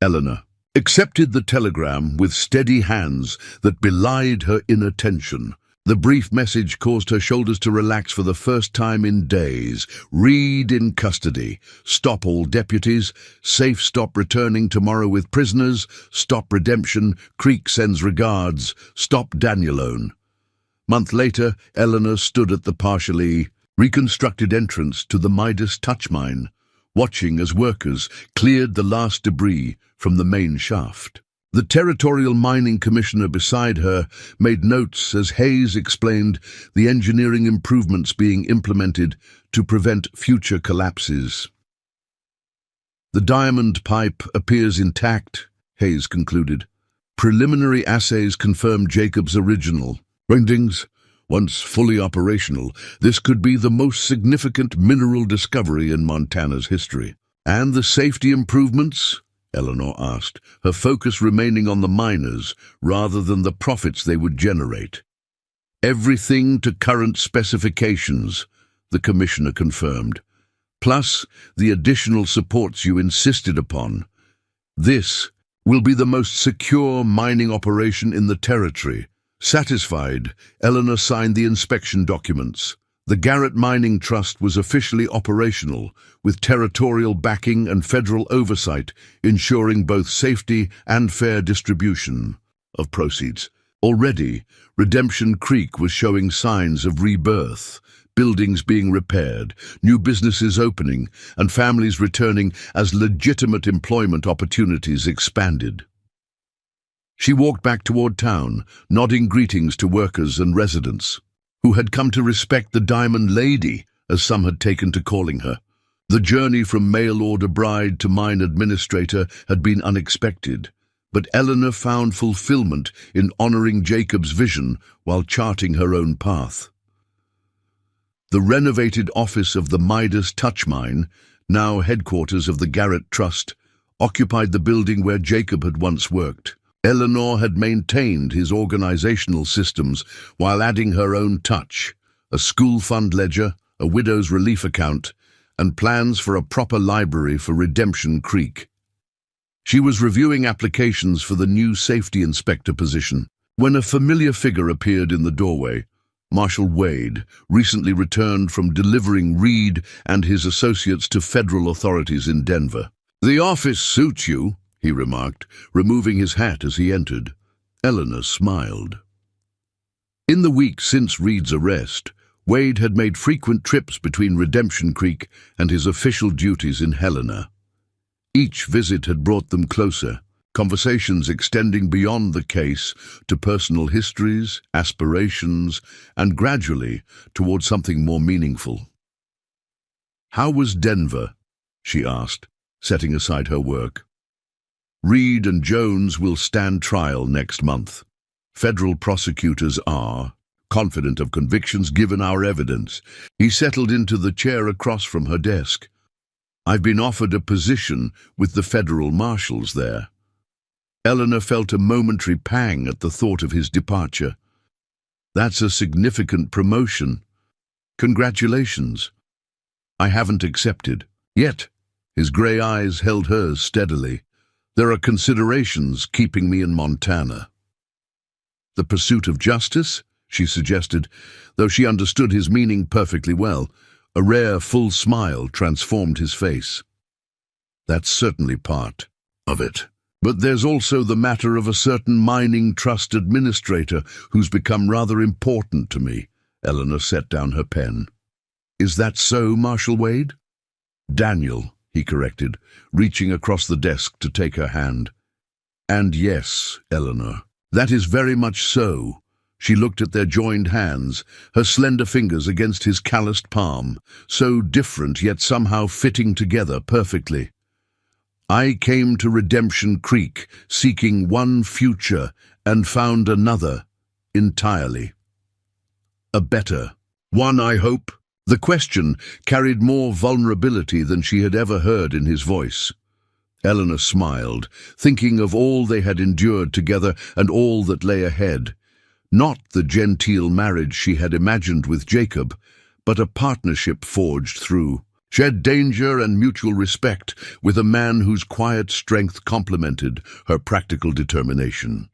Eleanor accepted the telegram with steady hands that belied her inattention. The brief message caused her shoulders to relax for the first time in days. "Reed in custody. Stop all deputies. Safe stop returning tomorrow with prisoners. Stop Redemption. Creek sends regards. Stop Danielone." Month later, Eleanor stood at the partially reconstructed entrance to the Midas touch mine, watching as workers cleared the last debris from the main shaft. The territorial mining commissioner beside her made notes as Hayes explained the engineering improvements being implemented to prevent future collapses. "The diamond pipe appears intact," Hayes concluded. "Preliminary assays confirm Jacob's original findings. Once fully operational, this could be the most significant mineral discovery in Montana's history." "And the safety improvements?" Eleanor asked, her focus remaining on the miners rather than the profits they would generate. "Everything to current specifications," the commissioner confirmed, "plus the additional supports you insisted upon. This will be the most secure mining operation in the territory." Satisfied, Eleanor signed the inspection documents. The Garrett Mining Trust was officially operational, with territorial backing and federal oversight ensuring both safety and fair distribution of proceeds. Already, Redemption Creek was showing signs of rebirth, buildings being repaired, new businesses opening, and families returning as legitimate employment opportunities expanded. She walked back toward town, nodding greetings to workers and residents, who had come to respect the Diamond Lady, as some had taken to calling her. The journey from mail-order bride to mine administrator had been unexpected, but Eleanor found fulfillment in honoring Jacob's vision while charting her own path. The renovated office of the Midas Touch Mine, now headquarters of the Garrett Trust, occupied the building where Jacob had once worked. Eleanor had maintained his organizational systems while adding her own touch, a school fund ledger, a widow's relief account, and plans for a proper library for Redemption Creek. She was reviewing applications for the new safety inspector position when a familiar figure appeared in the doorway. Marshal Wade, recently returned from delivering Reed and his associates to federal authorities in Denver. "The office suits you," he remarked, removing his hat as he entered. Eleanor smiled. In the weeks since Reed's arrest, Wade had made frequent trips between Redemption Creek and his official duties in Helena. Each visit had brought them closer, conversations extending beyond the case to personal histories, aspirations, and gradually toward something more meaningful. "How was Denver?" she asked, setting aside her work. "Reed and Jones will stand trial next month. Federal prosecutors are confident of convictions given our evidence." He settled into the chair across from her desk. "I've been offered a position with the federal marshals there." Eleanor felt a momentary pang at the thought of his departure. "That's a significant promotion. Congratulations." "I haven't accepted yet." His grey eyes held hers steadily. "There are considerations keeping me in Montana." "The pursuit of justice?" she suggested, though she understood his meaning perfectly well. A rare, full smile transformed his face. "That's certainly part of it. But there's also the matter of a certain mining trust administrator who's become rather important to me." Eleanor set down her pen. "Is that so, Marshal Wade?" "Daniel," he corrected, reaching across the desk to take her hand. "And yes, Eleanor, that is very much so." She looked at their joined hands, her slender fingers against his calloused palm, so different yet somehow fitting together perfectly. "I came to Redemption Creek seeking one future and found another entirely. A better one, I hope." The question carried more vulnerability than she had ever heard in his voice. Eleanor smiled, thinking of all they had endured together and all that lay ahead. Not the genteel marriage she had imagined with Jacob, but a partnership forged through shared danger and mutual respect with a man whose quiet strength complemented her practical determination.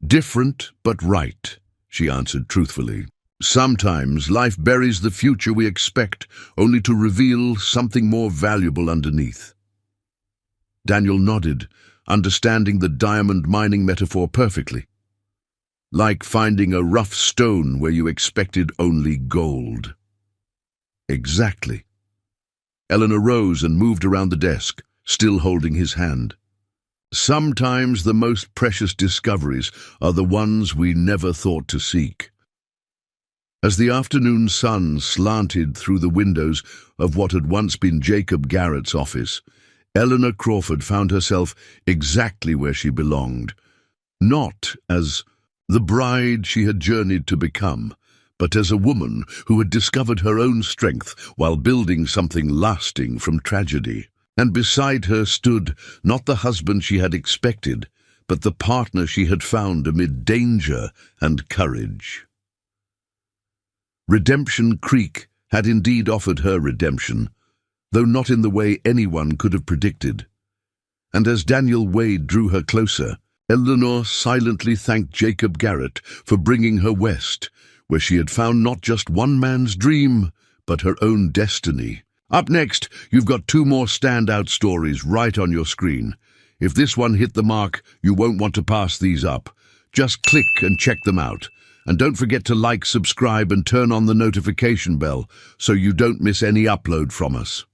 "Different but right," she answered truthfully. "Sometimes life buries the future we expect, only to reveal something more valuable underneath." Daniel nodded, understanding the diamond mining metaphor perfectly. "Like finding a rough stone where you expected only gold." "Exactly." Eleanor rose and moved around the desk, still holding his hand. "Sometimes the most precious discoveries are the ones we never thought to seek." As the afternoon sun slanted through the windows of what had once been Jacob Garrett's office, Eleanor Crawford found herself exactly where she belonged, not as the bride she had journeyed to become, but as a woman who had discovered her own strength while building something lasting from tragedy. And beside her stood not the husband she had expected, but the partner she had found amid danger and courage. Redemption Creek had indeed offered her redemption, though not in the way anyone could have predicted. And as Daniel Wade drew her closer, Eleanor silently thanked Jacob Garrett for bringing her west, where she had found not just one man's dream, but her own destiny. Up next, you've got 2 more standout stories right on your screen. If this one hit the mark, you won't want to pass these up. Just click and check them out. And don't forget to like, subscribe, and turn on the notification bell so you don't miss any upload from us.